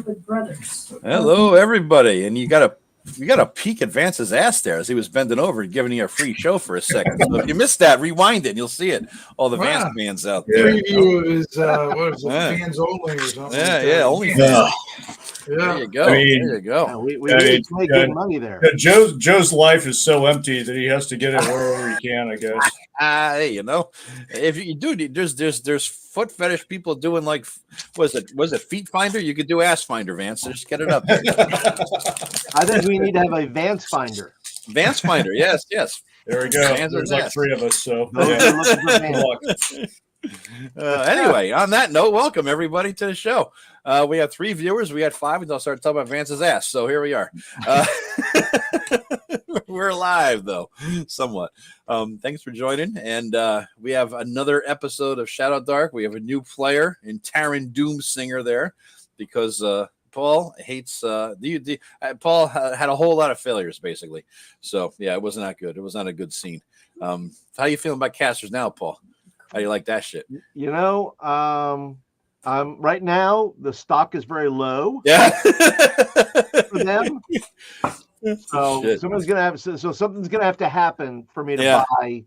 brothers. Hello, everybody, and you got a peek at Vance's ass there as he was bending over and giving you a free show for a second. So if you missed that, rewind it and you'll see it. All the Vance fans out there. Preview is what is it? Fans only or something. Only fans. Yeah. There you go. There you go. Yeah, we make good money there. Joe's life is so empty that he has to get it wherever he can, I guess. Hey, if you do, there's foot fetish people doing like, was it Feet Finder? You could do Ass Finder, Vance. Just get it up there. I think we need to have a Vance Finder. Vance Finder, yes. There we go. There's like three of us. So anyway, on that note, welcome everybody to the show. We have 3 viewers. We had 5 until I started talking about Vance's ass. So here we are. We're live though, somewhat. Thanks for joining. And we have another episode of ShadowDark. We have a new player in Taryn Doomsinger there because Paul hates Paul had a whole lot of failures basically. So yeah, it was not good. It was not a good scene. How you feeling about casters now, Paul? How do you like that shit? Right now the stock is very low. Yeah. For them. So something's gonna have to happen for me to buy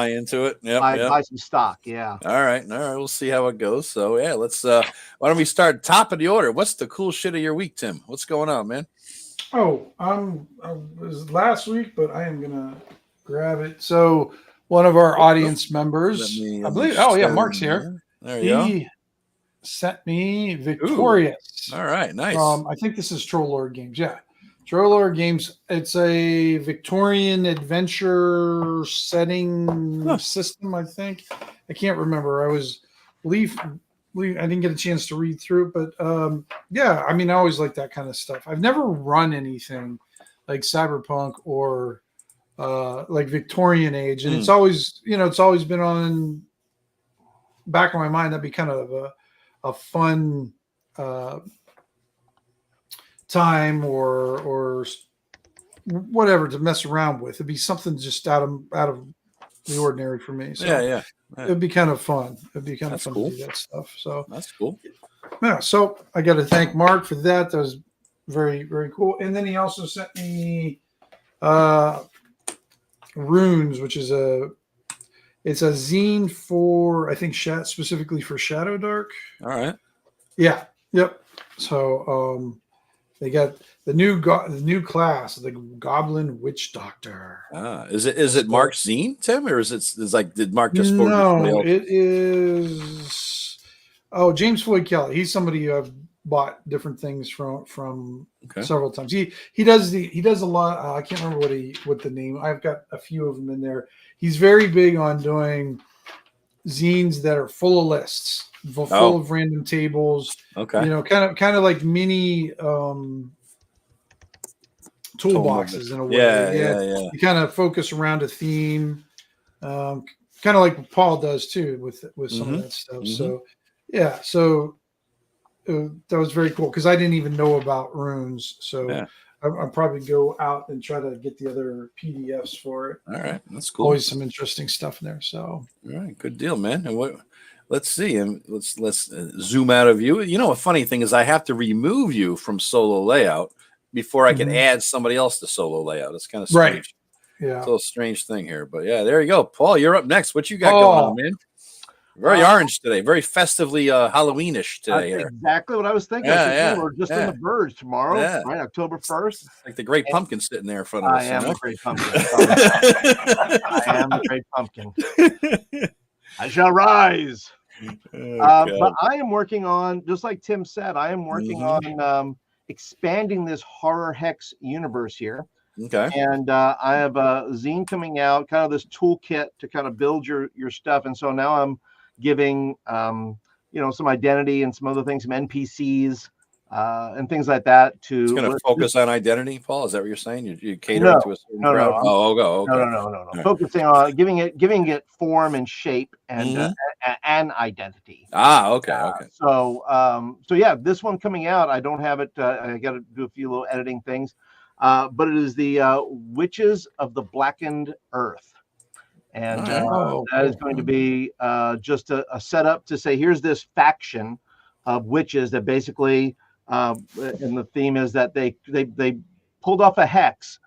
into it. Buy some stock. Yeah. All right. We'll see how it goes. So yeah, let's. Why don't we start top of the order? What's the cool shit of your week, Tim? What's going on, man? Oh, it was last week, but I am gonna grab it. So one of our audience members, I believe. Oh yeah, Mark's here. There you go. Sent me Victorious. Ooh. All right, nice. I think this is Troll Lord Games. Yeah. Troll Lord Games. It's a Victorian adventure setting system, I think. I can't remember. I didn't get a chance to read through it, but yeah, I mean, I always like that kind of stuff. I've never run anything like Cyberpunk or like Victorian Age, and it's always been on back of my mind. That'd be kind of a fun time or whatever to mess around with. It'd be something just out of the ordinary for me. So yeah. It'd be kind of fun. It'd be kind of fun cool. to do that stuff. So that's cool. Yeah. So I got to thank Mark for that. That was very, very cool. And then he also sent me Runes, which is it's a zine for, I think, specifically for ShadowDark. All right. Yeah. Yep. So they got the new class, the Goblin Witch Doctor. Is it Mark's zine, Tim, or did Mark just forward? No, it is. Oh, James Floyd Kelly. He's somebody who I've bought different things from several times. He does a lot. I can't remember what the name. I've got a few of them in there. He's very big on doing zines that are full of lists, full of random tables. Okay. Kind of like mini toolboxes in a way. Yeah. You kind of focus around a theme, kind of like what Paul does too with some of that stuff. So yeah, that was very cool because I didn't even know about Runes. So I'll probably go out and try to get the other PDFs for it. All right, that's cool. Always some interesting stuff in there. So all right, good deal, man. And let's see, and let's zoom out of you. A funny thing is I have to remove you from solo layout before I can add somebody else to solo layout. It's kind of strange. Right. Yeah, it's a little strange thing here, but yeah, there you go, Paul. You're up next. What you got going on, man? Very orange today, very festively Halloweenish today. That's exactly what I was thinking. We're just on the verge tomorrow, right? October 1st. Like the great pumpkin sitting there in front of us. I am the great pumpkin. I am the great pumpkin. I shall rise. But I am working on, just like Tim said, I am working on expanding this horror hex universe here. Okay. And I have a zine coming out, kind of this toolkit to kind of build your stuff. And so now I'm giving some identity and some other things, some NPCs and things like that to. It's going to focus on identity, Paul. Is that what you're saying? You cater to a certain crowd? No. Focusing on giving it form and shape and identity. Okay. So yeah, this one coming out, I don't have it. I got to do a few little editing things. But it is the Witches of the Blackened Earth. And that is going to be just a setup to say, here's this faction of witches that basically and the theme is that they pulled off a hex,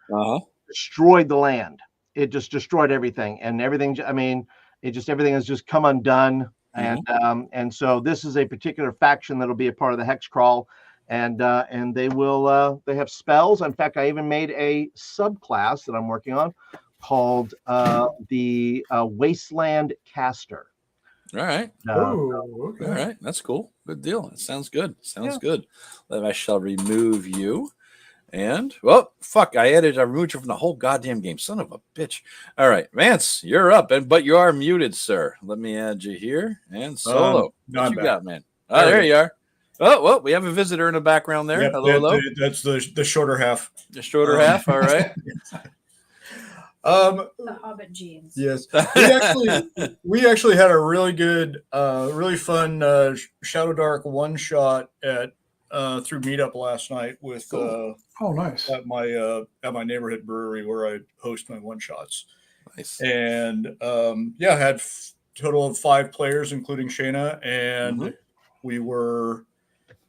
destroyed the land. It just destroyed everything, and everything. I mean, everything has just come undone. And so this is a particular faction that'll be a part of the hex crawl, and they will they have spells. In fact, I even made a subclass that I'm working on called the Wasteland Caster. All right. Okay. All right. That's cool. Good deal. That sounds good. Sounds good. Then I shall remove you. And, well, fuck, I removed you from the whole goddamn game. Son of a bitch. All right, Vance, you're up, but you are muted, sir. Let me add you here. And Solo, what you got, man? Oh, there you are. Oh, well, we have a visitor in the background there. Yep, hello. That's the shorter half. The shorter half, all right. The Hobbit genes. Yes. We actually had a really good, really fun ShadowDark one-shot at Thru Meetup last night with nice at my neighborhood brewery where I host my one shots. Nice. And had total of 5 players, including Shayna, and we were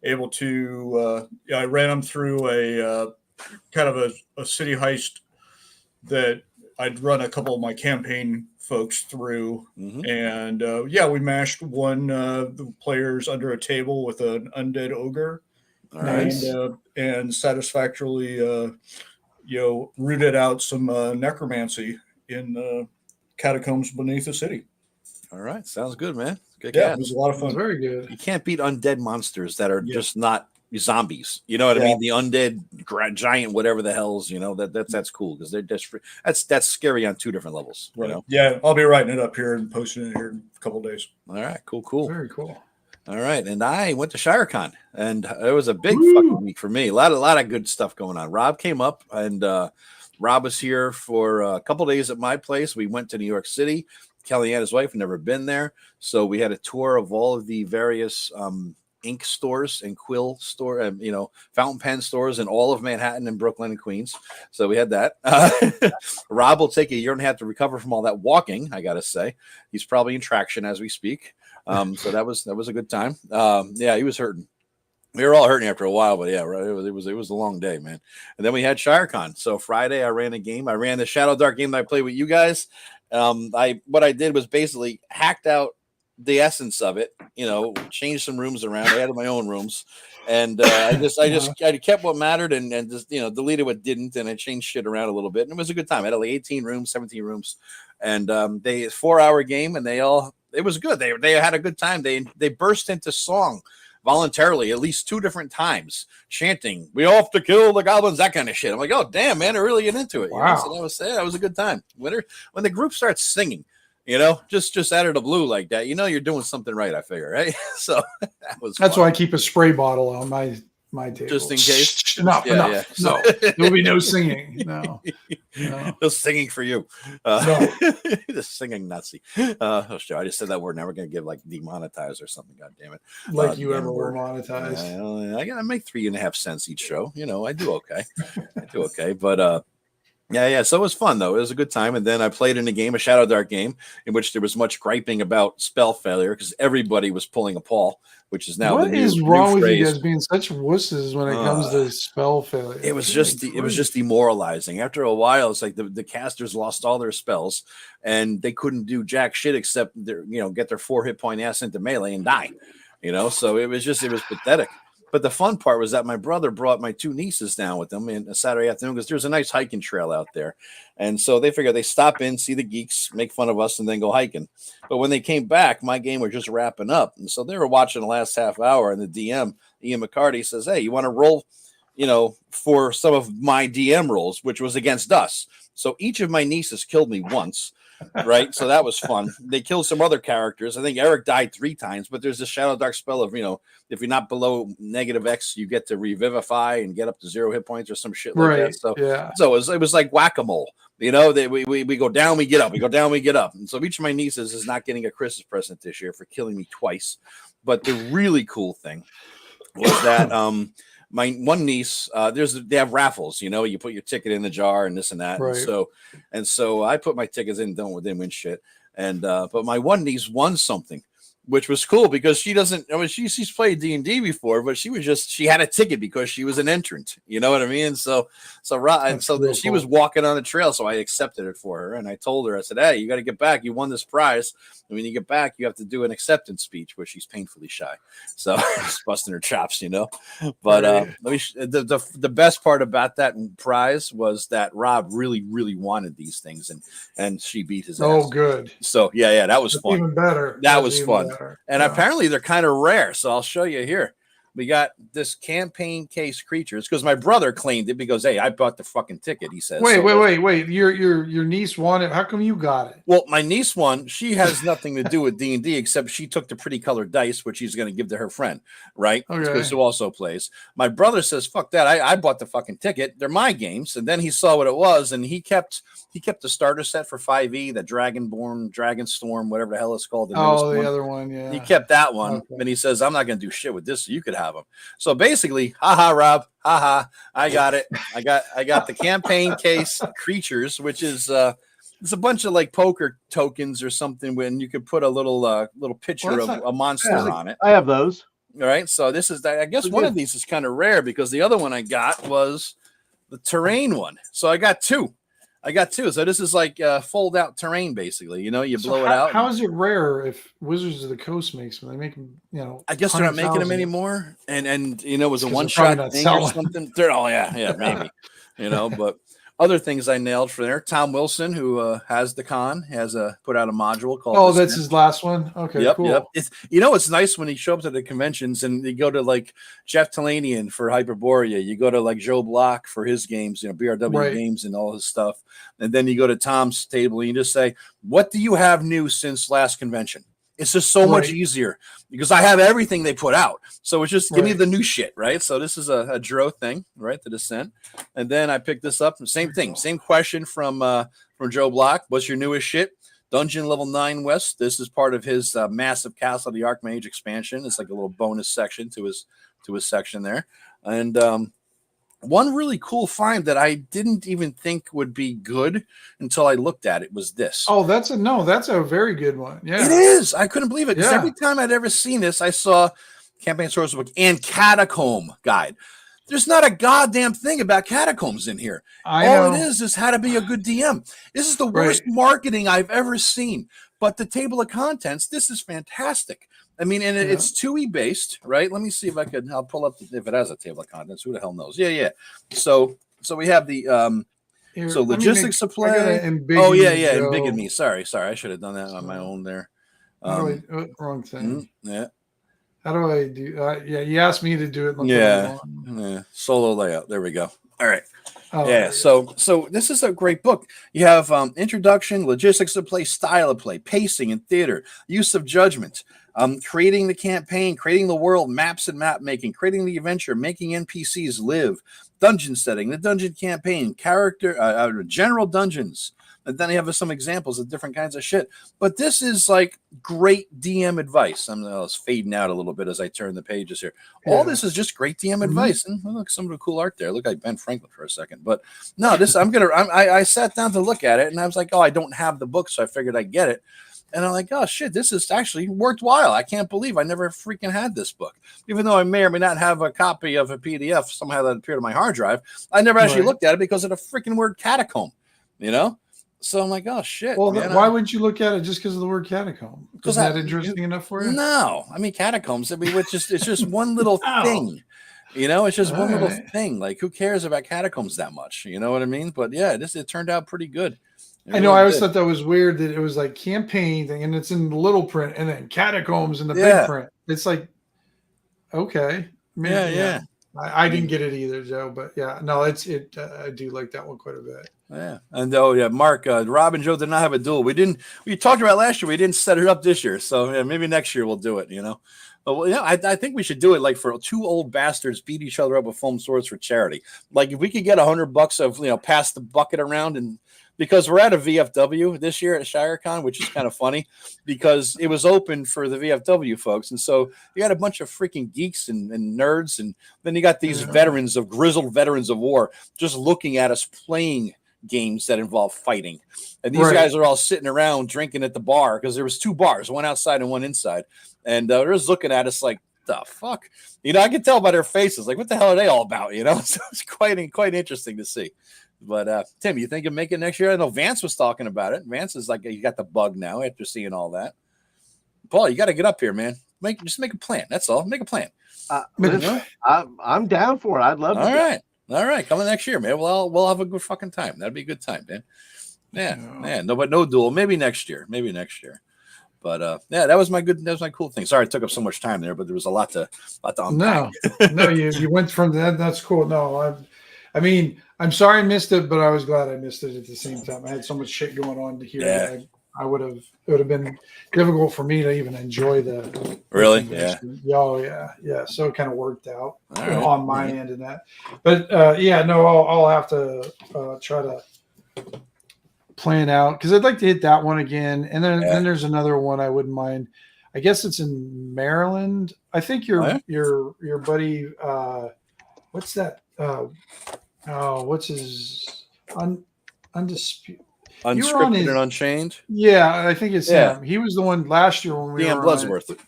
able to. I ran them through a kind of a city heist that I'd run a couple of my campaign folks through, and we mashed one the players under a table with an undead ogre. Nice. And satisfactorily, rooted out some necromancy in the catacombs beneath the city. All right, sounds good, man. Good Yeah, catch. it was a lot of fun. Very good. You can't beat undead monsters that are just not zombies. You know what I mean? The undead giant, whatever the hell's, that's cool because they're just that's scary on 2 different levels. Right. You know? Yeah, I'll be writing it up here and posting it here in a couple of days. All right, cool. Very cool. All right, and I went to ShireCon, and it was a big fucking week for me. A lot of good stuff going on. Rob came up, and Rob was here for a couple days at my place. We went to New York City. Kelly and his wife had never been there, so we had a tour of all of the various ink stores and quill store and fountain pen stores in all of Manhattan and Brooklyn and Queens. So we had that. Rob will take a year and a half to recover from all that walking. I gotta say, he's probably in traction as we speak. So that was a good time. He was hurting. We were all hurting after a while, but it was a long day, man. And then we had ShireCon. So Friday I ran a game. I ran the ShadowDark game that I played with you guys. What I did was basically hacked out the essence of it, changed some rooms around. I added my own rooms, and I kept what mattered and just deleted what didn't, and I changed shit around a little bit. And it was a good time. I had like 18 rooms, 17 rooms, and they 4-hour game, and it was good. They had a good time. They burst into song voluntarily at least 2 different times, chanting, "We all have to kill the goblins," that kind of shit. I'm like, oh damn, man, I really get into it. Wow. So that was a good time. When the group starts singing, just out of the blue like that, you're doing something right, I figure, right? So that's why I keep a spray bottle on my table. Just in case. Enough. Yeah. No, there'll be no singing. No. No singing for you. No. The singing Nazi. I just said that word. Now we're going to get demonetized or something. God damn it. Like you ever were monetized. I got to make 3.5 cents each show. I do okay. But so it was fun though. It was a good time. And then I played in a ShadowDark game, in which there was much griping about spell failure because everybody was pulling a Paul, which is now what the is new wrong with phrase. you guys being such wusses when it comes to spell failure? It was just demoralizing. After a while, it's like the casters lost all their spells and they couldn't do jack shit except get their 4 hit point ass into melee and die. So it was pathetic. But the fun part was that my brother brought my 2 nieces down with them on a Saturday afternoon because there's a nice hiking trail out there. And so they figured they stop in, see the geeks, make fun of us, and then go hiking. But when they came back, my game was just wrapping up. And so they were watching the last half hour, and the DM, Ian McCarty, says, "Hey, you want to roll, for some of my DM rolls," which was against us. So each of my nieces killed me once. Right, so that was fun. They killed some other characters. I think Eric died 3 times, but there's a ShadowDark spell of if you're not below -X, you get to revivify and get up to 0 hit points or some shit like that. So it was like whack-a-mole. We go down, we get up. We go down, we get up. And so each of my nieces is not getting a Christmas present this year for killing me twice. But the really cool thing was that my one niece, they have raffles, you put your ticket in the jar and this and that. Right. And so I put my tickets in, didn't win shit. And but my one niece won something. which was cool because she doesn't. I mean, she's played D&D before, but she had a ticket because she was an entrant. You know what I mean? So she was walking on the trail, so I accepted it for her, and I told her, I said, "Hey, you got to get back. You won this prize, and when you get back, you have to do an acceptance speech," where she's painfully shy, so she's busting her chops, you know. But the best part about that prize was that Rob really, really wanted these things, and she beat his ass. Oh, good. So yeah, that was fun. Even better. That was fun. Better. And apparently they're kind of rare. So I'll show you here. We got this campaign case creatures because my brother claimed it because, hey, I bought the fucking ticket, he says. Wait. Your niece won it. How come you got it? Well, my niece won. She has nothing to do with D&D except she took the pretty colored dice, which she's going to give to her friend, right? Okay. Who also plays. My brother says, fuck that. I bought the fucking ticket. They're my games. And then he saw what it was, and he kept the starter set for 5e, the Dragonborn, Dragonstorm, whatever the hell it's called. The other one, yeah. He kept that one, and he says, I'm not going to do shit with this, so you could have them. So basically, haha, Rob, haha, I got it. I got the campaign case creatures, which is it's a bunch of like poker tokens or something when you could put a little picture of a monster on it. I have those. All right. So this is, I guess one of these is kind of rare because the other one I got was the terrain one. So I got two. So this is like fold out terrain, basically. You know, you blow it out. How is it rare if Wizards of the Coast makes them? They make them, you know. I guess they're not making them anymore. And you know, it was a one shot thing or something. Maybe. You know, but other things I nailed for there. Tom Wilson, who has the con, has put out a module called. Oh, that's his last one. Okay, cool. Yep. It's it's nice when you show up to the conventions and you go to like Jeff Talanian for Hyperborea. You go to like Joe Block for his games, BRW games and all his stuff, and then you go to Tom's table and you just say, "What do you have new since last convention?" It's just so much easier because I have everything they put out. So it's just give me the new shit, right? So this is a Dro thing, right? The Descent. And then I picked this up. Same thing. Same question from Joe Block. What's your newest shit? Dungeon Level 9 West. This is part of his massive Castle of the Archmage expansion. It's like a little bonus section to his section there. And one really cool find that I didn't even think would be good until I looked at it was this. Oh, that's a very good one. Yeah, it is. I couldn't believe it because every time I'd ever seen this, I saw Campaign Source Book and Catacomb Guide. There's not a goddamn thing about catacombs in here. All it is how to be a good DM. This is the worst marketing I've ever seen. But the table of contents, this is fantastic. I mean, and it's 2E based, right? Let me see if I'll pull up if it has a table of contents. Who the hell knows? Yeah. So we have the logistics supply. Embiggen me. Sorry. I should have done that on my own there. Wrong thing. Yeah. How do I do? You asked me to do it. Yeah. Solo layout. There we go. All right. So this is a great book. You have introduction, logistics of play, style of play, pacing and theater, use of judgment, creating the campaign, creating the world, maps and map making, creating the adventure, making NPCs live, dungeon setting, the dungeon campaign, character, general dungeons. And then you have some examples of different kinds of shit. But this is like great DM advice. It's fading out a little bit as I turn the pages here. All this is just great DM advice. And look, some of the cool art there. Look like Ben Franklin for a second. But no, I sat down to look at it and I was like, oh, I don't have the book, so I figured I'd get it. And I'm like, oh shit, this is actually worthwhile. I can't believe I never freaking had this book. Even though I may or may not have a copy of a PDF somehow that appeared on my hard drive, I never actually looked at it because of the freaking word catacomb, So I'm like, oh shit. Well, why would you look at it just because of the word catacomb? Is that interesting enough for you? No, I mean catacombs. I mean, it's just one little thing. It's just one little thing. Like, who cares about catacombs that much? You know what I mean? But yeah, it turned out pretty good. I know. I always thought that was weird that it was like campaign thing, and it's in the little print, and then catacombs in the big print. It's like, okay, I didn't get it either, Joe. But yeah, no, I do like that one quite a bit. Yeah, and Mark, Rob and Joe did not have a duel. We talked about last year. We didn't set it up this year, so maybe next year we'll do it. But I think we should do it like for two old bastards beat each other up with foam swords for charity. Like if we could get $100 of pass the bucket around, and because we're at a VFW this year at ShireCon, which is kind of funny because it was open for the VFW folks, and so you got a bunch of freaking geeks and nerds, and then you got these grizzled veterans of war just looking at us playing games that involve fighting. And these guys are all sitting around drinking at the bar because there was 2 bars, one outside and one inside. And they're just looking at us like, the fuck? I can tell by their faces, like, what the hell are they all about? So it's quite interesting to see. But Tim, you think of making it next year? I know Vance was talking about it. Vance is like, you got the bug now after seeing all that. Paul, you got to get up here, man. Just make a plan. That's all. Make a plan. I'm down for it. I'd love to. All right. Coming next year, man. We'll have a good fucking time. That'd be a good time, man. Yeah. No duel. Maybe next year. But that was my cool thing. Sorry I took up so much time there, but there was a lot to unpack. No, you went from that. That's cool. No, I mean, I'm sorry I missed it, but I was glad I missed it at the same time. I had so much shit going on to hear. Yeah. It would have been difficult for me to even enjoy the. Really? Yeah. Oh yeah. So it kind of worked out right. On my end in that, but I'll have to try to plan out because I'd like to hit that one again, and then there's another one I wouldn't mind. I guess it's in Maryland. I think your buddy. What's that? What's his undisputed? Unscripted and Unchained. Yeah, I think it's him. He was the one last year when we Dan were Bloodsworth.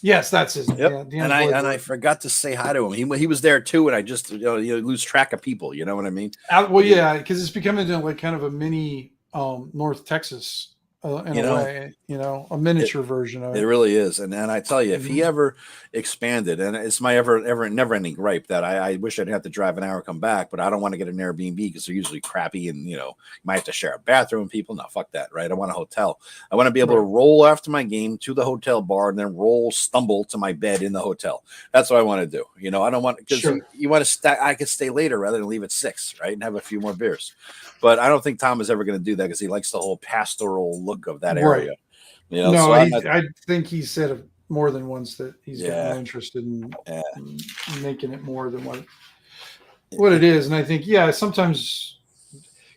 Yes, that's his name. Yep. Yeah, and I forgot to say hi to him. He was there too, and I just you lose track of people. You know what I mean? Because it's becoming like kind of a mini North Texas in a way, a miniature version of it. It really is. And I tell you, if he ever expanded, and it's my ever never ending gripe that I wish I'd have to drive an hour, come back, but I don't want to get an Airbnb because they're usually crappy and, you might have to share a bathroom with people. No, fuck that. Right. I want a hotel. I want to be able to roll after my game to the hotel bar and then stumble to my bed in the hotel. That's what I want to do. I don't want, because you want to I could stay later rather than leave at 6, right. And have a few more beers. But I don't think Tom is ever going to do that because he likes the whole pastoral look of that area. I think he said more than once that he's gotten interested in making it more than what it is. And I think, sometimes,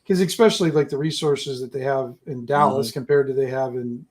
because especially like the resources that they have in Dallas compared to they have in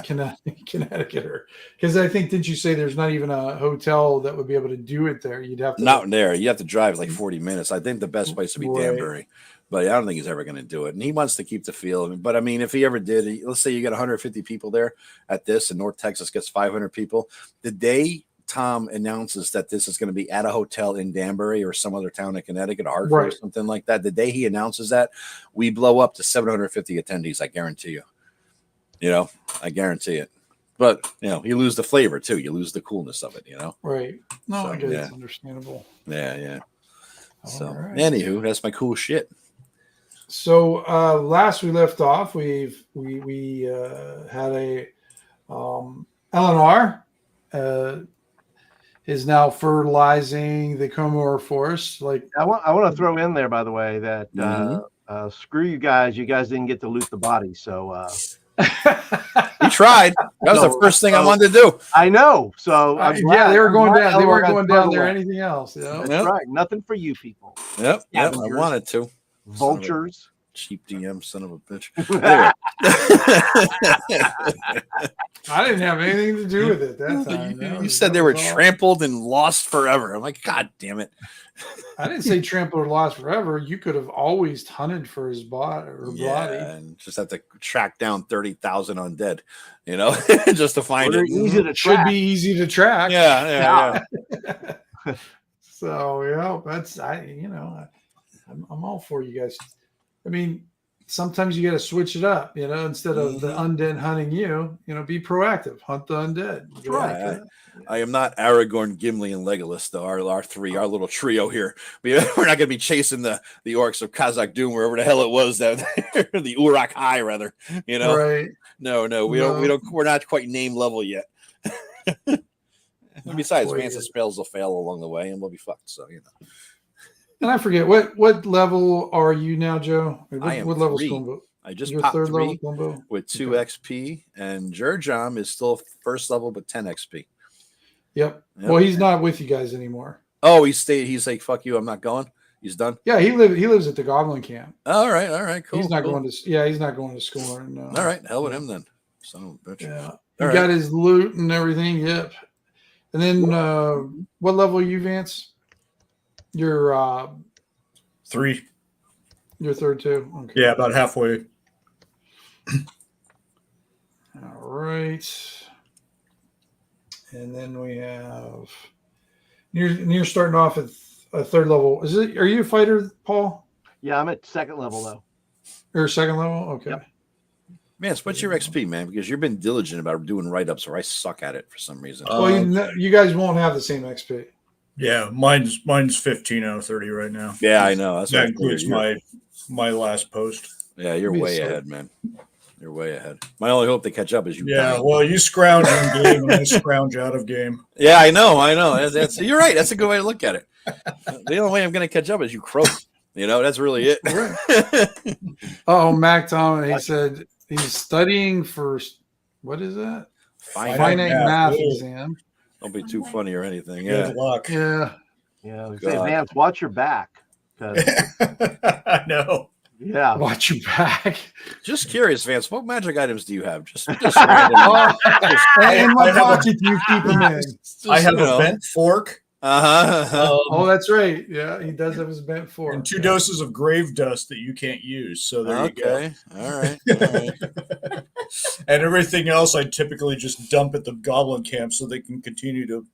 Connecticut, because I think, didn't you say there's not even a hotel that would be able to do it there? You'd have to not there. You have to drive like 40 minutes. I think the best place would be Danbury. But I don't think he's ever going to do it. And he wants to keep the feel. But I mean, if he ever did, let's say you get 150 people there at this, and North Texas gets 500 people. The day Tom announces that this is going to be at a hotel in Danbury or some other town in Connecticut, Hartford or something like that, the day he announces that, we blow up to 750 attendees. I guarantee you. I guarantee it. But, you lose the flavor, too. You lose the coolness of it, Right. No, I guess it's understandable. Yeah. So, anywho, that's my cool shit. So last we left off, we had a Elinar is now fertilizing the Komor Forest. Like I want to throw in there, by the way, that screw you guys didn't get to loot the body. So he tried. That was the first thing I wanted to do. I know. So they were going down. They weren't going down there. Anything else? That's right. Nothing for you people. Yep. I wanted to. Vultures. Cheap DM, son of a bitch. Anyway. I didn't have anything to do with it that time. You said they were trampled and lost forever. I'm like, God damn it. I didn't say trampled or lost forever. You could have always hunted for his body and just have to track down 30,000 undead, just to find it. Easy to track. Should be easy to track. Yeah. So that's I'm all for you guys. I mean, sometimes you got to switch it up, instead of the undead hunting you, be proactive, hunt the undead. Right. I am not Aragorn, Gimli, and Legolas, though. Our little trio here. We're not going to be chasing the orcs of Khazak Doom, wherever the hell it was, that the Uruk High, rather. Right? No, we're not quite name level yet. Besides, Vance's spells will fail along the way, and we'll be fucked. So And I forget what level are you now, Joe? What level is Combo? I just Your popped 3rd 3 level Combo with 2 XP, and Jurjam is still first level but 10 XP. Yep. Well, he's not with you guys anymore. Oh, He's like, fuck you, I'm not going. He's done. Yeah, he lives at the Goblin Camp. All right, cool. He's not going to. Yeah, he's not going to Scorn. No. All right, hell with him then. Son of a bitch. Yeah, he got his loot and everything. Yep. And then, what level are you, Vance? You're 3. Your third too? Okay. Yeah, about halfway. All right. And then we have you're starting off at a third level. Are you a fighter, Paul? Yeah, I'm at second level though. Or second level? Okay. Yep. Man, what's your XP, man? Because you've been diligent about doing write-ups, or I suck at it for some reason. Well, you guys won't have the same XP. Yeah, mine's 15 out of 30 right now. Yeah, I know. That's that what includes my last post. Yeah, you're way ahead, man. You're way ahead. My only hope they catch up is you. Yeah, die. well, you scrounge in game and I scrounge out of game. Yeah, I know. That's you're right. That's a good way to look at it. The only way I'm going to catch up is you croak. That's really it. Oh, Mac Tom, he said he's studying for what is that? Finite math exam. Don't be too funny or anything. Good luck. Yeah. Yeah. Say, Vance, watch your back. I know. Yeah. Watch your back. Just curious, Vance, what magic items do you have? Just randomly. In my pocket, you keep them in. I have a bent fork. Oh, that's right. Yeah, he does have his bent fork. And 2 doses of grave dust that you can't use. So there you go. All right. And everything else I typically just dump at the goblin camp so they can continue to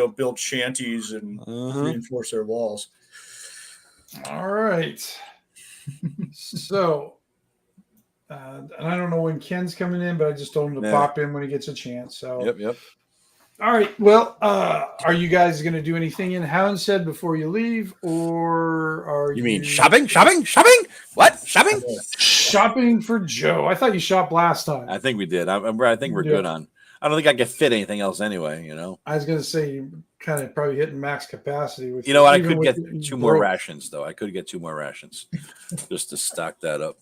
build shanties and reinforce their walls. All right. So and I don't know when Ken's coming in, but I just told him to pop in when he gets a chance. So Yep. All right. Well, are you guys going to do anything in Hounds Head before you leave, or are you mean shopping? What shopping? Shopping for Joe? I thought you shopped last time. I think we did. I think we're good on. I don't think I can fit anything else anyway. I was going to say you kind of probably hitting max capacity. With I could get 2 more rations though. I could get 2 more rations just to stock that up.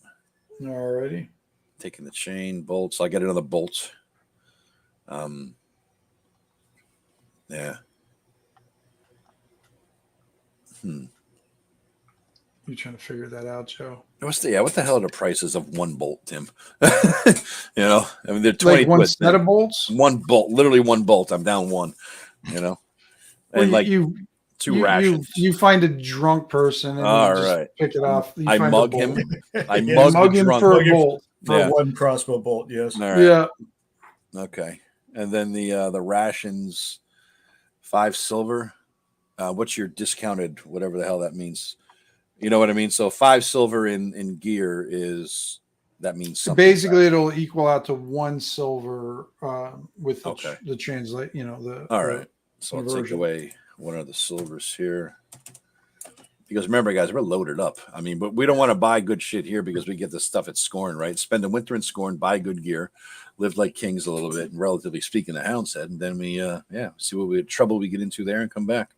Alrighty. Taking the chain bolts. I'll get another bolt. Yeah. You trying to figure that out, Joe? What the hell are the prices of 1 bolt, Tim? I mean, they're 20 like one set of bolts. 1 bolt, literally 1 bolt. I'm down 1. And well, 2 rations. You find a drunk person and all you right, pick it off. I mug him. I mug him for a bolt. For 1 crossbow bolt. Yes. All right. Yeah. Okay, and then the rations. 5 silver. What's your discounted, whatever the hell that means? You know what I mean? So 5 silver in gear that means something. Basically, it'll equal out to 1 silver with the translate. All right. So I'll take away one of the silvers here. Because remember, guys, we're loaded up. I mean, but we don't want to buy good shit here because we get the stuff at Scorn, right? Spend the winter in Scorn, buy good gear, live like kings a little bit, and relatively speaking, the Hounds Head, and then we, see what trouble we get into there and come back.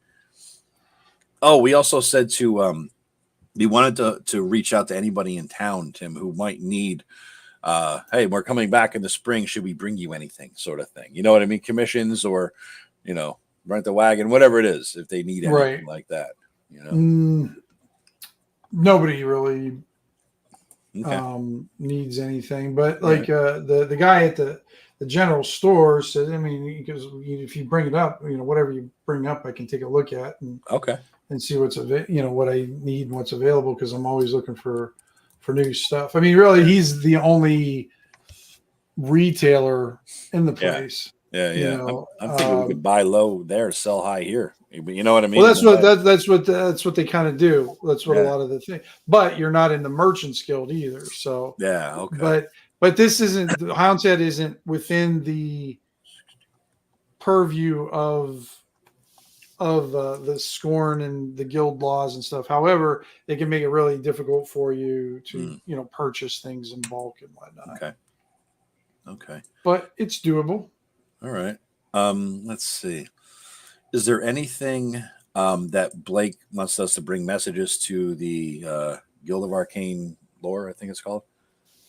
Oh, we also said we wanted to reach out to anybody in town, Tim, who might need, hey, we're coming back in the spring. Should we bring you anything, sort of thing? You know what I mean? Commissions or, rent the wagon, whatever it is, if they need anything like that. Nobody really needs anything, but the guy at the general store said, I mean, because if you bring it up, whatever you bring up, I can take a look at and see what's what I need and what's available, because I'm always looking for new stuff. I mean, really, he's the only retailer in the place. Yeah. I'm thinking we could buy low there, sell high here. You know what I mean? Well, that's what they kind of do. That's what a lot of the thing. But you're not in the Merchants Guild either, so yeah. Okay. But this isn't Hounds Head isn't within the purview of the Scorn and the guild laws and stuff. However, it can make it really difficult for you to purchase things in bulk and whatnot. Okay. But it's doable. All right. Let's see. Is there anything that Blake wants us to bring messages to the Guild of Arcane Lore, I think it's called?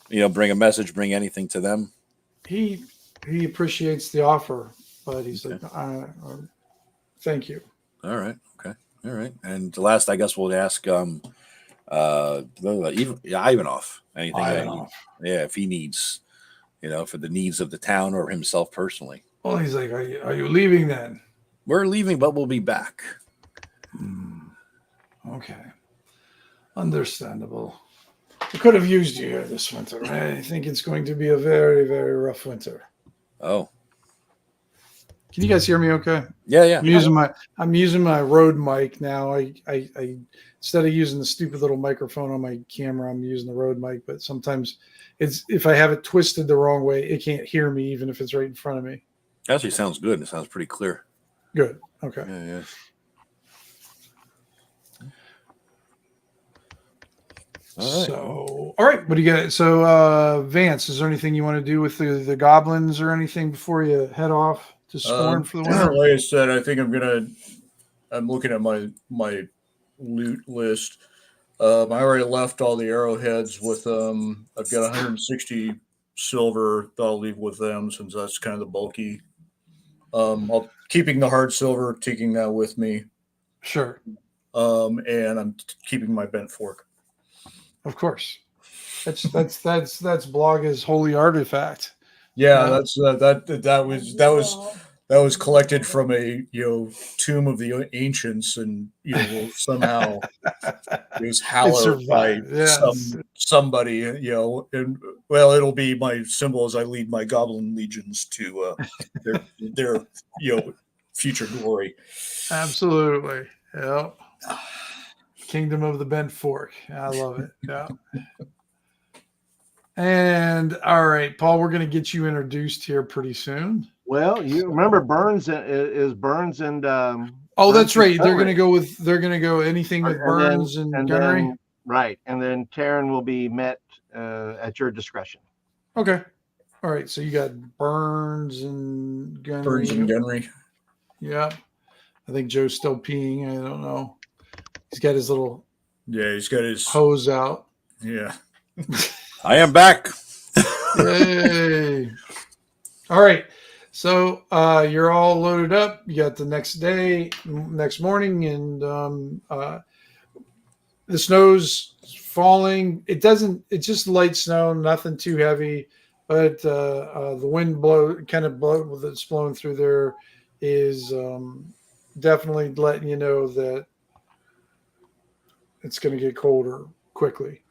Bring a message, bring anything to them? He appreciates the offer, but he's like, thank you. All right. Okay. All right. And the last, I guess we'll ask Ivanov. Anything? Ivanov. If he needs, for the needs of the town or himself personally. Well, he's like, are you leaving then? We're leaving, but we'll be back. Okay. Understandable. I could have used you here this winter. I think it's going to be a very, very rough winter. Oh, can you guys hear me? Okay. yeah. I'm using my Rode mic now. I instead of using the stupid little microphone on my camera, I'm using the Rode mic. But sometimes if I have it twisted the wrong way, it can't hear me even if it's right in front of me. Actually, sounds good. It sounds pretty clear. Good. Okay. Yeah. All right. What do you got? So, Vance, is there anything you want to do with the goblins or anything before you head off to Scorn for the winter? Like I said, I think I'm looking at my loot list. I already left all the arrowheads with them. I've got 160 silver that I'll leave with them since that's kind of the bulky. I'll keeping the hard silver, taking that with me. Sure. And I'm keeping my bent fork. Of course. That's Blogga's holy artifact. Yeah, that's that was collected from a tomb of the ancients, and somehow it was hallowed by somebody, and it'll be my symbol as I lead my goblin legions to their future glory. Absolutely. Yep. Kingdom of the Bent Fork. I love it. Yeah. And all right, Paul, we're going to get you introduced here pretty soon. Well, you remember Burns is Burns and oh, that's right. They're going to go anything with Burns and Gunnery. Right. And then Taryn will be met at your discretion. Okay. All right. So you got Burns and Gunnery. Yeah. I think Joe's still peeing. I don't know. He's got his little he's got his hose out. Yeah. I am back. Yay. All right. So you're all loaded up. You got the next morning, and the snow's falling. It's just light snow, nothing too heavy, but the wind that's blowing through there is definitely letting you know that it's going to get colder quickly.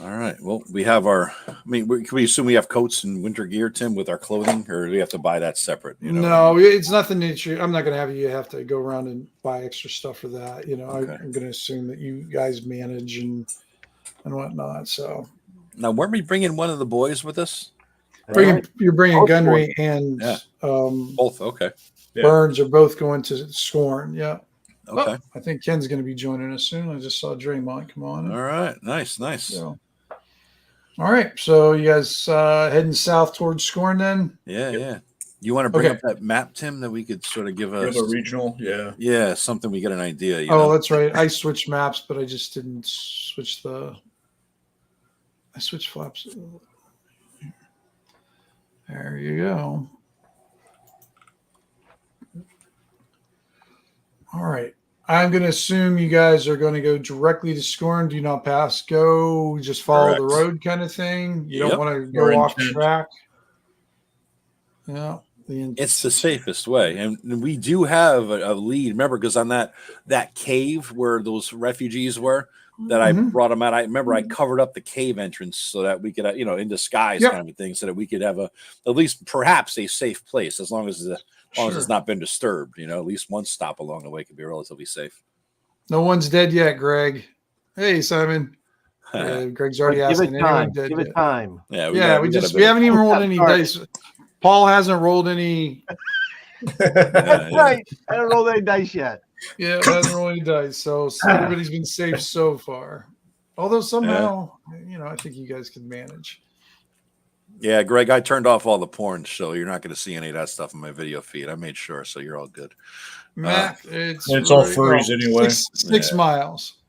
All right. Well, we have can we assume we have coats and winter gear, Tim, with our clothing, or do we have to buy that separate? No, it's nothing that I'm not going to have you have to go around and buy extra stuff for that. Okay. I'm going to assume that you guys manage and whatnot. So now, weren't we bringing one of the boys with us? You're bringing Gunnery and both. Okay. Burns are both going to Scorn. Yeah. Okay. I think Ken's going to be joining us soon. I just saw Draymond come on. All right. Nice. So, all right. So you guys heading south towards Scorn then? Yeah. You want to bring up that map, Tim, that we could sort of give us a regional? Yeah. Yeah. Something we get an idea. That's right. I switched maps, but I just didn't switch I switched flaps. There you go. All right. I'm going to assume you guys are going to go directly to Scorn. Do not pass go. Just follow the road kind of thing. You don't want to go off track. Yeah. It's the safest way. And we do have a lead. Remember, because on that cave where those refugees were, that I brought them out. I remember I covered up the cave entrance so that we could, in disguise kind of thing, so that we could have at least perhaps a safe place as long as it's not been disturbed. At least one stop along the way could be relatively safe. No one's dead yet, Greg. Hey, Simon. Greg's already asking. Give it time. Yeah, we haven't even rolled any dice. Paul hasn't rolled any. That's right. I haven't rolled any dice yet. Yeah, hasn't rolled any dice. So everybody's been safe so far. Although somehow, I think you guys can manage. Yeah, Greg, I turned off all the porn, so you're not going to see any of that stuff in my video feed. I made sure, so you're all good. Matt, it's all furries anyway. 6 miles.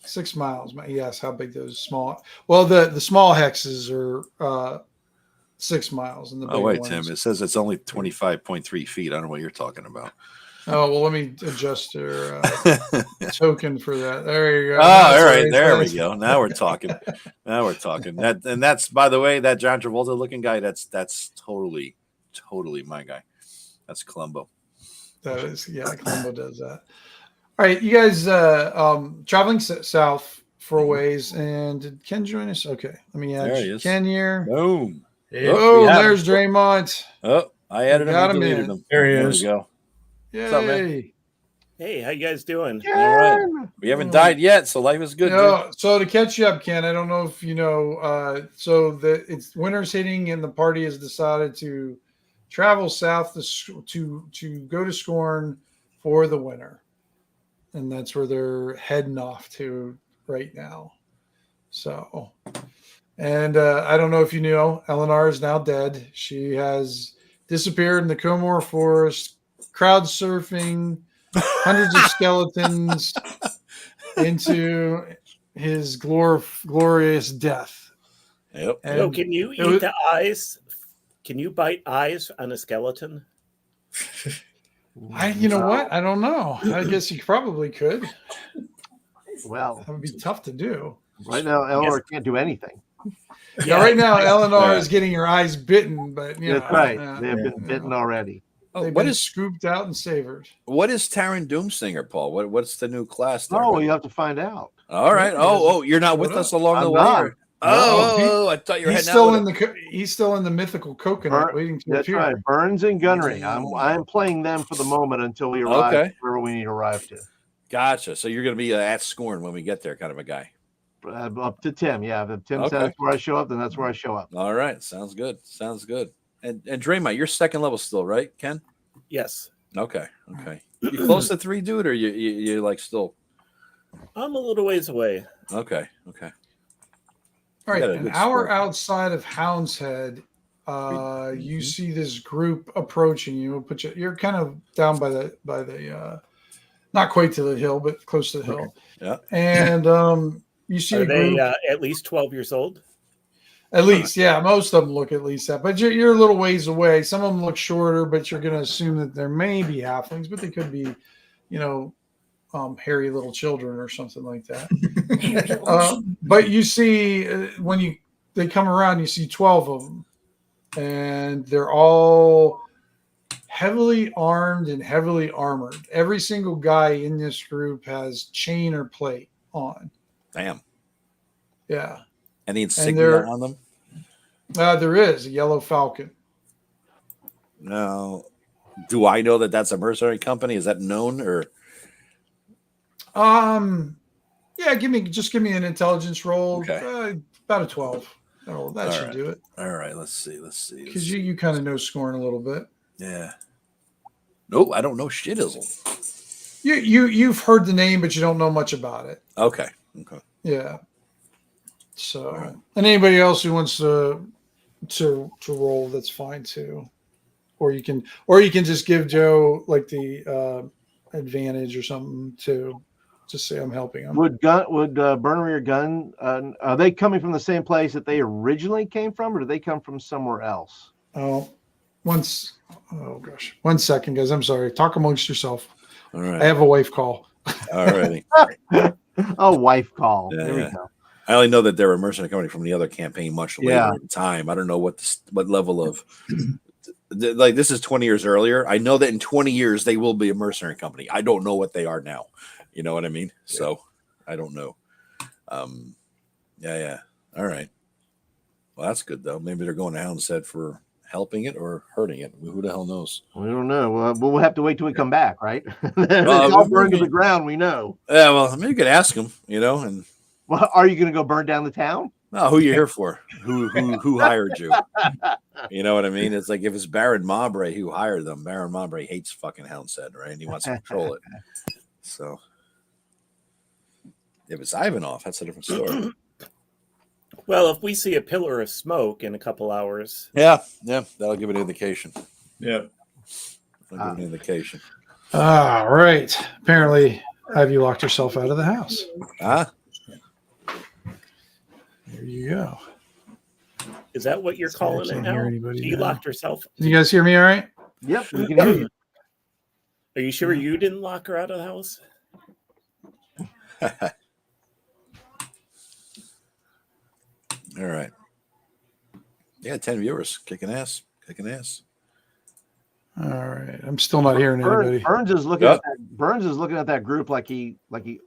6 miles. Yes, how big those small? Well, the small hexes are 6 miles, and the big ones. Tim, it says it's only 25.3 feet. I don't know what you're talking about. Oh, well, let me adjust your token for that. There you go. Oh, all right. There we go. Now we're talking. That's, by the way, that John Travolta looking guy, that's totally my guy. That's Columbo. That is, yeah, Colombo does that. All right, you guys traveling south for a ways, and did Ken join us? Okay, let me add There he is. Ken here. Boom. Yep, Oh, we have there's him. Draymond. Oh, I added him. got He him deleted in. him. There he we is. go. Yay. What's up, man? Hey, how you guys doing? All right. We haven't died yet, so life is good. No, so to catch you up, Ken, I don't know if you know. So it's winter's hitting, and the party has decided to travel south to go to Scorn for the winter, and that's where they're heading off to right now. So, and I don't know if you know, Elinar is now dead. She has disappeared in the Komor Forest, crowd surfing, hundreds of skeletons into his glorious death. Yep. And So can you eat the eyes? Can you bite eyes on a skeleton? you know what? I don't know. I guess you probably could. Well, That would be tough to do. right now, Eleanor can't do anything. Yeah, right now, Elinar Yeah. is getting her eyes bitten, but you That's know, right. yeah, They have been bitten already. they've what been is scooped out and savored. what is Terran Doomsinger, Paul? What's the new class there? Oh, well, you have to find out. All right. Oh, you're not with Showed us along the I'm way. not. Or- Oh, No. I thought you were He's heading still out in with he's still in the mythical coconut, waiting to That's appear. right. Burns and Gunnery. I'm playing them for the moment until we arrive Okay. wherever we need to arrive to. Gotcha. So you're going to be at Scorn when we get there, kind of a guy. Up to Tim. Yeah. If Tim Okay. says that's where I show up, then that's where I show up. All right. Sounds good. Sounds good. And Draymond, you're second level still, right, Ken? Yes. Okay. Okay. You close to 3, dude, or you like still? I'm a little ways away. Okay. Okay. All right, got a an good hour score. outside of Hounds Head, you see this group approaching you. You're kind of down by the not quite to the hill, but close to the hill. Yeah. And you see Are a they group. at least 12 years old? At least, yeah, most of them look at least that. But you're a little ways away. Some of them look shorter, but you're going to assume that there may be halflings, but they could be, hairy little children or something like that. But you see when they come around, you see 12 of them, and they're all heavily armed and heavily armored. Every single guy in this group has chain or plate on. Damn. Yeah. Any insignia on them? There is a yellow falcon. No. Do I know that that's a mercenary company? Is that known or? Yeah, give me an intelligence roll. Okay. About a 12. That should do it. All right, let's see. Because you kind of know Scorn a little bit. Yeah. Nope, I don't know shitism. You've heard the name, but you don't know much about it. Okay. Yeah. So, and anybody else who wants to roll, that's fine too. Or you can just give Joe like the advantage or something to just say I'm helping him. Would Burnery or Gun are they coming from the same place that they originally came from, or do they come from somewhere else? Oh gosh, 1 second, guys. I'm sorry. Talk amongst yourself. All right. I have a wife call. All righty. Oh, wife call. Yeah, there we yeah. go. I only know that they're a mercenary company from the other campaign much later Yeah. in time. I don't know what level of like this is 20 years earlier. I know that in 20 years they will be a mercenary company. I don't know what they are now. You know what I mean? Yeah. So I don't know. Yeah. All right. Well, that's good though. Maybe they're going to Hounds Head for helping it or hurting it. Who the hell knows? We don't know. Well, we'll have to wait till we come back, right? It's all burned to the ground. We know. Yeah. Well, I mean, you could ask them. And well, are you going to go burn down the town? No, who you here for? Who hired you? You know what I mean? It's like if it's Baron Mabray who hired them. Baron Mabray hates fucking Hounds Head, right? And he wants to control it. So if it's Ivanov, that's a different story. Well, if we see a pillar of smoke in a couple hours. Yeah, that'll give it an indication. Yeah. That'll give it an indication. All right. Apparently, have you locked yourself out of the house? Huh? There you go. Is that what you're calling it now? She locked herself. Can you guys hear me all right? Yep, we can hear you. Are you sure you didn't lock her out of the house? All right. Yeah, 10 viewers. Kicking ass. All right. I'm still not hearing anybody. Burns is looking at that. Burns is looking at that group like he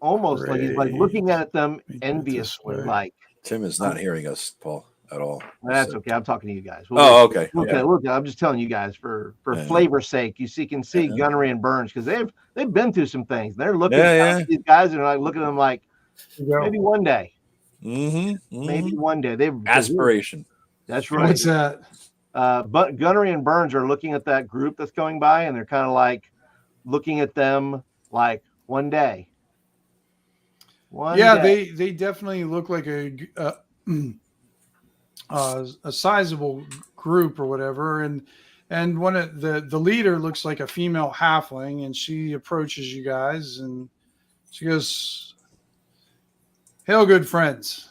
almost like he's like looking at them enviously. Like Tim is not hearing us, Paul, at all. that's okay. I'm talking to you guys. Okay. Okay. I'm just telling you guys for flavor's sake. You can see Gunnery and Burns because they've been through some things. They're looking at these guys and like looking at them like maybe one day. Maybe one day. They've aspiration. That's right. What's that? But Gunnery and Burns are looking at that group that's going by, and they're kind of like looking at them like one day. They definitely look like a sizable group or whatever, and one of the leader looks like a female halfling, and she approaches you guys and she goes, "Hail, good friends."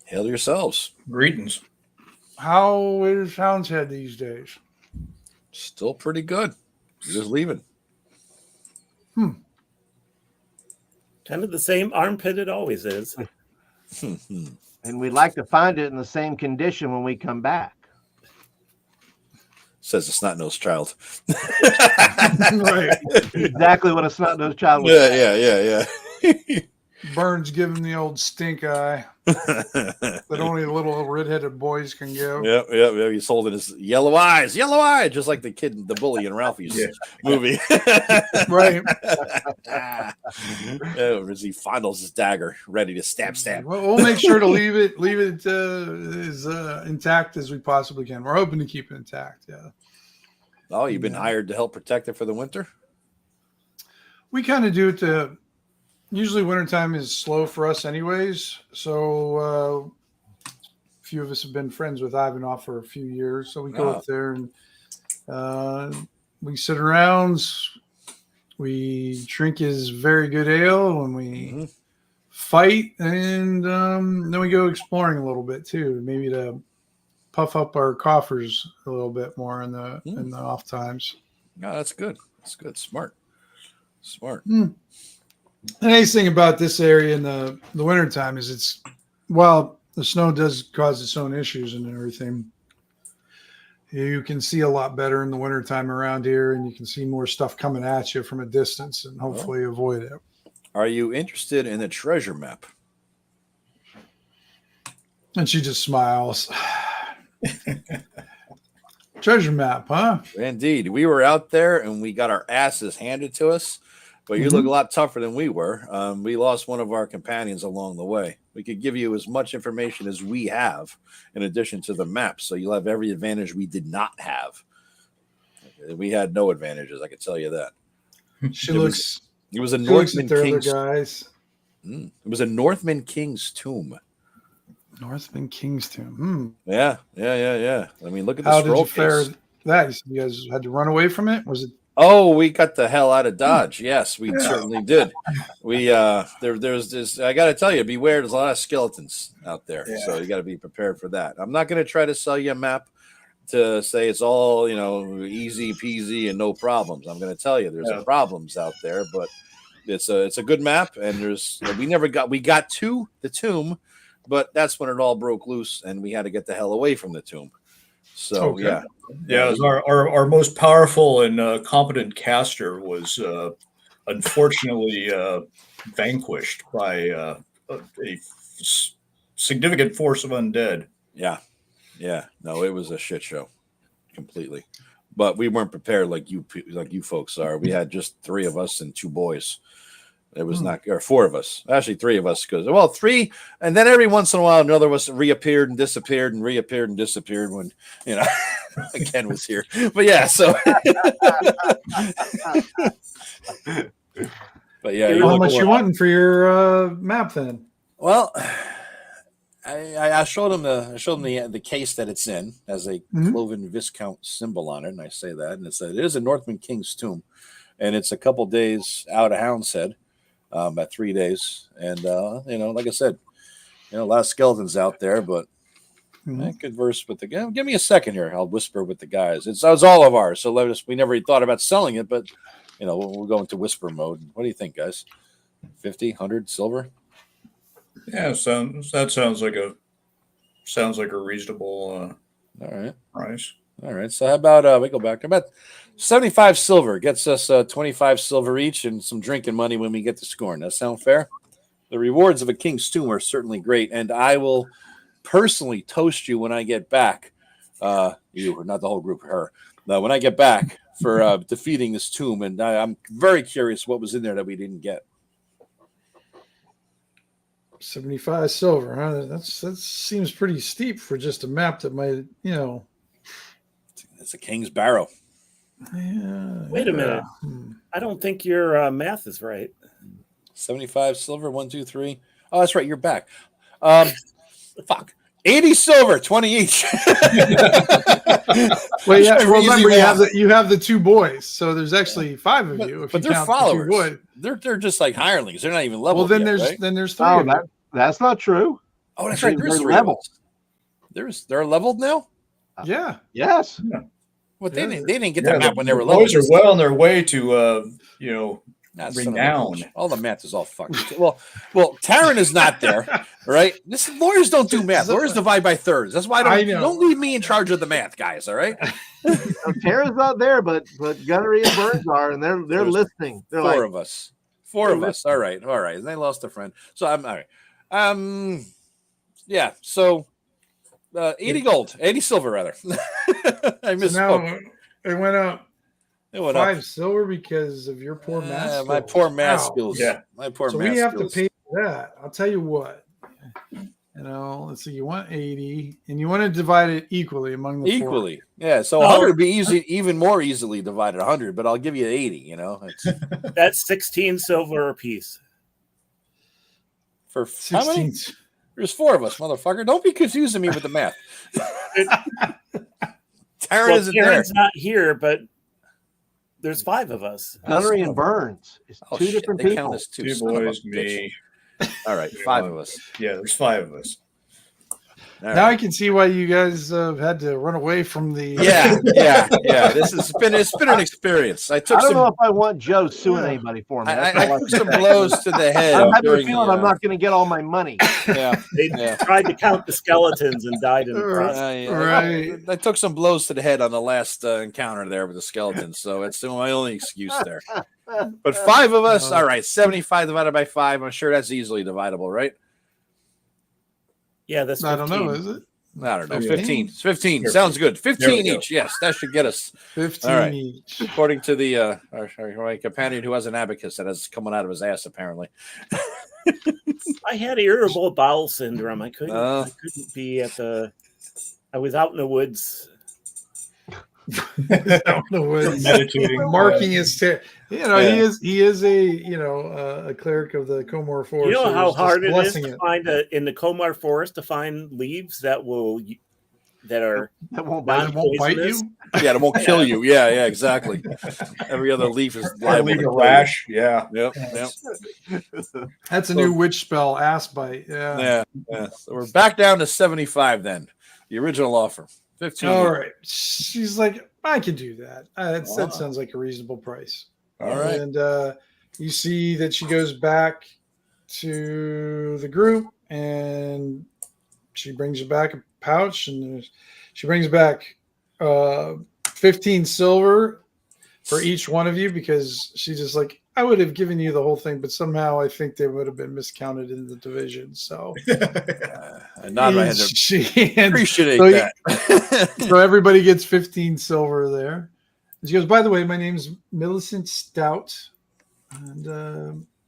Hail yourselves. Greetings. How is Hounds Head these days? Still pretty good. Just leaving. Kind of the same armpit it always is. And we'd like to find it in the same condition when we come back. Says the snot-nosed child. Right. Exactly what a snot-nosed child would Yeah. Burns giving the old stink eye that only little redheaded boys can give. Yep. He's holding his yellow eyes, just like the kid, the bully in Ralphie's movie. Right. As he fondles his dagger, ready to stab. Well, we'll make sure to leave it as intact as we possibly can. We're hoping to keep it intact. Yeah. Oh, you've been hired to help protect it for the winter? We kind of do it usually wintertime is slow for us anyways. So a few of us have been friends with Ivanov for a few years. So we go up there and we sit around. We drink his very good ale and we fight. And then we go exploring a little bit too, maybe to puff up our coffers a little bit more in the off times. No, that's good. That's good. Smart. The nice thing about this area in the wintertime is while the snow does cause its own issues and everything, you can see a lot better in the wintertime around here, and you can see more stuff coming at you from a distance and hopefully avoid it. Are you interested in the treasure map? And she just smiles. Treasure map, huh? Indeed. We were out there and we got our asses handed to us. But you look a lot tougher than we were. We lost one of our companions along the way. We could give you as much information as we have in addition to the map. So you'll have every advantage we did not have. We had no advantages, I can tell you that. It was a Northman King's guys. It was a Northman King's tomb. Northman King's tomb. Yeah. I mean, look at the How scroll did you fare case. that? You guys had to run away from it? Was it? Oh, we got the hell out of Dodge. Yes, we certainly did. We there's this. I got to tell you, beware. There's a lot of skeletons out there, so you got to be prepared for that. I'm not going to try to sell you a map to say it's all easy peasy and no problems. I'm going to tell you there's problems out there, but it's a good map. And we got to the tomb, but that's when it all broke loose, and we had to get the hell away from the tomb. So it was our most powerful and competent caster was unfortunately vanquished by a significant force of undead. Yeah. No, it was a shit show, completely. But we weren't prepared like you folks are. We had just 3 of us and 2 boys. It was not, or 4 of us, actually 3 of us, because 3, and then every once in a while another of us reappeared and disappeared when Ken was here. But yeah, so but yeah, how much you wanting for your map then? Well, I showed him the case that it's in, as a Cloven Viscount symbol on it, and I say that, and it is a Northman King's tomb, and it's a couple days out of Hounds Head. About 3 days, and like I said, a lot of skeletons out there, but I converse with the guy. Give me a second here. I'll whisper with the guys. It's all of ours, so we never even thought about selling it, but we'll go into whisper mode. What do you think, guys? 50, 100 silver? Yeah, sounds like a reasonable all right price. All right. So how about we go back? How about 75 silver gets us 25 silver each and some drinking money when we get to Scorn. That sound fair? The rewards of a king's tomb are certainly great, and I will personally toast you when I get back. You, not the whole group, her. When I get back for defeating this tomb, and I'm very curious what was in there that we didn't get. 75 silver, huh? That seems pretty steep for just a map that might, It's a king's barrow. Yeah, Wait a minute. I don't think your math is right. 75 silver, 1, 2, 3. Oh, that's right. You're back. Fuck. 80 silver, 20 each. Well, yeah. Remember, you have the two boys, so there's actually 5 of you. But they're followers. They're just like hirelings. They're not even level. Well, then yet, there's 3. Oh, that's not true. Oh, that's right. There's They're 3 leveled. They're leveled now. Yeah. Yes. Well, they didn't get Yeah, the map when they were the leveled. boys are well on their way to Not renown. All the math is all fucked. Well, Taryn is not there, right? Lawyers don't do math. Lawyers divide by thirds. That's why don't leave me in charge of the math, guys. All right. Tara's not there, but Gunnery and Burns are, and they're listening. They're 4 of us. 4 of us. All right. And they lost a friend. So I'm all right. Yeah. So 80 gold, 80 silver rather. I misspoke. So now it went up. It went 5 up. silver because of your poor math skills. My poor math Wow. skills. Yeah. My poor So math we have skills. to pay for that. I'll tell you what. Let's see. You want 80, and you want to divide it equally among the 4. Equally. Yeah. So 100 would be even more easily divided 100, but I'll give you 80, That's 16 silver apiece. For how many? 16. There's 4 of us, motherfucker. Don't be confusing me with the math. Taryn isn't there. Karen's not here, but there's 5 of us. Gunnery and Burns. It's Oh, 2 shit, different they people. count as 2. Two Son of a boys, bitch. me. All right, 5 of us. Yeah, there's 5 of us. All Now right. I can see why you guys had to run away from the. Yeah. It's been an experience. I took I don't know some. if I want Joe suing anybody for me. That's I all took can some say. blows to the head. I'm having a during feeling the, I'm not going to get all my money. Yeah. They tried to count the skeletons and died in the process. Right. I took some blows to the head on the last encounter there with the skeletons, so it's my only excuse there. But 5 of us, all right, 75 divided by 5. I'm sure that's easily dividable, right? Yeah, that's 15. I don't know, is it? I don't know. 15? 15. It's 15. Here. Sounds good. There 15 we go. each. Yes, that should get us. 15 All right. each. According to the my companion who has an abacus that is coming out of his ass, apparently. I had irritable bowel syndrome. I couldn't be I was out in the woods. I don't know what he's Meditating. marking his Yeah. he is a cleric of the Komor Forest. You know so how he's just hard it is blessing to find in the Komor Forest to find leaves that are That won't That bite. won't bite poisonous? you. Yeah, it won't kill you. Yeah, exactly. Every other leaf is I liable leave to a kill you. rash. Yeah. Yep. That's a new witch spell, ass bite. Yeah. Yeah. So we're back down to 75 then. The original offer. 15. All right. She's like, I can do that. That sounds like a reasonable price. All right. And you see that she goes back to the group and she brings back a pouch and she brings back 15 silver for each one of you because she's just like, I would have given you the whole thing, but somehow I think they would have been miscounted in the division. So I nod my head. she Appreciate so that. so everybody gets 15 silver there. And she goes, by the way, my name's Millicent Stout, and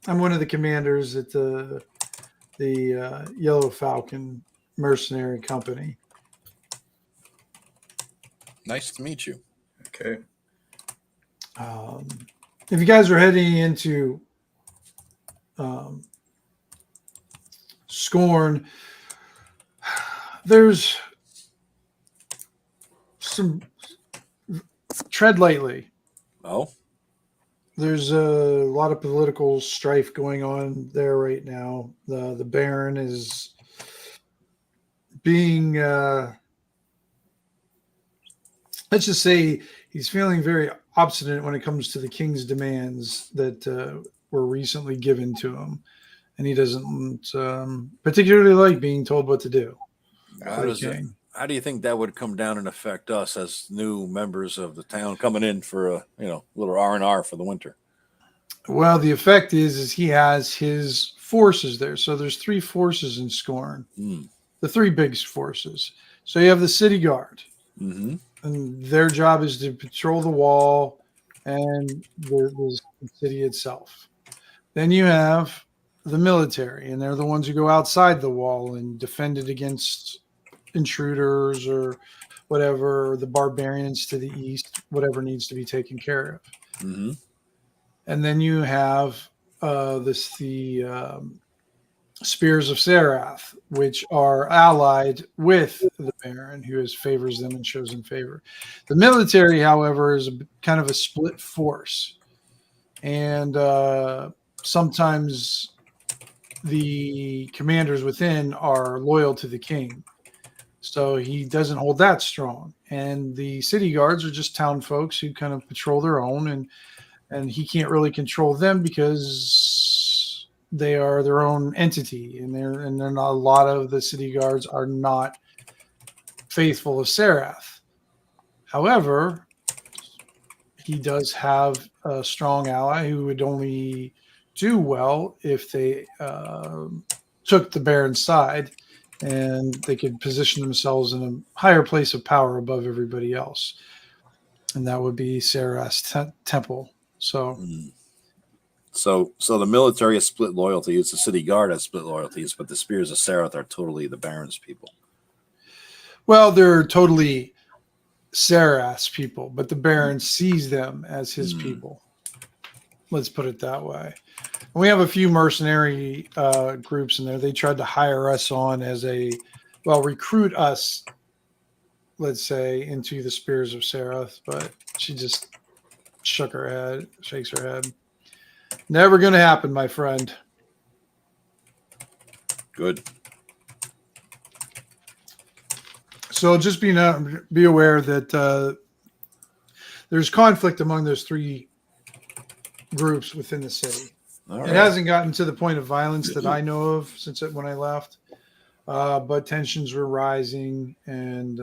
I'm one of the commanders at the Yellow Falcon Mercenary Company. Nice to meet you. Okay. If you guys are heading into Scorn, there's some tread lightly. Oh, There's a lot of political strife going on there right now. The Baron is being, let's just say, he's feeling very obstinate when it comes to the king's demands that were recently given to him, and he doesn't particularly like being told what to do. how does how do you think that would come down and affect us as new members of the town coming in for a little R&R for the winter? Well, the effect is he has his forces there. So there's 3 forces in Scorn, the 3 big forces. So you have the city guard, and their job is to patrol the wall and the city itself. Then you have the military, and they're the ones who go outside the wall and defend it against intruders or whatever, the barbarians to the east, whatever needs to be taken care of. And then you have the Spears of Serath, which are allied with the Baron, who favors them and shows them favor. The military, however, is kind of a split force. And sometimes the commanders within are loyal to the king. So he doesn't hold that strong. And the city guards are just town folks who kind of patrol their own, and he can't really control them because they are their own entity, and they're not, a lot of the city guards are not faithful of Serath. However, he does have a strong ally who would only do well if they took the Baron's side, and they could position themselves in a higher place of power above everybody else, and that would be Serath's temple. So the military has split loyalties. The city guard has split loyalties, but the Spears of Serath are totally the Baron's people. Well, they're totally Serath's people, but the Baron sees them as his people. Let's put it that way. And we have a few mercenary groups in there. They tried to hire us on recruit us, let's say, into the Spears of Serath, but she just shakes her head. Never going to happen, my friend. Good. So just be aware that there's conflict among those 3 groups within the city. It hasn't gotten to the point of violence that I know of when I left, but tensions were rising, and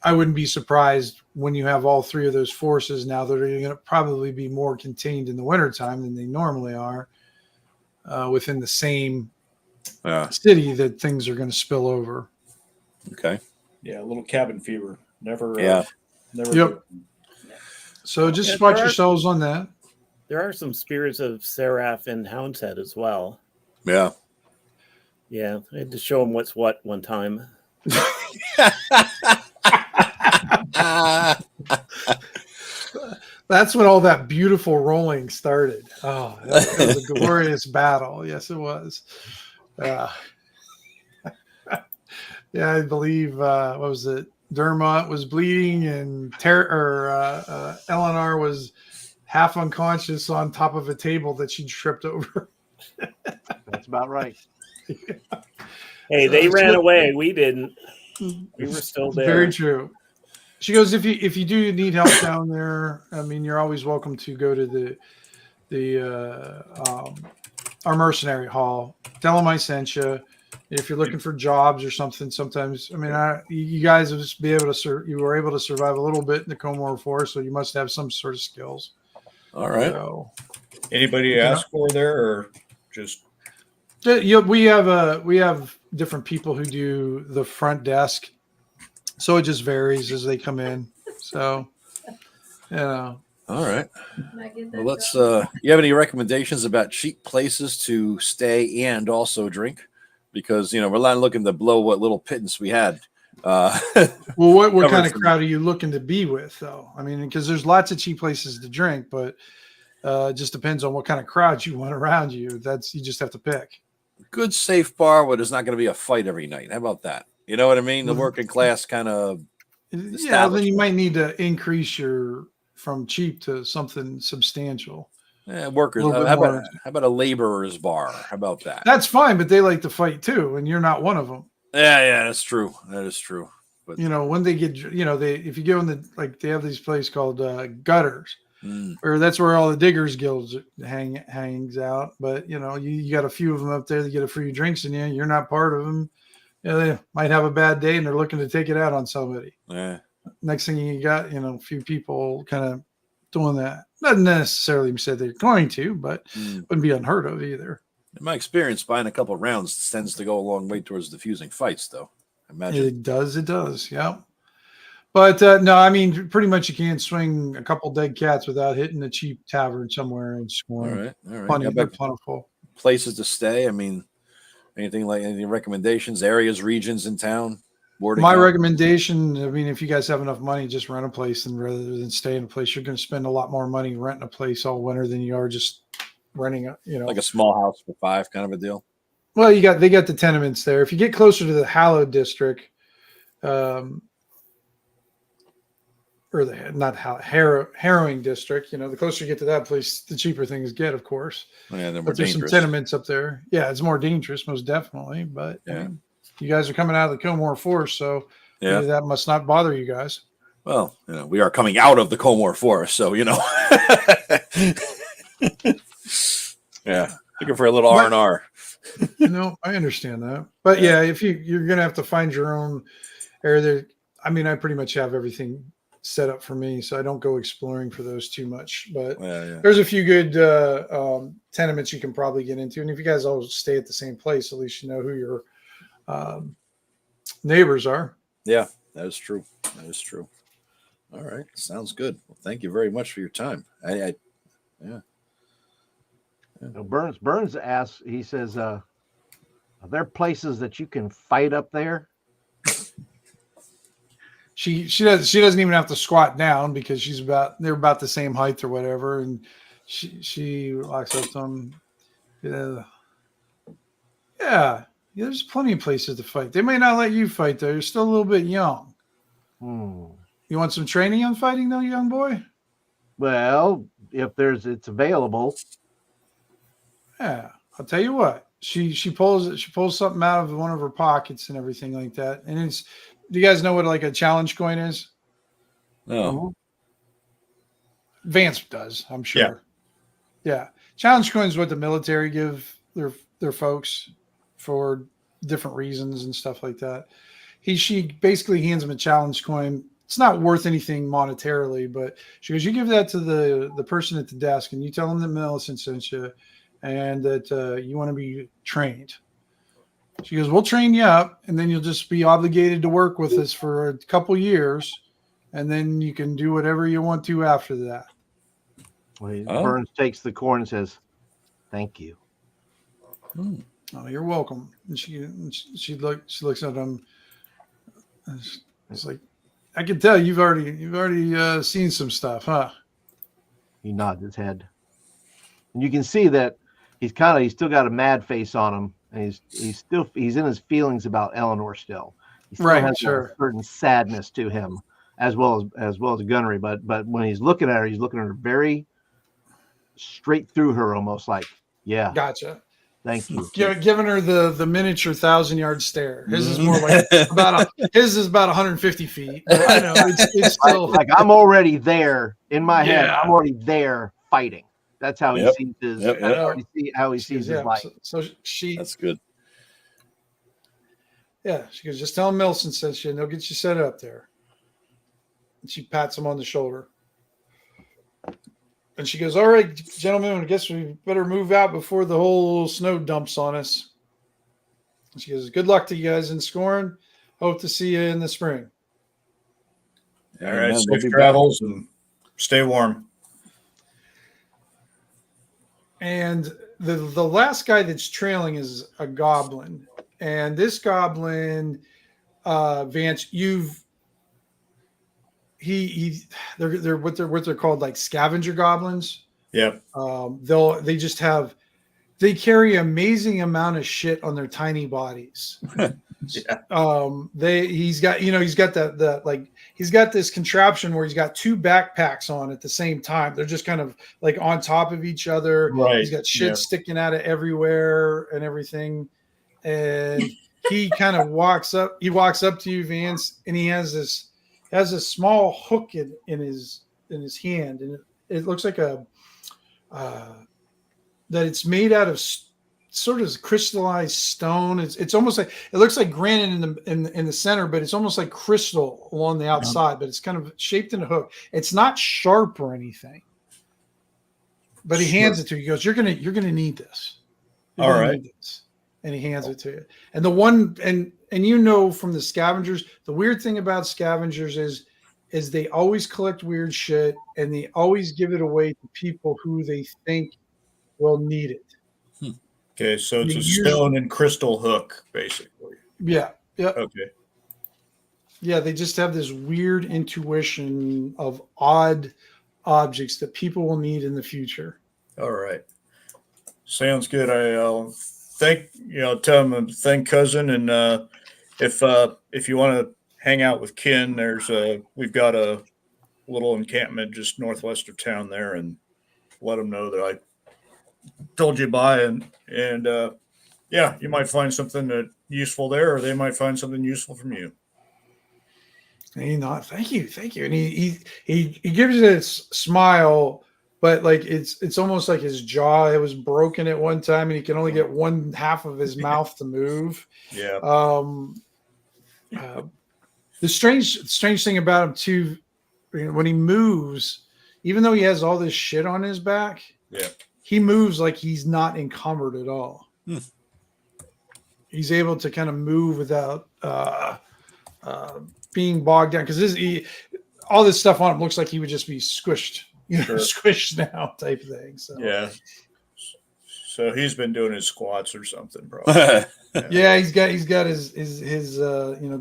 I wouldn't be surprised when you have all 3 of those forces now that are going to probably be more contained in the wintertime than they normally are within the same city, that things are going to spill over. Okay. Yeah, a little cabin fever. Never. Never. Yep. So just watch yourselves on that. There are some Spears of Serath and Hounds Head as well. Yeah. Yeah, I had to show them what's what one time. That's when all that beautiful rolling started. Oh, that was a glorious battle. Yes, it was. Yeah, I believe what was it? Dermot was bleeding, and Elinar was half unconscious on top of a table that she tripped over. That's about right. Hey, they ran away. We didn't. We were still there. Very true. She goes, if you do need help down there, I mean, you're always welcome to go to our mercenary hall. Tell them I sent you. If you're looking for jobs or something, sometimes, I mean, you guys have just be able to you were able to survive a little bit in the Komor Forest, so you must have some sort of skills. All right. So, anybody ask for there, or just? Yeah, we have different people who do the front desk, so it just varies as they come in. So, All right. Well, let's. You have any recommendations about cheap places to stay and also drink? Because we're not looking to blow what little pittance we had. Well, what kind of crowd are you looking to be with, though? I mean, because there's lots of cheap places to drink, but it just depends on what kind of crowd you want around you. You just have to pick. Good safe bar where there's not going to be a fight every night. How about that? You know what I mean? The working class kind of. Yeah, then you might need to increase from cheap to something substantial. Workers. How about a laborer's bar? How about that? That's fine, but they like to fight too, and you're not one of them. Yeah, that's true. That is true. But when they get, if you go in they have these places called gutters, or that's where all the diggers guilds hangs out. But you got a few of them up there that get a few drinks in you. You're not part of them. they might have a bad day and they're looking to take it out on somebody. Yeah. Next thing you got, a few people kind of doing that. Not necessarily said they're going to, but wouldn't be unheard of either. In my experience, buying a couple of rounds tends to go a long way towards diffusing fights, though. I imagine it does. Yeah. But no, I mean, pretty much you can't swing a couple dead cats without hitting a cheap tavern somewhere in Scorn. All right. Plenty, they're plentiful. Places to stay. I mean, any recommendations, areas, regions in town? My recommendation, I mean, if you guys have enough money, just rent a place, and rather than stay in a place, you're going to spend a lot more money renting a place all winter than you are just renting like a small house for 5 kind of a deal. Well, they got the tenements there. If you get closer to the Hallowed district, or the not harrowing district, the closer you get to that place, the cheaper things get, of course. Yeah, but there's some tenements up there. Yeah, it's more dangerous, most definitely. But yeah. You guys are coming out of the Komor Forest, so that must not bother you guys. Well, we are coming out of the Komor Forest, so yeah, looking for a little R&R. I understand that, but if you're gonna have to find your own area there. I mean, I pretty much have everything set up for me, so I don't go exploring for those too much. But there's a few good tenements you can probably get into, and if you guys all stay at the same place, at least you know who your neighbors are. Yeah, that is true. All right, sounds good. Well, thank you very much for your time. Burns asks, he says, are there places that you can fight up there? She doesn't even have to squat down because they're about the same height or whatever, and she walks up to them. Yeah, there's plenty of places to fight. They may not let you fight though. You're still a little bit young. You want some training on fighting though, young boy? Well, if it's available. Yeah, I'll tell you what. She pulls something out of one of her pockets and everything like that. And do you guys know what like a challenge coin is? No. Vance does, I'm sure. Yeah. Challenge coin is what the military give their folks for different reasons and stuff like that. She basically hands him a challenge coin. It's not worth anything monetarily, but she goes, you give that to the person at the desk and you tell them that Millicent sent you and that you want to be trained. She goes, we'll train you up and then you'll just be obligated to work with us for a couple years and then you can do whatever you want to after that. Burns takes the coin and says, thank you. Oh, you're welcome. And she looks at him. It's like, I can tell you've already seen some stuff, huh? He nods his head, and you can see that he's still got a mad face on him, and he's in his feelings about Eleanor still. He still has a certain sadness to him, as well as Gunnery. But when he's looking at her very straight through her, almost like, yeah, gotcha. Thank you. Giving her the miniature 1,000-yard stare. His is more like about 150 feet. But I know it's still like I'm already there in my head. I'm already there fighting. That's how he sees his. How he sees his life. So that's good. Yeah, she goes, just tell him Millicent says and they'll get you set up there. And she pats him on the shoulder. And she goes, all right, gentlemen, I guess we better move out before the whole snow dumps on us. And she goes, good luck to you guys in Scorn. Hope to see you in the spring. All right, safe travels and stay warm. And the last guy that's trailing is a goblin. And this goblin, Vance, they're what they're called, like scavenger goblins. Yeah. They carry amazing amount of shit on their tiny bodies. He's got this contraption where he's got 2 backpacks on at the same time. They're just kind of like on top of each other. Right. He's got shit sticking out of everywhere and everything. And he kind of walks up to you, Vance, and he has a small hook in his hand, and it looks like that it's made out of sort of crystallized stone. It's almost like it looks like granite in the center, but it's almost like crystal along the outside. But it's kind of shaped in a hook. It's not sharp or anything. But he hands it to you. He goes, "You're gonna need this. You're All gonna right. need this." And he hands it to you. And the one and you know from the scavengers, the weird thing about scavengers is they always collect weird shit and they always give it away to people who they think will need it. Okay, so it's a stone and crystal hook, basically. Yeah. Yeah. Okay. Yeah, they just have this weird intuition of odd objects that people will need in the future. All right. Sounds good. I'll tell him thank cousin, and if you want to hang out with Ken, we've got a little encampment just northwest of town there, and let him know that I told you by, and yeah, you might find something useful there, or they might find something useful from you. And he nods, thank you, and he gives you this smile, but like it's almost like his jaw it was broken at one time, and he can only get one half of his mouth to move. Yeah. The strange thing about him too, when he moves, even though he has all this shit on his back, yeah, he moves like he's not encumbered at all. He's able to kind of move without being bogged down, because all this stuff on him looks like he would just be squished, Sure. squished now type thing. So yeah. So he's been doing his squats or something, probably. yeah, he's got his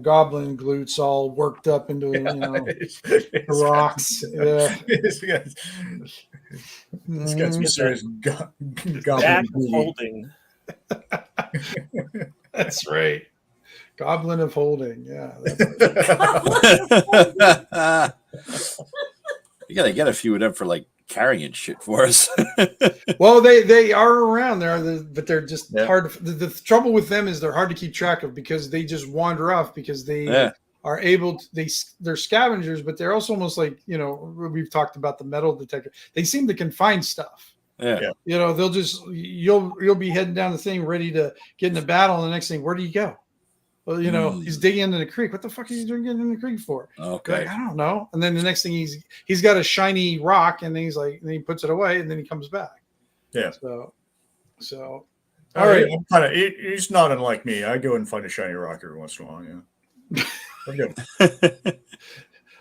goblin glutes all worked up into the rocks. Yeah, He's got some serious goblin Back booty. holding. That's right. Goblin of holding. Yeah. You gotta get a few of them for like carrying shit for us. Well, they are around there, but they're just Yeah. hard. The trouble with them is they're hard to keep track of because they just wander off because they are able to, they're scavengers, but they're also almost like, we've talked about the metal detector. They seem to can find stuff. Yeah. They'll just, you'll be heading down the thing ready to get in the battle. And the next thing, where do you go? Well, he's digging into the creek. What the fuck are you doing getting in the creek for? Okay. Like, I don't know. And then the next thing he's got a shiny rock, and then and then he puts it away, and then he comes back. Yeah. So all right. He's not unlike me. I go and find a shiny rock every once in a while. Yeah. I'm good.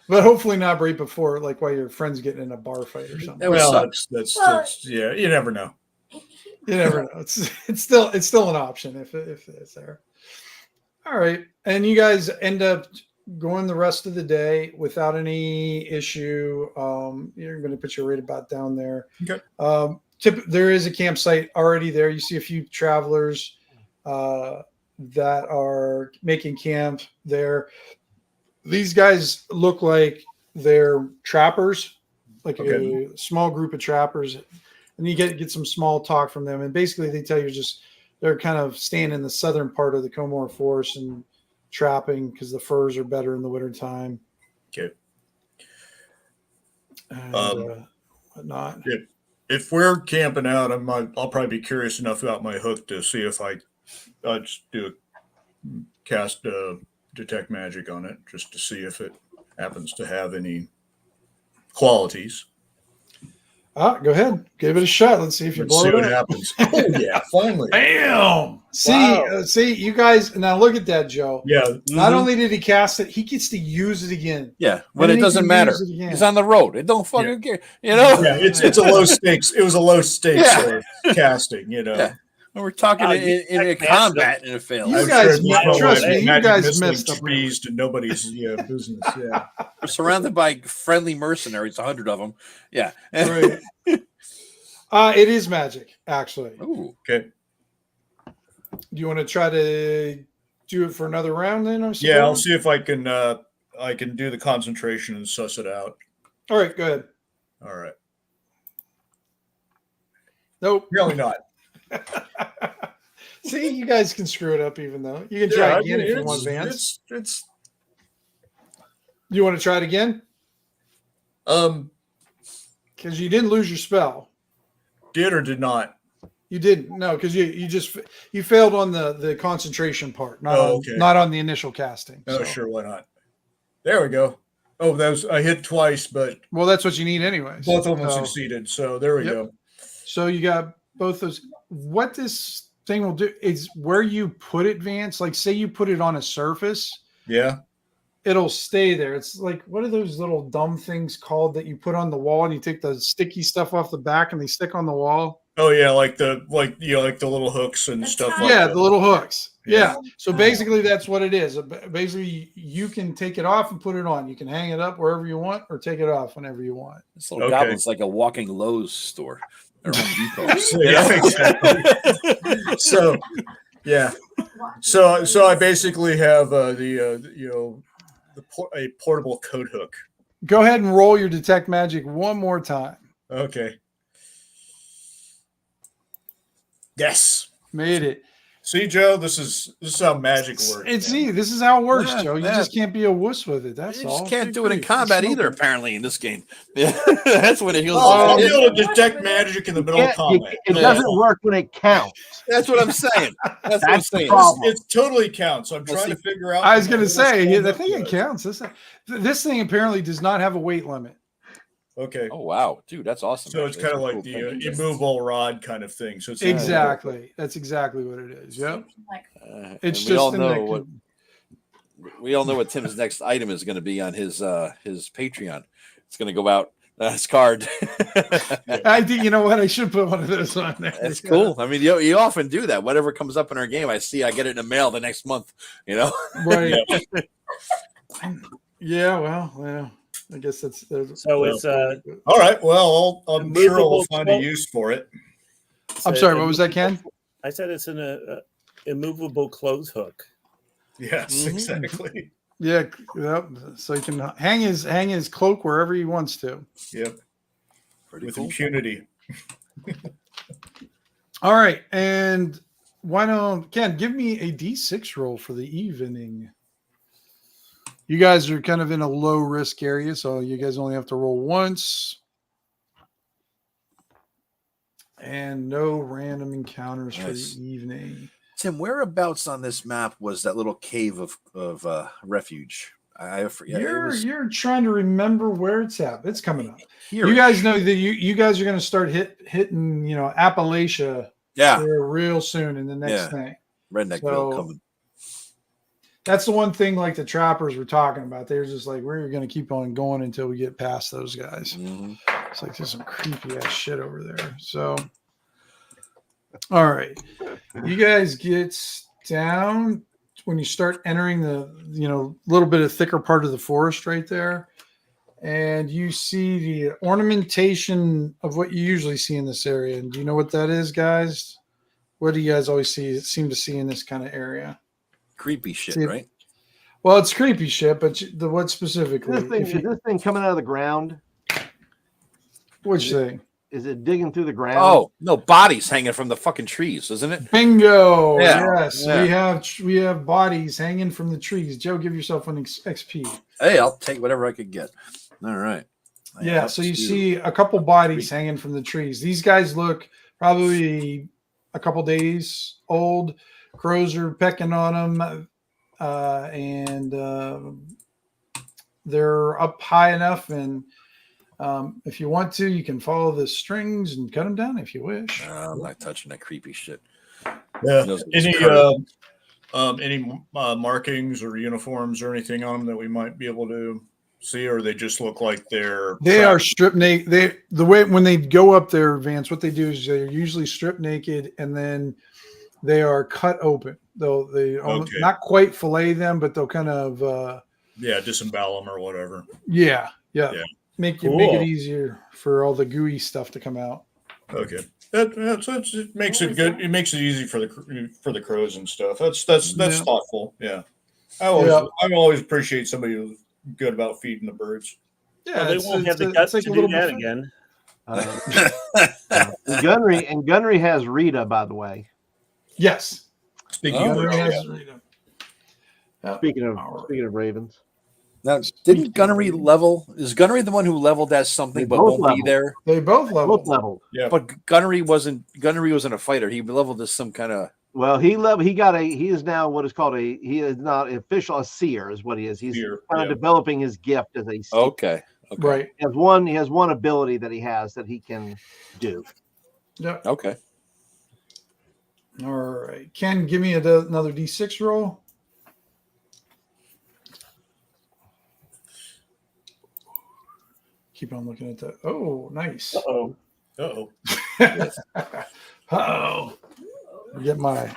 But hopefully not right before, like while your friend's getting in a bar fight or something. Well, that's yeah. You never know. You never know. It's still an option if it's there. All right, and you guys end up going the rest of the day without any issue. You're going to put your right about down there. Okay. There is a campsite already there. You see a few travelers that are making camp there. These guys look like they're trappers, like a small group of trappers, and you get some small talk from them. And basically, they tell you they're kind of staying in the southern part of the Komor Forest and trapping because the furs are better in the wintertime. Okay. And whatnot. If we're camping out, I'll probably be curious enough about my hook to see if I just cast detect magic on it, just to see if it happens to have any qualities. Go ahead. Give it a shot. Let's see if you blow it what up. happens. Oh, yeah, finally. Bam! See, you guys, now look at that, Joe. Yeah. Not only did he cast it, he gets to use it again. Yeah, when it doesn't matter. He's on the road. It don't fucking care. Yeah, it's a low stakes. It was a low stakes casting, Yeah. And we're talking in a combat and it fails. You guys, trust me, you guys messed up. Trees to nobody's business. Yeah. We're surrounded by friendly mercenaries, 100 of them. Yeah. Right. It is magic, actually. Ooh. Okay. Do you want to try to do it for another round then? Yeah, I'll see if I can do the concentration and suss it out. All right, go ahead. All right. Nope. Really not. See, you guys can screw it up even though. You can try again if you want, Vance. You want to try it again? Because you didn't lose your spell. Did or did not? You didn't. No, because you failed on the concentration part, not okay. not on the initial casting. Oh, so. sure, why not? There we go. Oh, I hit twice, but Well, that's what you need anyways. both of them succeeded. So there we go. So you got both those. What this thing will do is where you put it, Vance. Like, say you put it on a surface. Yeah. It'll stay there. It's like, what are those little dumb things called that you put on the wall and you take the sticky stuff off the back and they stick on the wall? Oh yeah, like the little hooks and stuff like Yeah, that. the little hooks. Yeah. Yeah. So basically that's what it is. Basically you can take it off and put it on. You can hang it up wherever you want or take it off whenever you want. This little goblin's like a walking Lowe's store. Or Home Depot. Yeah, exactly. So yeah. So I basically have a portable coat hook. Go ahead and roll your detect magic one more time. Okay. Yes. Made it. See, Joe, this is how magic works. It's neat. This is how it works, Yeah, Joe. You yeah. just can't be a wuss with it. That's You all. just can't do it in Great. combat It's either, smoking. apparently, in this game. Yeah, that's what it heals. I'll be able to detect magic in the middle of combat. It doesn't work when it counts. That's what I'm saying. That's what I'm That's the saying. problem. It totally counts. I'm trying to figure out. I was going to say, what's I going think on. it counts. This thing apparently does not have a weight limit. Okay. Oh wow, dude, that's awesome. So it's actually. kind of That's a like cool the thing. immovable rod kind of thing. So it's Exactly. That's exactly what it is. Yep. And It's we all just know what Tim's next item is going to be on his Patreon. It's going to go out. His card. I think, you know what? I should put one of those on there. That's cool. I mean, you often do that. Whatever comes up in our game, I get it in the mail the next month. You know, Right. Yeah. Well, I guess that's So it's all right. Well, I'm sure I'll Immovable find a cloak. use for it. I'm sorry. What was that, Ken? I said it's an immovable clothes hook. Yes, exactly. Yeah. Yep. So he can hang his cloak wherever he wants to. Yep. pretty With cool. impunity. All right. And why don't Ken give me a D6 roll for the evening? You guys are kind of in a low risk area, so you guys only have to roll once. And no random encounters Nice. for the evening. Tim, whereabouts on this map was that little cave of refuge? I forget. You're trying to remember where it's at. It's coming up. Here. You guys know that you guys are going to start hitting Appalachia here real soon in the next thing. Redneckville coming. That's the one thing like the trappers were talking about. They're just like, we're going to keep on going until we get past those guys. Mm-hmm. It's like there's some creepy ass shit over there. So, all right, you guys get down when you start entering the little bit of thicker part of the forest right there, and you see the ornamentation of what you usually see in this area. And do you know what that is, guys? What do you guys always seem to see in this kind of area? Creepy shit, See, right? Well, it's creepy shit, but what specifically? Is this thing coming out of the ground? Which thing? Is it digging through the ground? Oh no, bodies hanging from the fucking trees, isn't it? Bingo! Yeah. Yes, Yeah. we have bodies hanging from the trees. Joe, give yourself an XP. Hey, I'll take whatever I could get. All right. Yeah, so you see a couple bodies hanging from the trees. These guys look probably a couple days old. Crows are pecking on them, and they're up high enough. And if you want to, you can follow the strings and cut them down if you wish. I'm not touching that creepy shit. Yeah. Those- Any markings or uniforms or anything on them that we might be able to see, or they just look like they are stripped naked. The way when they go up there, Vance, what they do is they're usually stripped naked and then they are cut open. They almost, not quite fillet them, but they'll kind of disembowel them or whatever. Yeah. Make it easier for all the gooey stuff to come out. Okay, it makes it good. It makes it easy for the crows and stuff. That's thoughtful. Yeah, I always appreciate somebody who's good about feeding the birds. Yeah, they won't have the guts to do that again. Gunnery has Rita, by the way. Yes. Speaking of Speaking of ravens. Now, didn't Gunnery level? Is Gunnery the one who leveled as something They but both won't be leveled. there? They both Both leveled. leveled. Yeah. But Gunnery wasn't a fighter. He leveled as some kind of. Well, he is now what is called he is not official, a seer is what he is. He's Seer, kind of yeah. developing his gift as a seer. Okay. Right. He has one ability that he can do. Yep. Okay. All right. Ken, give me another D6 roll. Keep on looking at that. Oh, nice. Uh-oh. Uh-oh. Uh-oh. Get my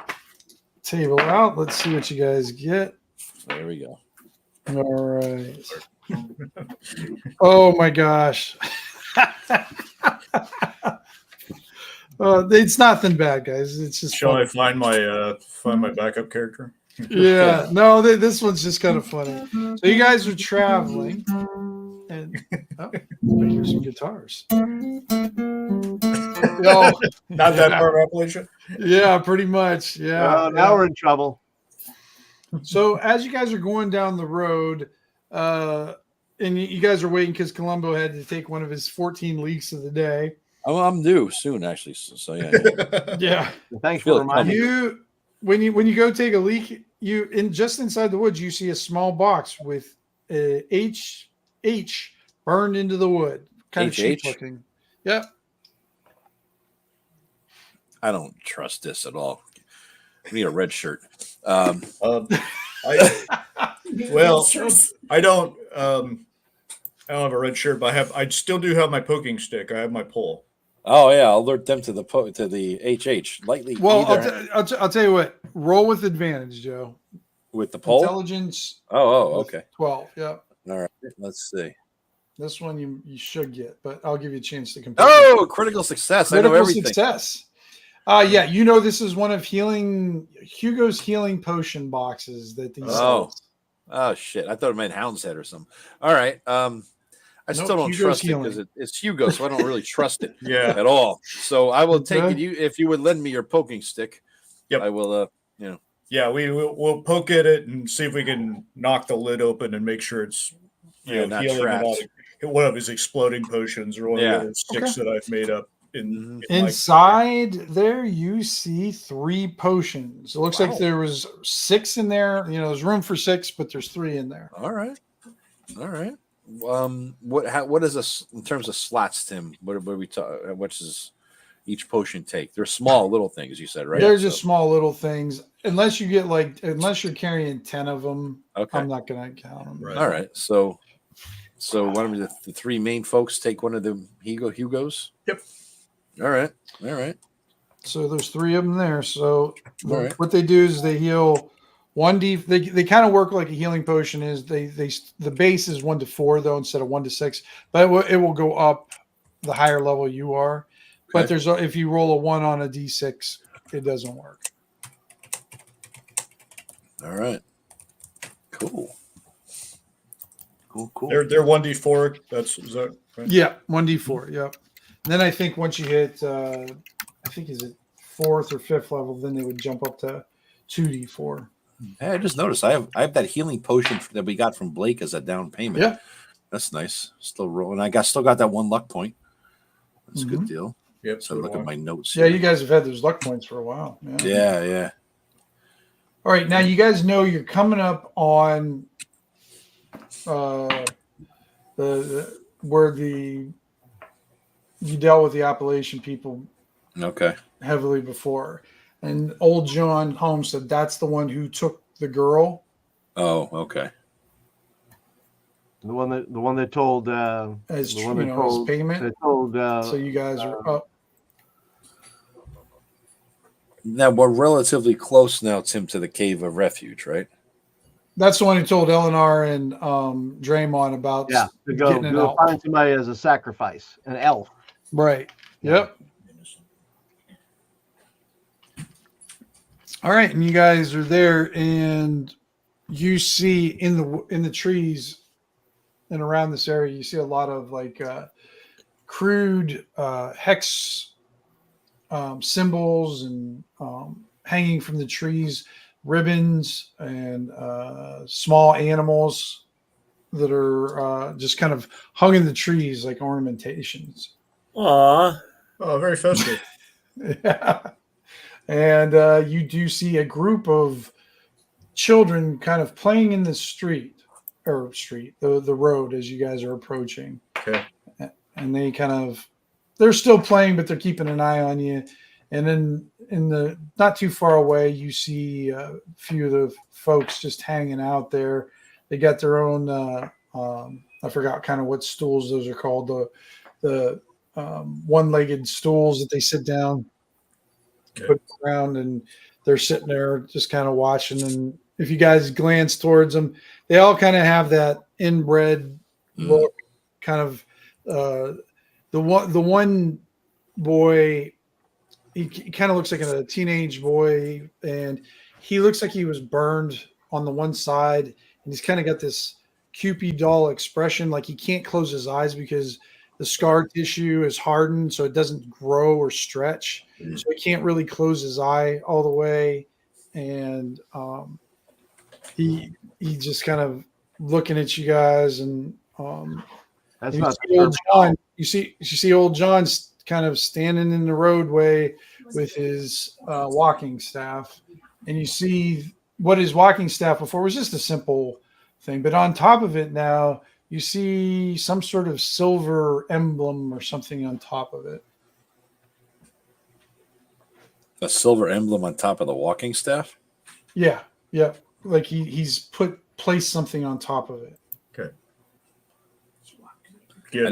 table out. Let's see what you guys get. There we go. All right. Oh my gosh. It's nothing bad, guys. It's just Shall funny. I find my backup character? Yeah. No, this one's just kind of funny. So you guys are traveling, and I hear some guitars. Oh, Not that part of Appalachia? yeah, pretty much. Yeah. Now we're in trouble. So as you guys are going down the road, and you guys are waiting because Columbo had to take one of his 14 leaks of the day. Oh, I'm due soon, actually. So yeah. Yeah. Thanks Feel for it reminding me. You when you go take a leak, just inside the woods, you see a small box with H burned into the wood, kind of cheap HH? looking. Yep. I don't trust this at all. I need a red shirt. I don't have a red shirt, but I still do have my poking stick. I have my pole. Oh yeah, I'll alert them to the HH lightly. Well, either I'll tell you what. Roll with advantage, Joe. with the pole. Intelligence. Oh, okay. 12. Yep. All right. Let's see. This one you should get, but I'll give you a chance to compare. Oh, critical success! I know Critical everything. success. Yeah, you know this is one of Hugo's healing potion boxes that these. Oh shit! I thought it meant Hounds Head or something. All right. I still don't Hugo's trust healing. it because it's Hugo, so I don't really trust it Yeah. at all. So I will take Okay. it. If you would lend me your poking stick, Yep. I will. Yeah, we'll poke at it and see if we can knock the lid open and make sure it's not healing trapped. one of his exploding potions or one of the other six that I've made up in Inside there, you see 3 potions. It looks Wow. like there was 6 in there. There's room for 6, but there's 3 in there. All right. What is this in terms of slots, Tim? What are we talking? What does each potion take? They're small little things, you said, right? They're just small little things. Unless you're carrying 10 of them, Okay. I'm not going to count them. Right. All right. So one of the 3 main folks take one of the Hugos. Yep. All right. So there's 3 of them there. So All right. what they do is they heal 1d. They kind of work like a healing potion is. The base is 1 to 4 though instead of 1 to 6, but it will go up the higher level you are. But if you roll a 1 on a d6, it doesn't work. All right. Cool. They're 1d4. Is that right? Yeah, 1d4. Yep. And then I think once you hit, is it 4th or 5th level, then they would jump up to 2d4. Hey, I just noticed I have that healing potion that we got from Blake as a down payment. Yeah, that's nice. Still rolling. I still got that 1 luck point. That's a good deal. Yep. So look at my notes. Yeah, here. you guys have had those luck points for a while. Yeah. All right, now you guys know you're coming up on where you dealt with the Appalachian people Okay. heavily before, and old John Holmes said that's the one who took the girl. Oh, okay. The one that told As the one that told as payment. that told So you guys are up. Now we're relatively close now, Tim, to the Cave of Refuge, right? That's the one who told Elinar and Draymond about to go find somebody as a sacrifice, an elf. Right. Yep. All right, and you guys are there, and you see in the trees and around this area, you see a lot of crude hex symbols and hanging from the trees, ribbons and small animals that are just kind of hung in the trees like ornamentations. Aw. Oh, very festive. Yeah. And you do see a group of children kind of playing in the the road as you guys are approaching. Okay. And they're still playing, but they're keeping an eye on you. And then in the not too far away, you see a few of the folks just hanging out there. They got their own, I forgot kind of what stools those are called, the one-legged stools that they sit down, put around, and they're sitting there just kind of watching. And if you guys glance towards them, they all kind of have that inbred look, kind of the one boy, he kind of looks like a teenage boy, and he looks like he was burned on the one side, and he's kind of got this Cupid doll expression, like he can't close his eyes because the scar tissue is hardened, so it doesn't grow or stretch. So he can't really close his eye all the way, and he just kind of looking at you guys, and That's you not see old John. You see old John's kind of standing in the roadway with his walking staff, and you see what his walking staff before was just a simple thing, but on top of it now you see some sort of silver emblem or something on top of it. A silver emblem on top of the walking staff? Yeah, like he's placed something on top of it. Okay. Yeah,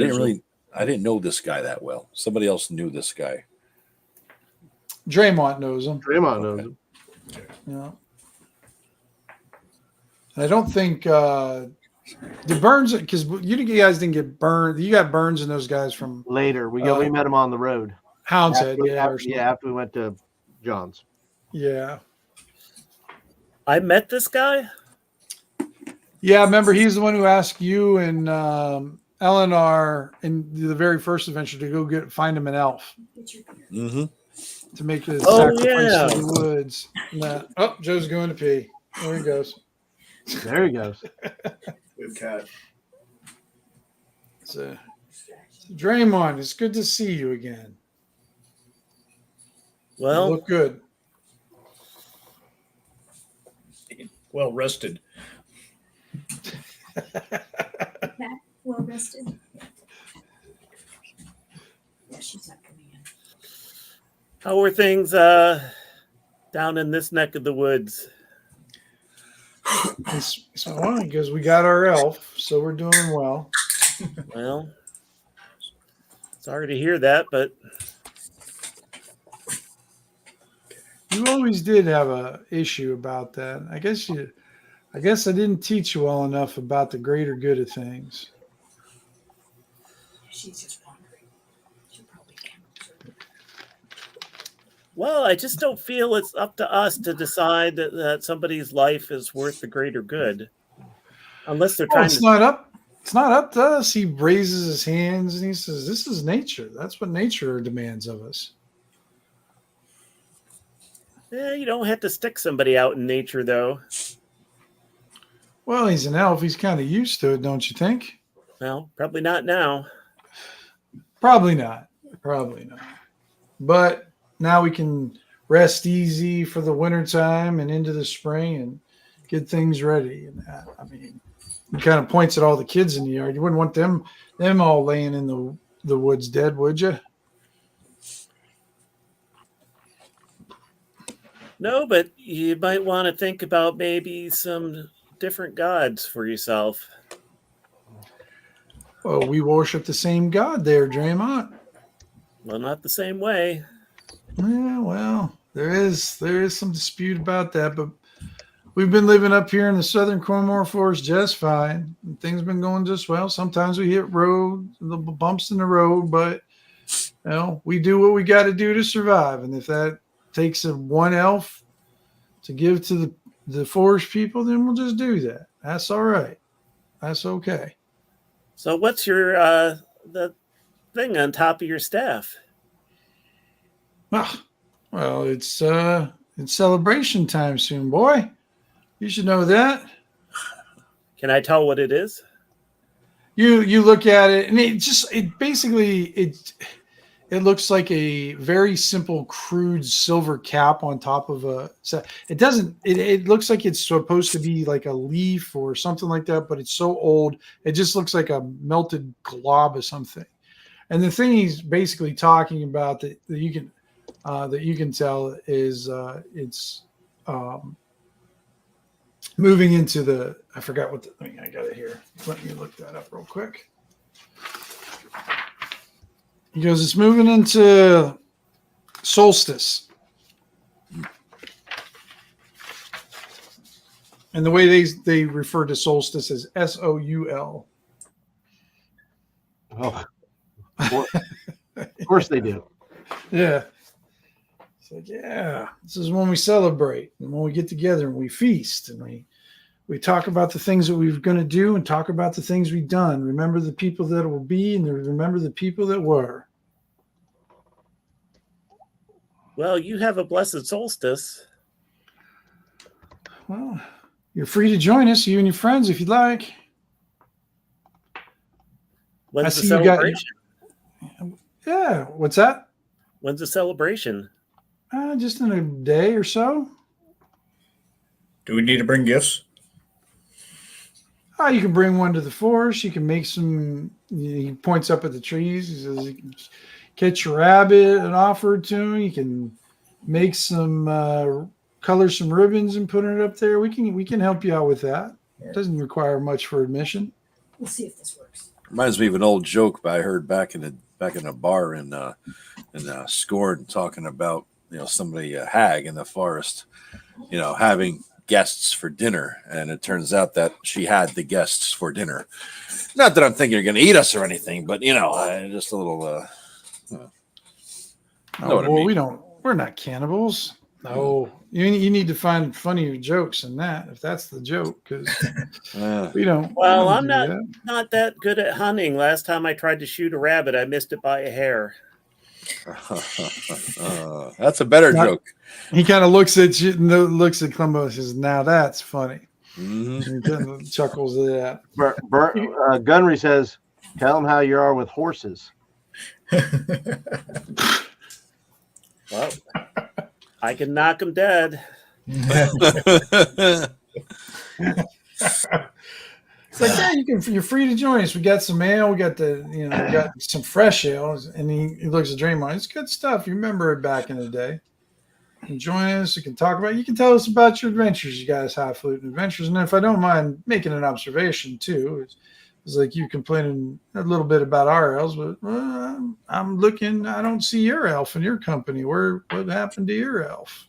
I didn't know this guy that well. Somebody else knew this guy. Draymond knows him. Draymond knows him. Yeah. I don't think the Burns, because you guys didn't get burned. You got Burns and those guys from Later, we met him on the road. Hounds Head, After we went to John's. Yeah. I met this guy? Yeah, remember he's the one who asked you and Elinar in the very first adventure to go find him an elf. Mm-hmm. To make his Oh, sacrifice yeah. to the woods. Oh, Joe's going to pee. There he goes. There he goes. Good cat. So, Draymond, it's good to see you again. You Well, look good. Well rested. Well rested. Yeah, she's not coming in. how are things down in this neck of the woods? It's fine because we got our elf, so we're doing well. Well, sorry to hear that, but You always did have a issue about that. I guess I didn't teach you well enough about the greater good of things. She's just wondering. She probably can't. well, I just don't feel it's up to us to decide that somebody's life is worth the greater good, unless they're trying It's not up to us. He raises his hands and he says, "This is nature. That's what nature demands of us." You don't have to stick somebody out in nature, though. Well, he's an elf. He's kind of used to it, don't you think? Well, probably not now. Probably not. But now we can rest easy for the winter time and into the spring and get things ready. And that, I mean, he kind of points at all the kids in the yard. You wouldn't want them all laying in the woods dead, would you? No, but you might want to think about maybe some different gods for yourself. Well, we worship the same God there, Draymond. Well, not the same way. Yeah, well, there is some dispute about that, but we've been living up here in the southern Komor Forest just fine. And things have been going just well. Sometimes we hit the bumps in the road, but we do what we got to do to survive. And if that takes one elf to give to the forest people, then we'll just do that. That's all right. That's okay. So, what's your the thing on top of your staff? Well, it's celebration time soon, boy. You should know that. Can I tell what it is? You look at it, and it looks like a very simple, crude silver cap on top of a. So it doesn't. It looks like it's supposed to be like a leaf or something like that, but it's so old. It just looks like a melted glob or something. And the thing he's basically talking about that you can tell is it's moving into the. I forgot what I got it here. Let me look that up real quick. He goes, it's moving into solstice. And the way they refer to solstice is SOUL. Oh, of course they do. Yeah. It's like, yeah, this is when we celebrate and when we get together and we feast and we talk about the things that we're going to do and talk about the things we've done. Remember the people that will be and remember the people that were. Well, you have a blessed solstice. Well, you're free to join us, you and your friends, if you'd like. When's the see you got- celebration? Yeah, what's that? When's the celebration? Just in a day or so. Do we need to bring gifts? You can bring one to the forest. You can make some. He points up at the trees. He says, "You can catch a rabbit and offer it to him. You can make some, color some ribbons and put it up there. We can help you out with that. It doesn't require much for admission." We'll see if this works. Reminds me of an old joke I heard back in a bar in Scorn, talking about somebody, a hag in the forest, having guests for dinner, and it turns out that she had the guests for dinner. Not that I'm thinking you're going to eat us or anything, but just a little. Know what I mean. We're not cannibals. No, you need to find funnier jokes than that if that's the joke, because we don't. Well, we I'm don't do not that good at hunting. Last time I tried to shoot a rabbit, I missed it by a hair. That's a better joke. He kind of looks at you, looks at Clembo and says, "Now that's funny." Mm-hmm. And he kind of chuckles at that. Gunry says, "Tell him how you are with horses." Well, I can knock them dead. It's like, yeah, you're free to join us. We got some ale. We got we got some fresh ale. And he looks at Draymond. It's good stuff. You remember it back in the day. You can join us. You can talk about. You can tell us about your adventures. You guys have highfalutin adventures. And if I don't mind making an observation too, it's like you complaining a little bit about our elves, but I'm looking. I don't see your elf in your company. What happened to your elf?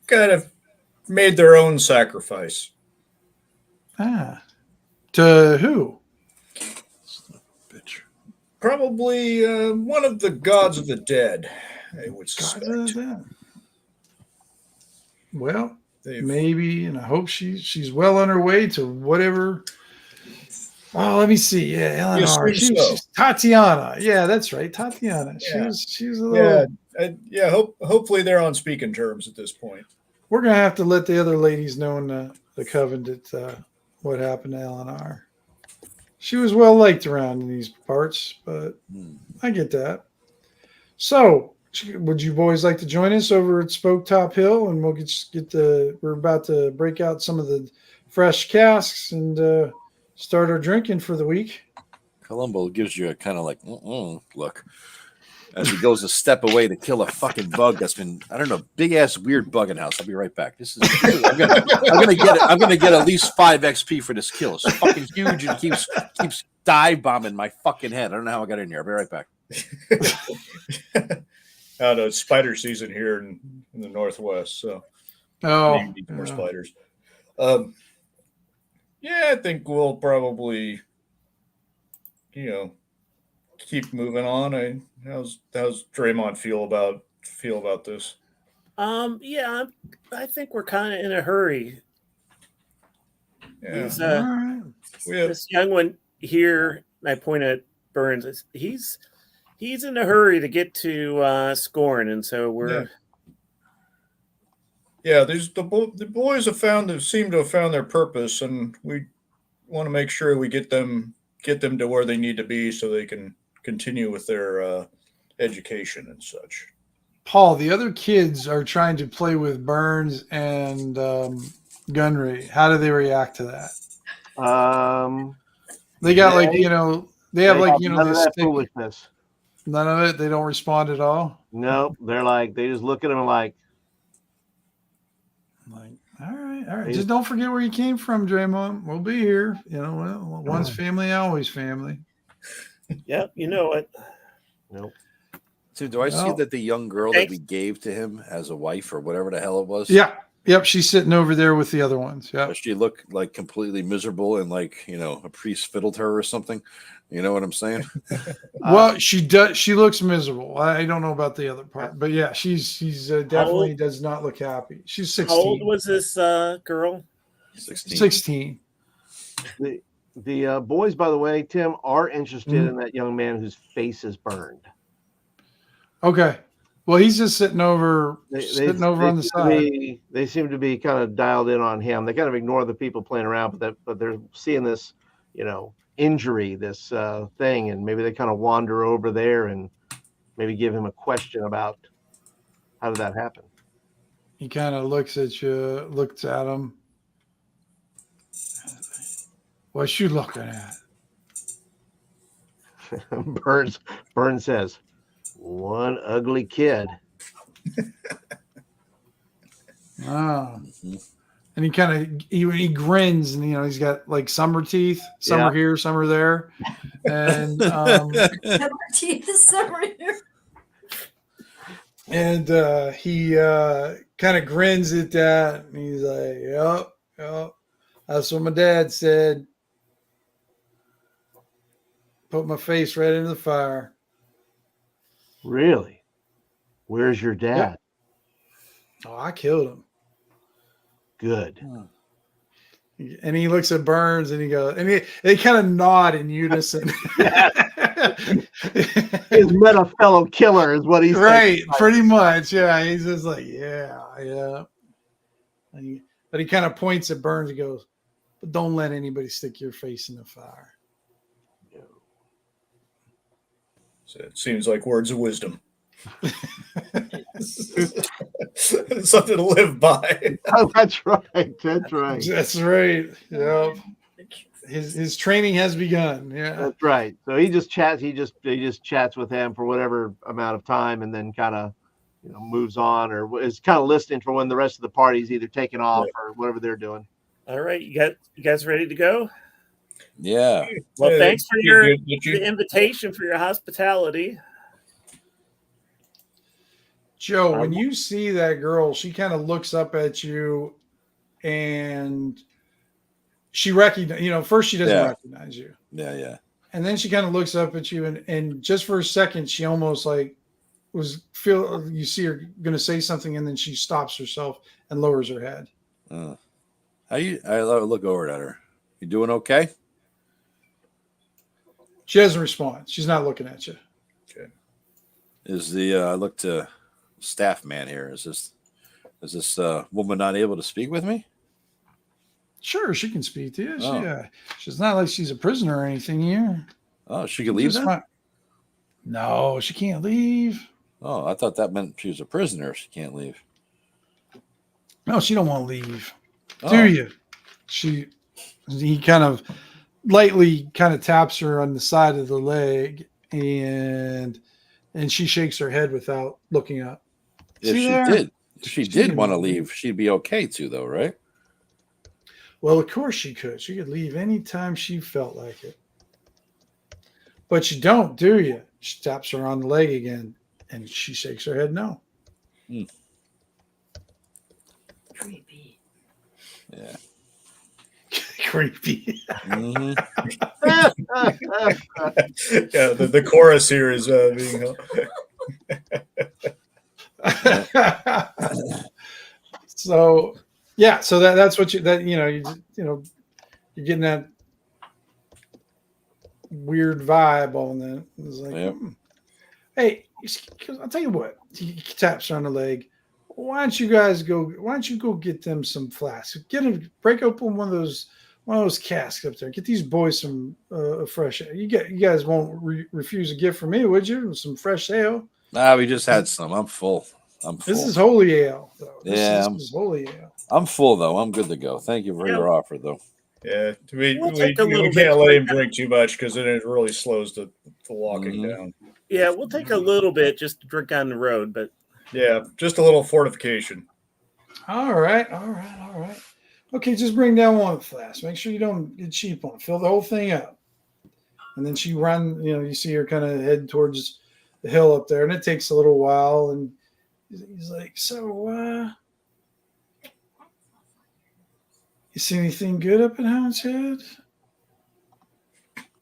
Kind of made their own sacrifice. To who? Probably one of the gods of the dead, I would suspect. Well, maybe, and I hope she's well on her way to whatever. Oh, let me see. Yeah, Elinar. She's Tatiana. Yeah, that's right, Tatiana. Yeah. She's a little. Hopefully they're on speaking terms at this point. We're gonna have to let the other ladies know in the covenant what happened to Elinar. She was well liked around in these parts, but I get that. So, would you boys like to join us over at Spoke Top Hill, and we'll we're about to break out some of the fresh casks and start our drinking for the week. Columbo gives you a kind of like look as he goes a step away to kill a fucking bug that's been, I don't know, big ass weird bug in house. I'll be right back. I'm gonna get at least 5 XP for this kill. It's fucking huge and keeps dive bombing my fucking head. I don't know how I got in here. I'll be right back. I don't know, it's spider season here in the Northwest, so need more spiders. Yeah, I think we'll probably, keep moving on. How's Draymond feel about this? Yeah, I think we're kind of in a hurry. Yeah. This young one here, I point at Burns. He's in a hurry to get to Scorn, and so we're. Yeah, the boys seem to have found their purpose, and we want to make sure we get them to where they need to be so they can continue with their education and such. Paul, the other kids are trying to play with Burns and Gunray. How do they react to that? They got they have none of this that stick. foolishness. None of it. They don't respond at all. Nope. They just look at him like, all right. Just don't forget where you came from, Draymond. We'll be here. Once family, always family. Yep, you know it. nope. So do I see that the young girl that we gave to him as a wife or whatever the hell it was? Yeah. Yep. She's sitting over there with the other ones. Yeah. Does she look like completely miserable and like, a priest fiddled her or something? You know what I'm saying? Well, she does. She looks miserable. I don't know about the other part, but yeah, she's definitely does not look happy. She's 16. How old was this girl? 16. The boys, by the way, Tim, are interested in that young man whose face is burned. Okay. Well, he's just sitting over on the side. They seem to be kind of dialed in on him. They kind of ignore the people playing around, but they're seeing this, injury, this thing, and maybe they kind of wander over there and maybe give him a question about how did that happen. He kind of looks at him. What's you looking at? Burns says, one ugly kid. Oh. And he kind of he grins, and he's got like summer teeth. Some are here, some are there, and Summer teeth, summer here. And he kind of grins at that, and he's like, "Yep, that's what my dad said. Put my face right into the fire." Really? Where's your dad? Yeah. Oh, I killed him. Good. And he looks at Burns, and he goes, and they kind of nod in unison. His meta fellow killer is what he's right, saying. Pretty much. Yeah, he's just like, yeah. But he kind of points at Burns and goes, "But don't let anybody stick your face in the fire." So it seems like words of wisdom. Something to live by. Oh, that's right. That's right. That's right. Yep. His training has begun. Yeah. That's right. So he just chats. He just chats with him for whatever amount of time, and then kind of moves on, or is kind of listening for when the rest of the party's either taking off or whatever they're doing. All right, you guys ready to go? Yeah. Well, thanks for the invitation, for your hospitality. Joe, when you see that girl, she kind of looks up at you, and she recognizes, first she doesn't recognize you. Yeah. And then she kind of looks up at you, and just for a second, she almost like you see her going to say something, and then she stops herself and lowers her head. I look over at her. You doing okay? She doesn't respond. She's not looking at you. Okay. I look to staff man here. Is this woman not able to speak with me? Sure, she can speak to you. She's not like she's a prisoner or anything here. Oh, she can leave then? No, she can't leave. Oh, I thought that meant she was a prisoner. She can't leave. No, she don't want to leave. Do you? He kind of lightly kind of taps her on the side of the leg, and she shakes her head without looking up. If she did want to leave, she'd be okay too, though, right? Well, of course she could. She could leave anytime she felt like it. But you don't, do you? She taps her on the leg again, and she shakes her head no. Creepy. Yeah. Creepy. Mm-hmm. Yeah, the chorus here is being So that's what you're getting that weird vibe on that. It's like, Hey, I'll tell you what. He taps her on the leg. Why don't you go get them some flasks? Break open one of those one of those casks up there. Get these boys some fresh ale. You guys won't refuse a gift from me, would you? Some fresh ale. Nah, we just had some. I'm full. This is holy ale, though. This Yeah, is holy ale. I'm full though. I'm good to go. Thank you for your offer, though. Yeah, we take a little can't bit let to him drink too much because then it really slows the walking down. Yeah, we'll take a little bit just to drink on the road, but yeah, just a little fortification. All right. Okay, just bring down one flask. Make sure you don't get cheap on it. Fill the whole thing up. And then she run, you see her kind of head towards the hill up there, and it takes a little while. And he's like, so, you see anything good up in Hounds Head?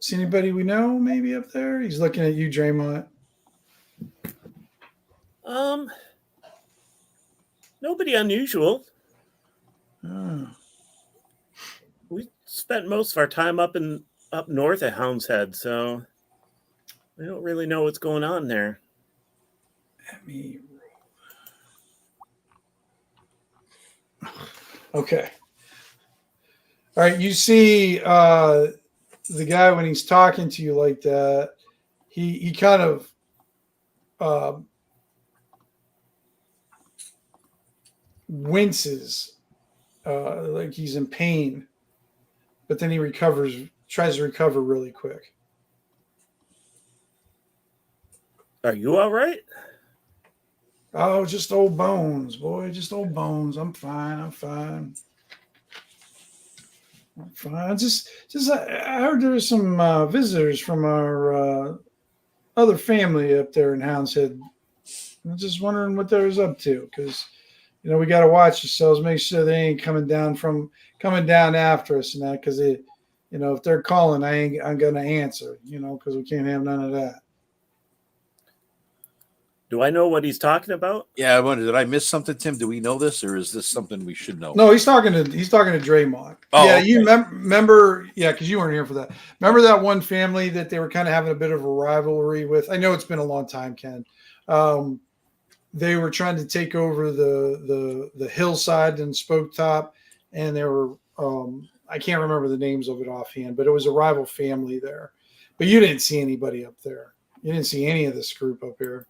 See anybody we know maybe up there? He's looking at you, Draymond. nobody unusual. Oh. We spent most of our time up north at Hounds Head, so we don't really know what's going on there. Let me roll. Okay. All right, you see the guy when he's talking to you like that, he kind of winces like he's in pain, but then he tries to recover really quick. Are you all right? Oh, just old bones, boy. Just old bones. I'm fine. Just I heard there were some visitors from our other family up there in Hounds Head. I'm just wondering what they was up to, because we got to watch ourselves, make sure they ain't coming down after us and that, because if they're calling, I'm gonna answer, because we can't have none of that. Do I know what he's talking about? Yeah, I wonder, did I miss something, Tim? Do we know this, or is this something we should know? No, he's talking to Draymond. Oh, yeah, okay. You remember? Yeah, because you weren't here for that. Remember that one family that they were kind of having a bit of a rivalry with? I know it's been a long time, Ken. They were trying to take over the hillside and Spoke Top, and they were I can't remember the names of it offhand, but it was a rival family there. But you didn't see anybody up there. You didn't see any of this group up here.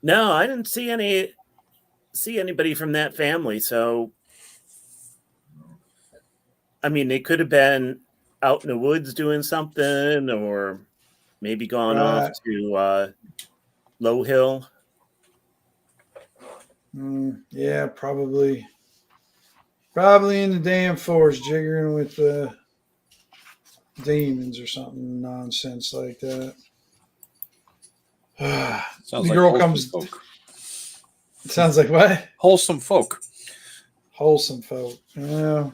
No, I didn't see anybody from that family. So, I mean, they could have been out in the woods doing something, or maybe gone off to Low Hill. Yeah, probably in the damn forest, jiggering with demons or something nonsense like that. Sounds the girl comes. Folk. It sounds like what? Wholesome folk. Yeah.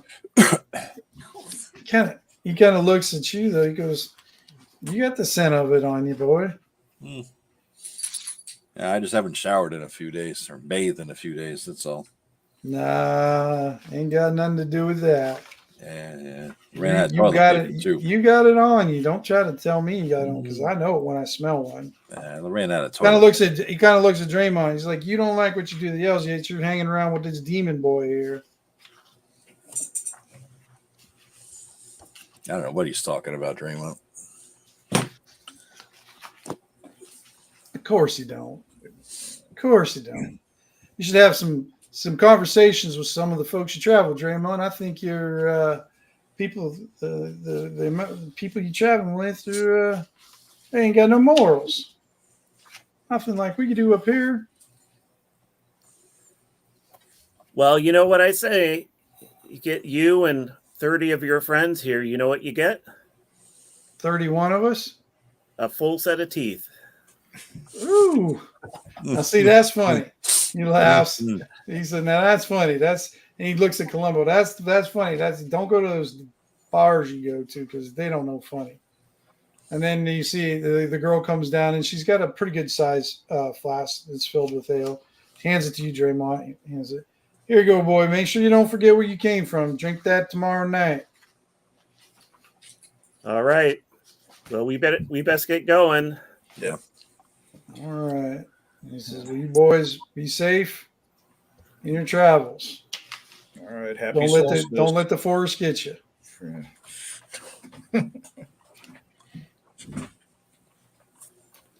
He kind of looks at you though. He goes, "You got the scent of it on you, boy." Yeah, I just haven't showered in a few days or bathed in a few days. That's all. Nah, ain't got nothing to do with that. Yeah. You got it. Too. You got it on you. Don't try to tell me you got it on, because I know it when I smell one. I ran out of toilet. He kind of looks at Draymond. He's like, "You don't like what you do to the elves, yet you're hanging around with this demon boy here." I don't know what he's talking about, Draymond. Of course you don't. You should have some conversations with some of the folks you travel, Draymond. I think your people, the people you travel with, they ain't got no morals. Nothing like we could do up here. Well, you know what I say. You get you and 30 of your friends here. You know what you get? 31 of us? A full set of teeth. Ooh. Now, see, that's funny. He laughs. He said, "Now that's funny." And he looks at Columbo. That's funny. Don't go to those bars you go to, because they don't know funny. And then you see the girl comes down, and she's got a pretty good size flask that's filled with ale. She hands it to you, Draymond. He hands it. "Here you go, boy. Make sure you don't forget where you came from. Drink that tomorrow night." All right. Well, we best get going. Yeah. All right. He says, "Well, you boys be safe in your travels. All right. Happy Don't solstice. let the forest get you."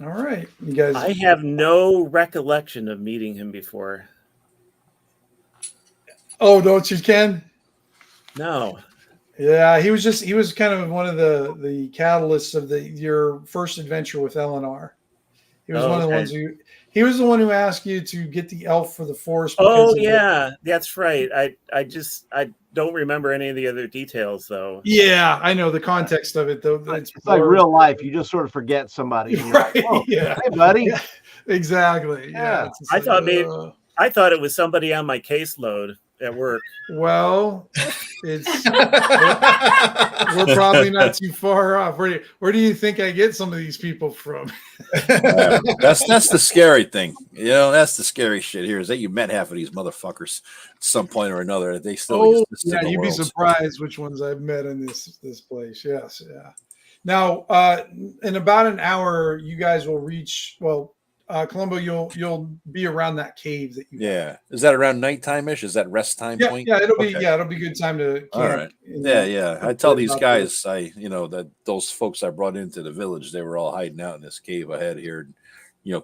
All right, you guys. I have no recollection of meeting him before. Oh, don't you, Ken? No. Yeah, he was kind of one of the catalysts of your first adventure with Elinar. He was one of the ones he was the one who asked you to get the elf for the forest. Oh yeah, that's right. I don't remember any of the other details though. Yeah, I know the context of it though. It's like real life. You just sort of forget somebody. Right? Like, oh, yeah. Hey, buddy. Yeah, exactly. Yeah. I thought it was somebody on my caseload at work. Well, it's we're probably not too far off. Where do you think I get some of these people from? That's the scary thing. You know, that's the scary shit here is that you met half of these motherfuckers at some point or another. They still exist in the you'd world. be surprised which ones I've met in this place. Yes, yeah. Now, in about an hour, you guys will reach. Well, Columbo, you'll be around that cave that you. Yeah, is that around nighttime-ish? Is that rest time point? Yeah, it'll be good time to camp. All right. Yeah. I tell these guys, that those folks I brought into the village, they were all hiding out in this cave ahead here.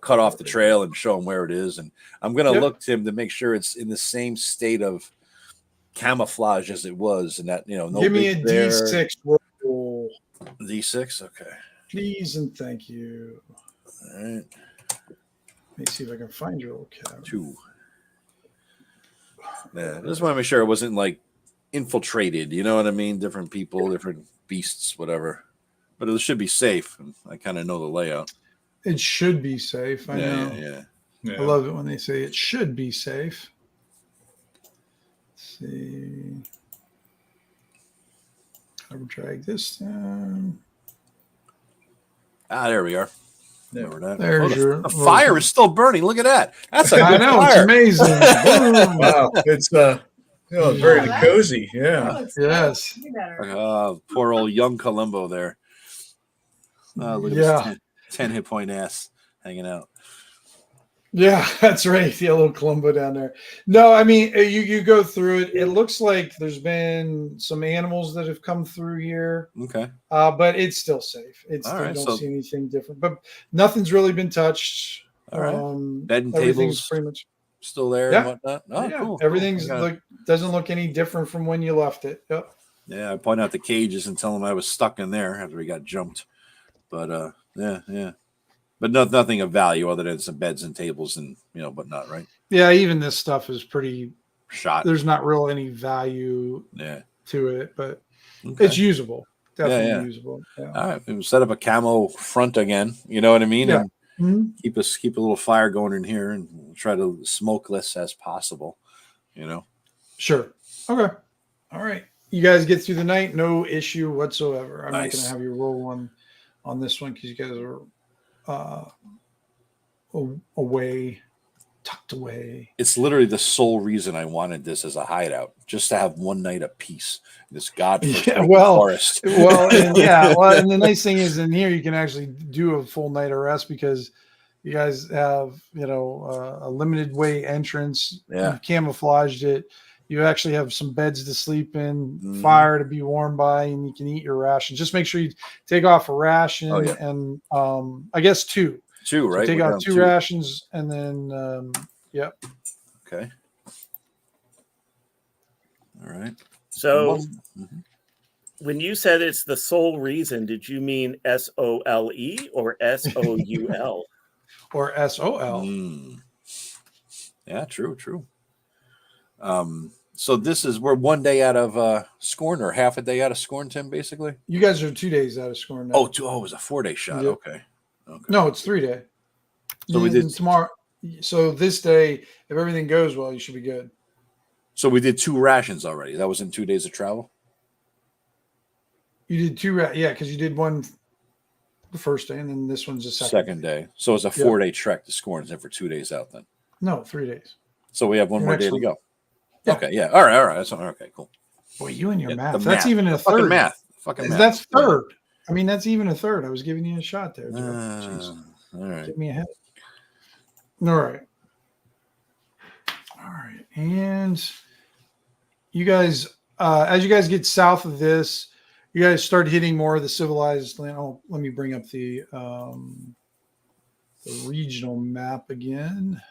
Cut off the trail and show them where it is. And I'm gonna look to him to make sure it's in the same state of camouflage as it was, and that no. Give me a D6 roll. D6, okay. Please and thank you. All right. Let me see if I can find your old cabin. 2. Yeah, I just want to make sure it wasn't like infiltrated. You know what I mean? Different people, different beasts, whatever. But it should be safe. And I kind of know the layout. It should be safe. I know. Yeah. I love it when they say it should be safe. Let's see. I'll drag this down. There we are. The fire is still burning. Look at that. That's a good I know, fire. it's amazing. Wow, it's very cozy. Yeah. Yes. Poor old young Columbo there. Look at his 10 hit point ass hanging out. Yeah, that's right. The little Columbo down there. No, I mean, you go through it. It looks like there's been some animals that have come through here. Okay. But it's still safe. I don't see anything different. But nothing's really been touched. All right. Bed and everything's tables pretty much still there and whatnot. Oh, cool. Everything's doesn't look any different from when you left it. Yep. Yeah, I point out the cages and tell them I was stuck in there after we got jumped. But yeah. But nothing of value other than some beds and tables and whatnot, right? Yeah, even this stuff is pretty shot. There's not real any value to it, but it's usable. Definitely usable. Yeah. All right. We'll set up a camo front again. You know what I mean? Yeah. And keep a little fire going in here and we'll try to smoke less as possible. Sure. Okay. All right. You guys get through the night, no issue whatsoever. I'm not gonna have you roll one on this one because you guys are tucked away. It's literally the sole reason I wanted this as a hideout, just to have one night of peace. This forest. And the nice thing is in here you can actually do a full night of rest because you guys have a limited way entrance. Yeah, you've camouflaged it. You actually have some beds to sleep in, fire to be warmed by, and you can eat your ration. Just make sure you take off a ration and I guess two. Two, right? So take out two rations and then Okay. All right. So when you said it's the sole reason, did you mean SOLE or SOUL? Or SOL. Yeah, true. So we're 1 day out of Scorn or half a day out of Scorn, Tim, basically? You guys are 2 days out of Scorn now. Oh, it was a 4-day shot. Yep. Okay. No, it's 3 day. So we did tomorrow. So this day, if everything goes well, you should be good. So we did 2 rations already. That was in 2 days of travel? You did 2, because you did one the first day, and then this one's the second day. So it's a 4-day trek to Scorn, and for 2 days out then? No, 3 days. So we have one more day to go. Yeah. Okay, yeah. All right. That's okay, cool. Boy, you and your math. That's even a fucking third. math. That's third. I mean, that's even a third. I was giving you a shot there. All right. Give me a hit. All right. And you guys, as you guys get south of this, you guys start hitting more of the civilized land. Oh, let me bring up the regional map again.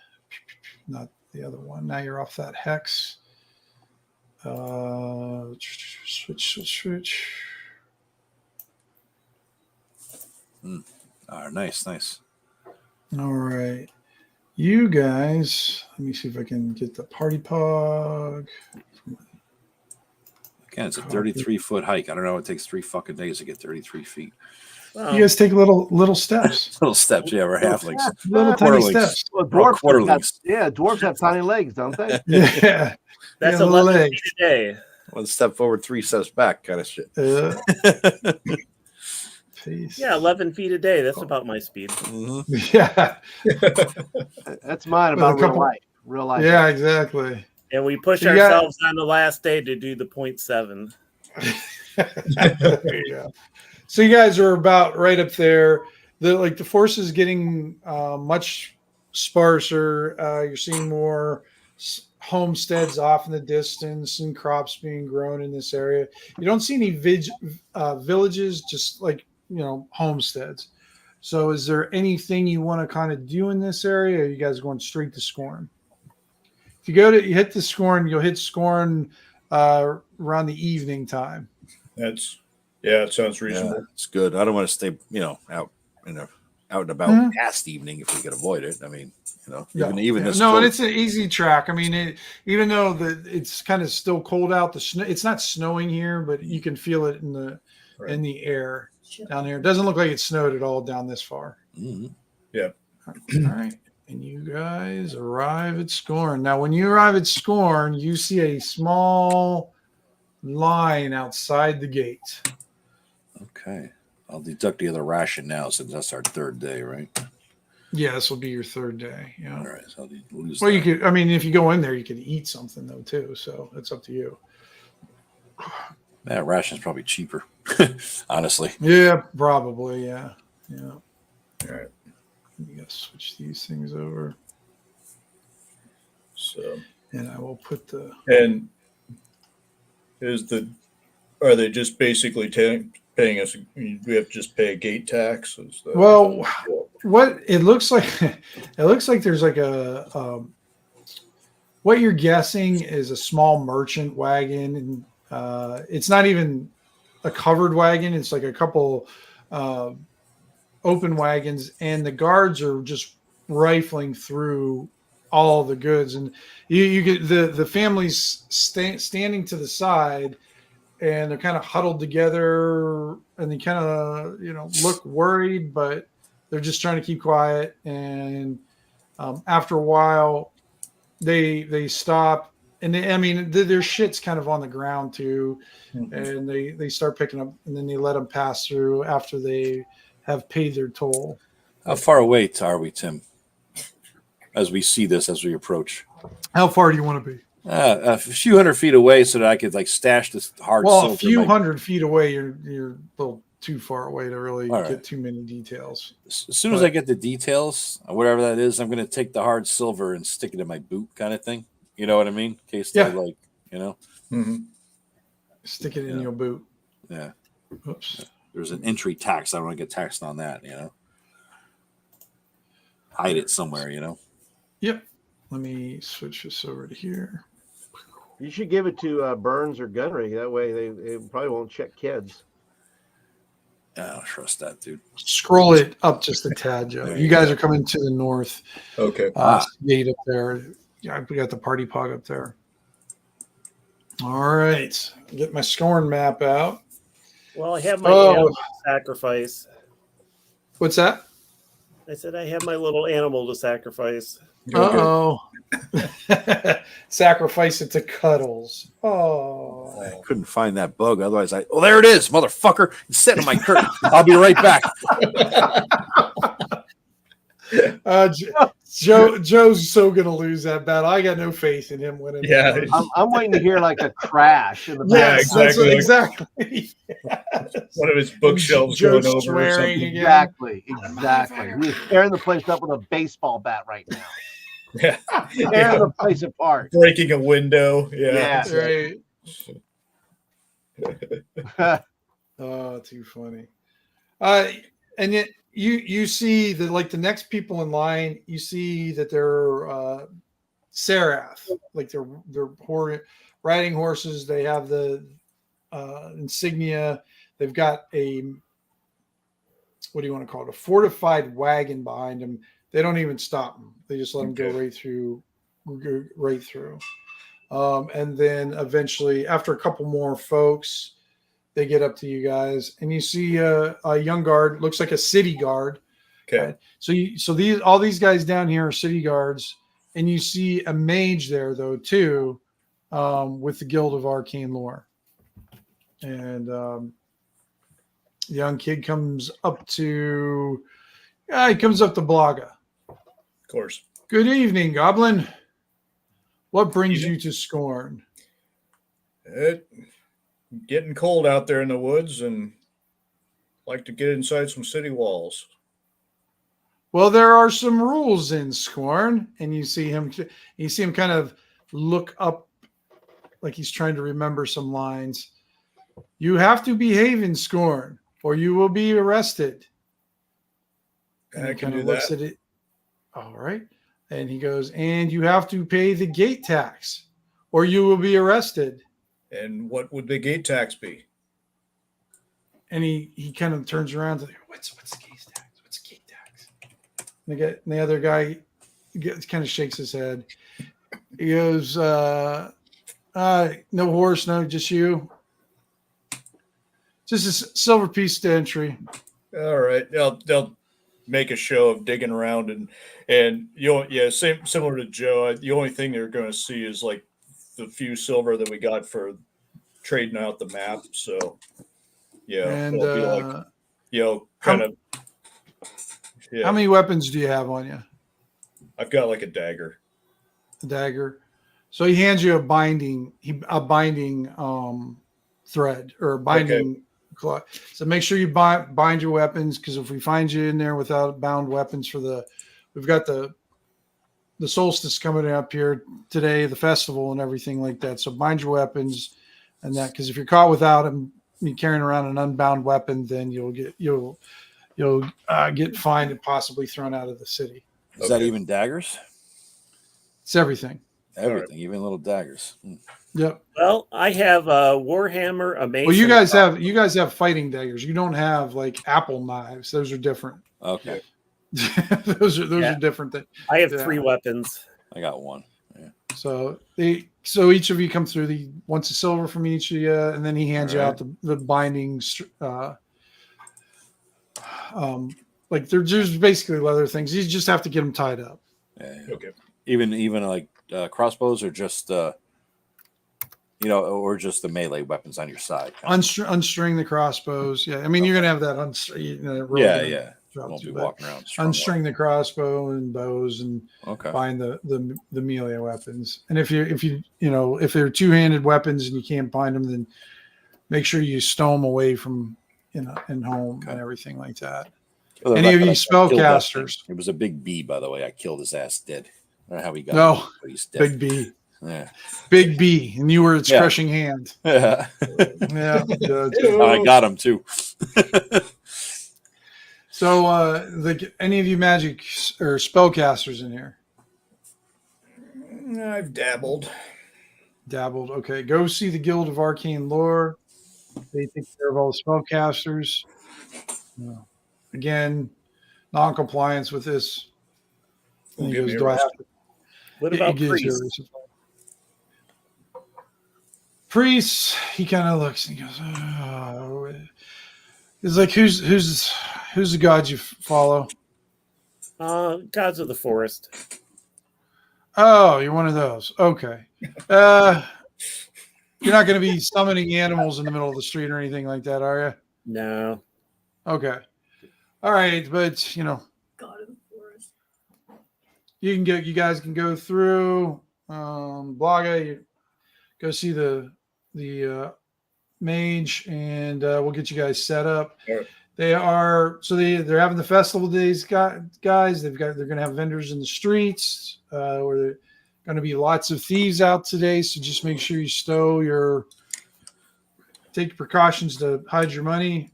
Not the other one. Now you're off that hex. Switch. Nice. All right. You guys, let me see if I can get the party pog. Again, it's a 33-foot hike. I don't know. It takes 3 fucking days to get 33 feet. Wow. You guys take little steps. Little steps, yeah. We're halflings. Little tiny Quarterlings. steps. Well, Quarterlings. dwarves have tiny legs, don't they? Yeah. That's Yeah, 11 legs. feet a day. 1 step forward, 3 steps back, kind of shit. Peace. Yeah, 11 feet a day. That's about my speed. Yeah. That's mine With a about couple- real life. Yeah, exactly. And we push So you got- ourselves on the last day to do the 0.7. There you go. So you guys are about right up there. The force is getting much sparser. You're seeing more homesteads off in the distance and crops being grown in this area. You don't see any villages, just homesteads. So is there anything you want to kind of do in this area? Or are you guys going straight to Scorn? If you hit the Scorn, you'll hit Scorn around the evening time. It sounds reasonable. Yeah, it's good. I don't want to stay, out and about past evening if we could avoid it. I mean, even this. No, and it's an easy track. I mean, even though it's kind of still cold out, it's not snowing here, but you can feel it in the air down here. It doesn't look like it snowed at all down this far. Mm-hmm. Yeah. All right. And you guys arrive at Scorn. Now, when you arrive at Scorn, you see a small line outside the gate. Okay. I'll deduct the other ration now since that's our 3rd day, right? Yeah, this will be your 3rd day. Yeah. All right. So I'll lose Well, that. you could. I mean, if you go in there, you could eat something though too. So it's up to you. That ration's probably cheaper, honestly. Yeah, probably. Yeah. All right. You gotta switch these things over, So, and I will put the. and are they just basically paying us? We have to just pay a gate tax. Well, what it looks like, there's like a. What you're guessing is a small merchant wagon, and it's not even a covered wagon. It's like a couple open wagons, and the guards are just rifling through all the goods, and you get the families standing to the side, and they're kind of huddled together, and they kind of look worried, but they're just trying to keep quiet. And after a while, they stop, and their shit's kind of on the ground too, and they start picking up, and then they let them pass through after they have paid their toll. How far away are we, Tim? As we see this, as we approach, How far do you want to be? a few hundred feet away, so that I could stash this hard. Well, a few hundred feet away, you're a little too far away to really All right. get too many details. As soon as I get the details, whatever that is, I'm going to take the hard silver and stick it in my boot, kind of thing. You know what I mean? In case they Mm-hmm. Stick it in your boot. Yeah. Oops. There's an entry tax. I don't want to get taxed on that. Hide it somewhere. Yep. Let me switch this over to here. You should give it to Burns or Gunnery. That way they probably won't check kids. I don't trust that, dude. Scroll it up just a tad, Joe. There You you guys go. are coming to the north. Okay. Gate up there. Yeah, we got the party pog up there. All right. Get my Scorn map out. Well, I have my animal to sacrifice. What's that? I said I have my little animal to sacrifice. Uh-oh. Sacrifice it to Cuddles. Oh. I couldn't find that bug. Otherwise, there it is, motherfucker. It's sitting on my curtain. I'll be right back. Joe's so gonna lose that battle. I got no faith in him winning. Yeah. I'm waiting to hear like a crash in the Yes, back. exactly. One of his bookshelves Joe's going over or swearing something. again. Exactly. He's tearing the place up with a baseball bat right now. Yeah. Tearing the place apart. Breaking a window. Yeah. Yeah. Right. Oh, too funny. And yet you see that like the next people in line, you see that they're Serath, like they're riding horses. They have the insignia. They've got a, what do you want to call it? A fortified wagon behind them. They don't even stop them. They just let them go right through. And then eventually, after a couple more folks, they get up to you guys, and you see a young guard. Looks like a city guard. Okay. So all these guys down here are city guards, and you see a mage there though too, with the Guild of Arcane Lore. And the young kid comes up to Blaga. Of course. Good evening, Goblin. What brings you to Scorn? Getting cold out there in the woods, and like to get inside some city walls. Well, there are some rules in Scorn, and you see him kind of look up like he's trying to remember some lines. You have to behave in Scorn, or you will be arrested. And I he can kind do of looks that. at it. All right. And he goes, and you have to pay the gate tax, or you will be arrested. And what would the gate tax be? And he kind of turns around to, what's the gate tax? What's the gate tax? And the other guy kind of shakes his head. He goes, no horse, no, just you. Just a silver piece to entry. All right. They'll make a show of digging around, and similar to Joe. The only thing they're going to see is like the few silver that we got for trading out the map. So yeah, And it'll be like kind of. Yeah, how many weapons do you have on you? I've got like a dagger. A dagger. So he hands you a binding thread or a binding cloth. So make sure you bind your weapons, because if we find you in there without bound weapons we've got the solstice coming up here today, the festival and everything like that. So bind your weapons and that, because if you're caught without them, you're carrying around an unbound weapon, then you'll get fined and possibly thrown out of the city. Is that even daggers? It's everything. Everything, even little daggers. Yep. Well, I have a warhammer, a mace. Well, you guys have fighting daggers. You don't have like apple knives. Those are different. Okay. those are different things. I have 3 weapons. I got one. Yeah. So each of you come through. He wants a silver from each of you, and then he hands you out the bindings. Like they're just basically leather things. You just have to get them tied up. Yeah. Okay. Even like crossbows, or just or just the melee weapons on your side. Unstring the crossbows. Yeah, I mean you're gonna have that. Yeah. Won't be walking around. Unstring the crossbow and bows, and find the melee weapons. And if they're two-handed weapons and you can't bind them, then make sure you stow them away from in home and everything like that. Any of you spellcasters? It was a big bee, by the way. I killed his ass dead. I don't know how he got No, but he's dead. big B. Yeah. Big B, and you were its crushing hand. Yeah. Yeah. I got him too. So, any of you magic or spellcasters in here? I've dabbled. Okay, go see the Guild of Arcane Lore. They take care of all the spellcasters. Again, non-compliance with this. And he goes, do I have to? What about priests? Priests, he kind of looks and he goes, oh. He's like, who's the god you follow? Gods of the forest. Oh, you're one of those. Okay. You're not going to be summoning animals in the middle of the street or anything like that, are you? No. Okay. All right, but God of the forest. you guys can go through Blaga. You go see the mage, and we'll get you guys set up. Right. They're having the festival days, guys. They're going to have vendors in the streets. Where there are going to be lots of thieves out today, so just make sure you stow your take precautions to hide your money.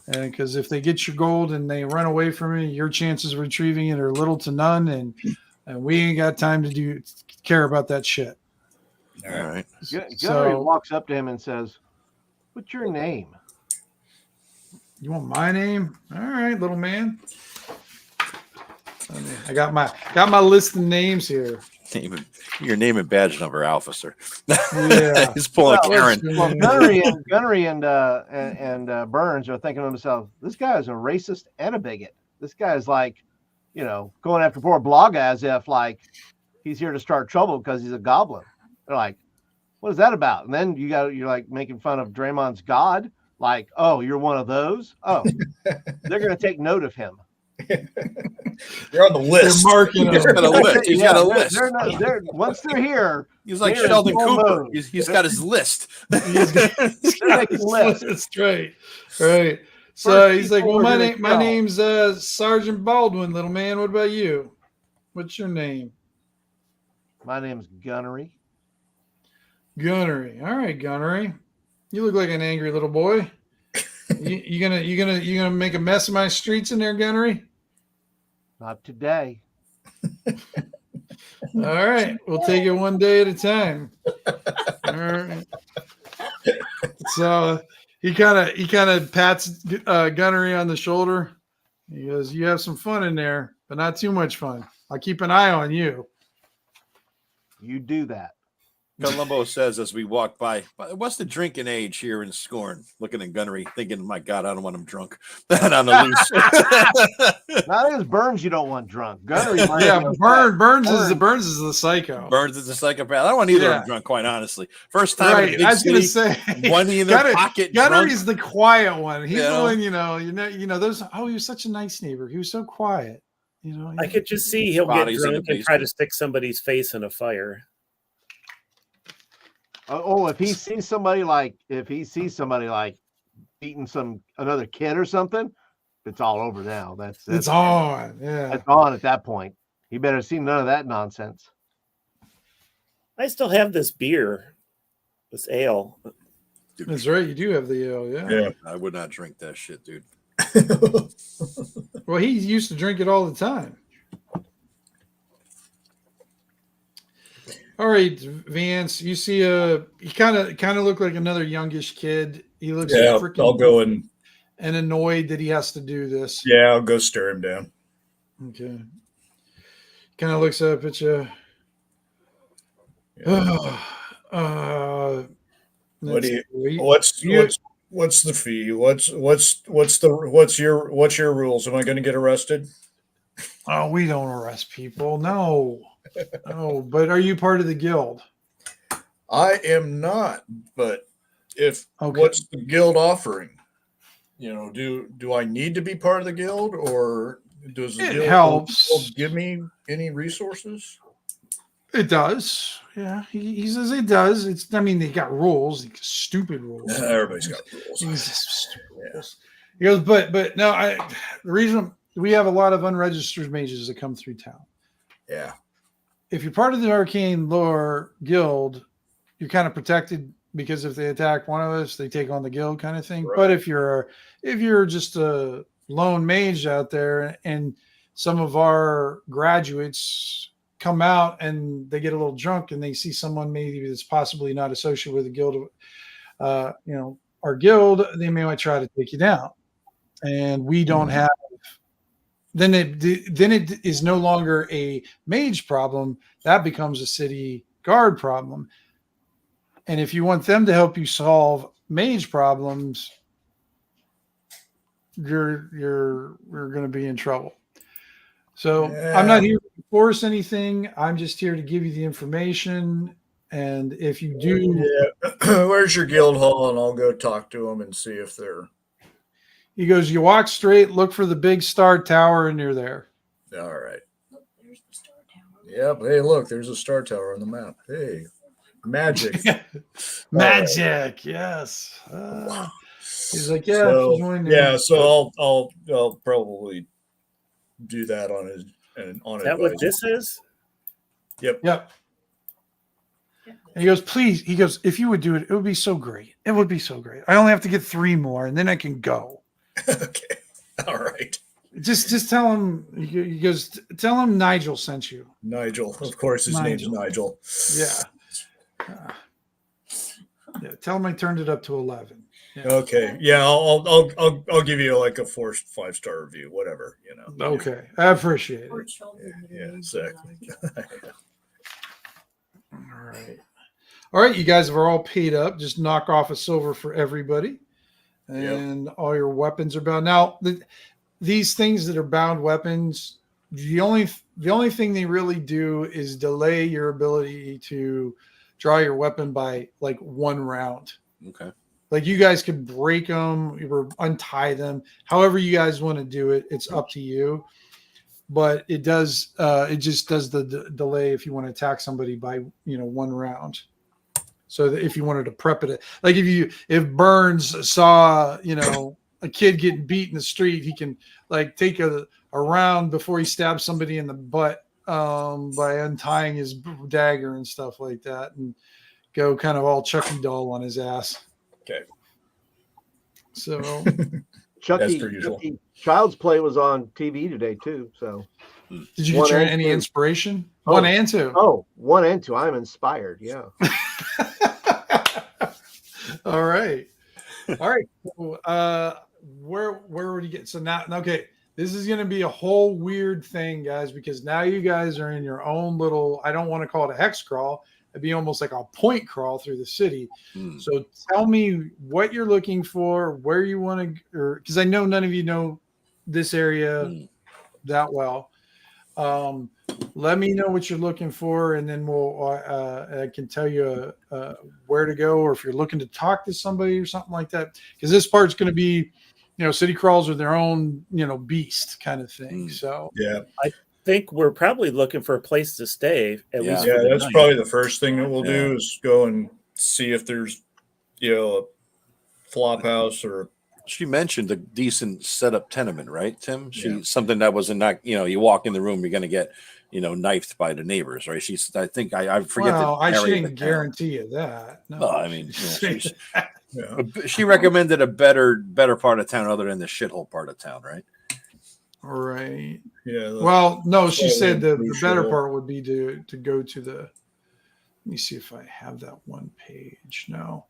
And because if they get your gold and they run away from you, your chances of retrieving it are little to none. And we ain't got time to care about that shit. All right. Gunnery walks up to him and says, "What's your name?" You want my name? All right, little man. I got my list of names here. Your name and badge number, officer. Yeah. He's pulling Karen. Well, Gunnery and Burns are thinking to themselves, "This guy is a racist and a bigot. This guy is like, going after poor Blogga as if like he's here to start trouble because he's a goblin." They're like, "What is that about?" And then you're like making fun of Draymond's god, like, "Oh, you're one of those." Oh, they're gonna take note of him. You're on the list. They're marking He's got a list. He's got a list. Once they're here, He's like Sheldon Cooper. He's got his list. He's got his list. That's right. So he's like, "Well, my name's Sergeant Baldwin, little man. What about you? What's your name?" "My name's Gunnery." Gunnery. All right, Gunnery. You look like an angry little boy. You gonna make a mess of my streets in there, Gunnery? "Not today." All right, we'll take it one day at a time. All right. So he kind of pats Gunnery on the shoulder. He goes, "You have some fun in there, but not too much fun. I'll keep an eye on you." "You do that." Columbo says as we walk by, "What's the drinking age here in Scorn?" Looking at Gunnery, thinking, "My God, I don't want him drunk." On the loose. Not as Burns, you don't want drunk. Gunnery, Burns is the psycho. Burns is a psychopath. I don't want either of them drunk, quite honestly. First time in a big I was going to city, say, money in their pocket. Gunnery's the quiet one. He's the one, those. Oh, he was such a nice neighbor. He was so quiet. I could just see he'll get drunk and try to stick somebody's face in a fire. If he sees somebody like beating another kid or something, it's all over now. It's on. Yeah, it's on at that point. He better see none of that nonsense. I still have this beer, this ale. That's right. You do have the ale. Yeah. I would not drink that shit, dude. Well, he used to drink it all the time. All right, Vance. You see he kind of looked like another youngish kid. He looks freaking. I'll go and annoyed that he has to do this. Yeah, I'll go stare him down. Okay. Kind of looks up at you. Yeah. What's the fee? What's your rules? Am I going to get arrested? Oh, we don't arrest people. No. Oh, but are you part of the guild? I am not, but what's the guild offering? Do I need to be part of the guild, or does the guild give me any resources? It does. Yeah, he says it does. They got rules, stupid rules. Everybody's got rules. Stupid rules. He goes, but no, the reason we have a lot of unregistered mages that come through town. Yeah. If you're part of the Arcane Lore Guild, you're kind of protected because if they attack one of us, they take on the guild kind of thing. Right. But if you're just a lone mage out there and some of our graduates come out and they get a little drunk and they see someone maybe that's possibly not associated with the guild, our guild, they may try to take you down. And we don't have. Then it is no longer a mage problem. That becomes a city guard problem. And if you want them to help you solve mage problems, you're going to be in trouble. So I'm not here to force anything. I'm just here to give you the information. And if you do, where's your guild hall? And I'll go talk to them and see if they're. He goes, you walk straight, look for the big star tower, and you're there. All right. Look, there's the star tower. Yep. Hey, look, there's a star tower on the map. Hey, magic. Magic, yes. He's like, yeah. So I'll probably do that on his. Is that what this is? Yep. Yep. And he goes, please. He goes, if you would do it, it would be so great. It would be so great. I only have to get 3 more, and then I can go. Okay. All right. Just tell him. He goes, tell him Nigel sent you. Nigel. Of course, his name's Nigel. Yeah. Yeah. Tell him I turned it up to 11. Yeah. Okay. Yeah, I'll give you like a 4-5-star review, whatever, you know. Okay. I appreciate it. Yeah, exactly. All right. All right. You guys are all paid up. Just knock off a silver for everybody. And all your weapons are bound. Now, these things that are bound weapons, the only thing they really do is delay your ability to draw your weapon by like 1 round. Okay. Like you guys could break them or untie them. However you guys want to do it, it's up to you. But it does. It just does the delay if you want to attack somebody by 1 round. So that if you wanted to prep it, like if Burns saw a kid getting beat in the street, he can like take a round before he stabs somebody in the butt by untying his dagger and stuff like that, and go kind of all Chucky doll on his ass. Okay. So Chucky Child's Play was on TV today too. So did you get any inspiration? 1 and 2. Oh, 1 and 2. I'm inspired. Yeah. All right. So, where would you get? So now, okay, this is going to be a whole weird thing, guys, because now you guys are in your own little. I don't want to call it a hex crawl. It'd be almost like a point crawl through the city. So tell me what you're looking for, where you want to, because I know none of you know this area that well. Let me know what you're looking for, and then I can tell you where to go, or if you're looking to talk to somebody or something like that. Because this part's going to be, city crawls are their own, beast kind of thing. So yeah, I think we're probably looking for a place to stay. At least yeah, that's probably the first thing that we'll do is go and see if there's, a flop house or. She mentioned a decent setup tenement, right, Tim? Something that wasn't you walk in the room, you're going to get, knifed by the neighbors, right? I think I forget. Well, I shouldn't guarantee you that. No. Well, I mean, she recommended a better part of town other than the shithole part of town, right? Right. Yeah. Well, no, she said the better part would be to go to the. Let me see if I have that one page now.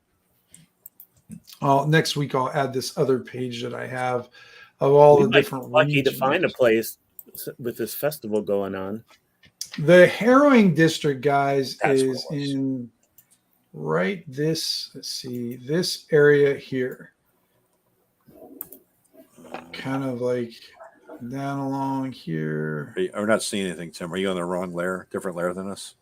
Next week I'll add this other page that I have of all the different. Lucky to find a place with this festival going on. The Harrowing District, guys, is in this. Let's see, this area here, kind of like down along here. We're not seeing anything, Tim. Are you on the wrong layer, different layer than us?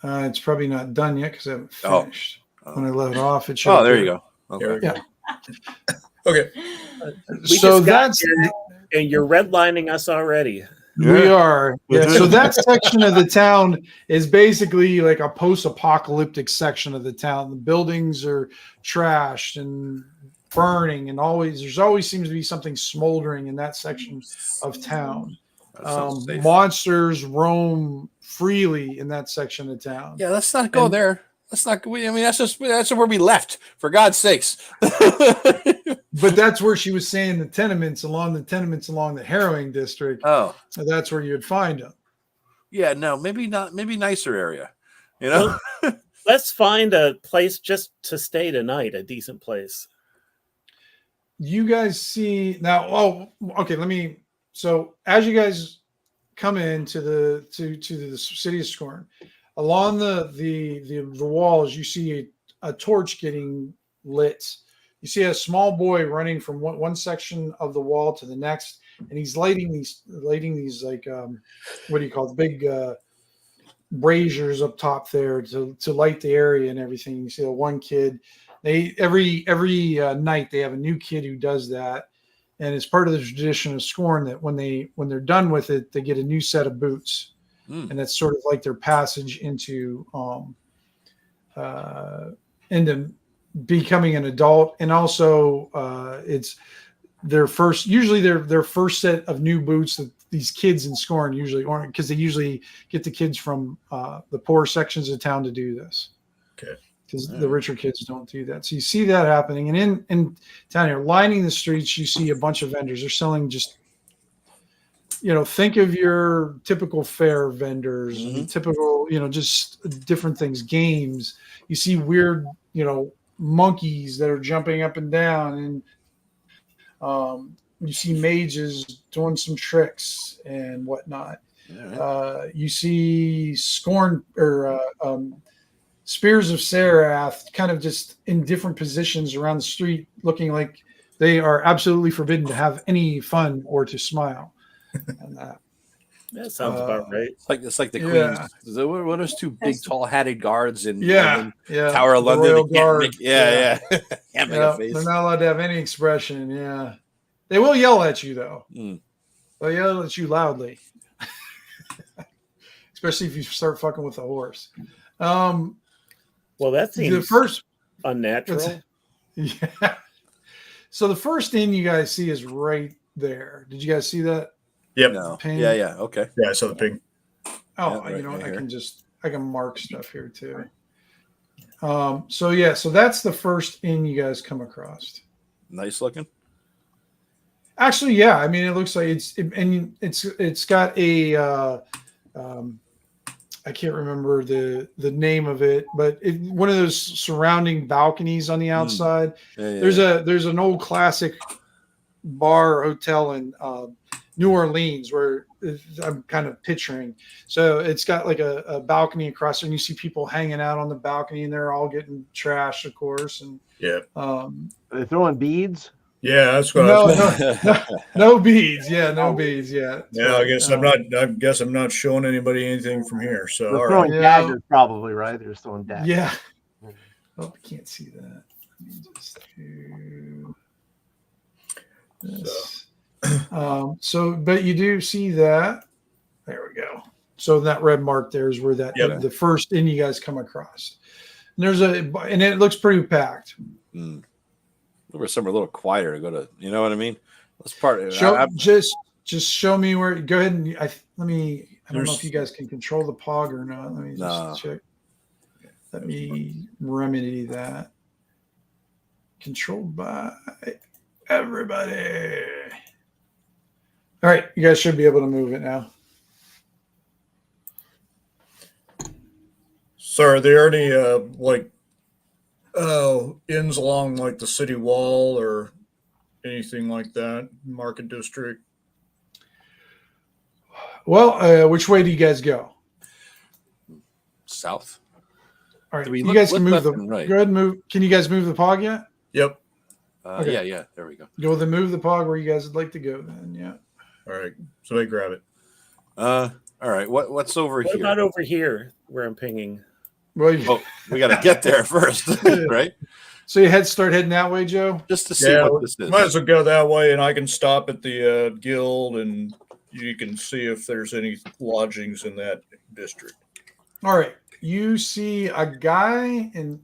It's probably not done yet because I haven't finished. When I let it off, it should. Oh, there you go. Okay. Yeah. Okay. So that's and you're redlining us already. We are. Yeah. So that section of the town is basically like a post-apocalyptic section of the town. The buildings are trashed and burning, and there's always seems to be something smoldering in that section of town. Monsters roam freely in that section of town. Yeah, let's not go there. Let's not. I mean, that's where we left. For God's sakes. But that's where she was saying the tenements along the Harrowing District. Oh, so that's where you'd find them. Yeah, no, maybe not. Maybe nicer area. Well, let's find a place just to stay tonight. A decent place. You guys see now? Oh, okay. So as you guys come into the city of Scorn, along the walls, you see a torch getting lit. You see a small boy running from one section of the wall to the next, and he's lighting these like what do you call it? Big braziers up top there to light the area and everything. You see one kid. They every night they have a new kid who does that, and it's part of the tradition of Scorn that when they're done with it, they get a new set of boots. And that's sort of like their passage into becoming an adult, and also it's their first set of new boots that these kids in Scorn usually, or because they usually get the kids from the poor sections of town to do this. Okay. Because the richer kids don't do that. So you see that happening. And in town here, lining the streets, you see a bunch of vendors. They're selling just, think of your typical fair vendors, and typical, just different things, games. You see weird, monkeys that are jumping up and down. And you see mages doing some tricks and whatnot. Right. You see Scorn or Spears of Sarath kind of just in different positions around the street, looking like they are absolutely forbidden to have any fun or to smile. And That sounds about right. It's like the Yeah. Queen's. What are those two big, tall-hatted guards in yeah. Tower of The London? Royal They can't Guard. make, yeah. Can't make a face. They're not allowed to have any expression. Yeah. They will yell at you, though. They'll yell at you loudly. Especially if you start fucking with a horse. Well, that seems The first unnatural. Yeah. So the first inn you guys see is right there. Did you guys see that? Yep. No. Ping? Yeah. Okay. Yeah, I saw the ping. Oh, Yeah, right what? here. I can mark stuff here too. So that's the first inn you guys come across. Nice looking. Actually, yeah. I mean, it looks like it's got a I can't remember the name of it, but one of those surrounding balconies on the outside. Yeah. There's an old classic bar or hotel in New Orleans where I'm kind of picturing. So it's got like a balcony across there, and you see people hanging out on the balcony, and they're all getting trashed, of course. And Yeah. Are they throwing beads? Yeah, that's what I was no beads. Yeah, no beads. Yeah. Yeah, I guess I'm not showing anybody anything from here. So They're all right. throwing daggers, probably, right? They're just throwing daggers. Yeah. Oh, I can't see that. Let me just do this. But you do see that. There we go. So that red mark there is where the first inn you guys come across. And it looks pretty packed. Where some are a little quieter to go to. You know what I mean? Let's part. Just show me where. Go ahead and I don't know if you guys can control the pog or not. Let me just check. Let me remedy that. Controlled by everybody. All right, you guys should be able to move it now. So are there any inns along like the city wall or anything like that? Market district? Well, which way do you guys go? South. All right, Do we you look guys can move left the. and right? Go ahead and move. Can you guys move the pog yet? Yep. Okay. Yeah. There we go. Go with move the pog where you guys would like to go. Then, yeah. All right. Somebody grab it. All right. What's over What here? about over here where I'm pinging? Well, We got to get there first, right? so you start heading that way, Joe. Just to see what this is. Might as well go that way, and I can stop at the guild, and you can see if there's any lodgings in that district. All right. You see a guy in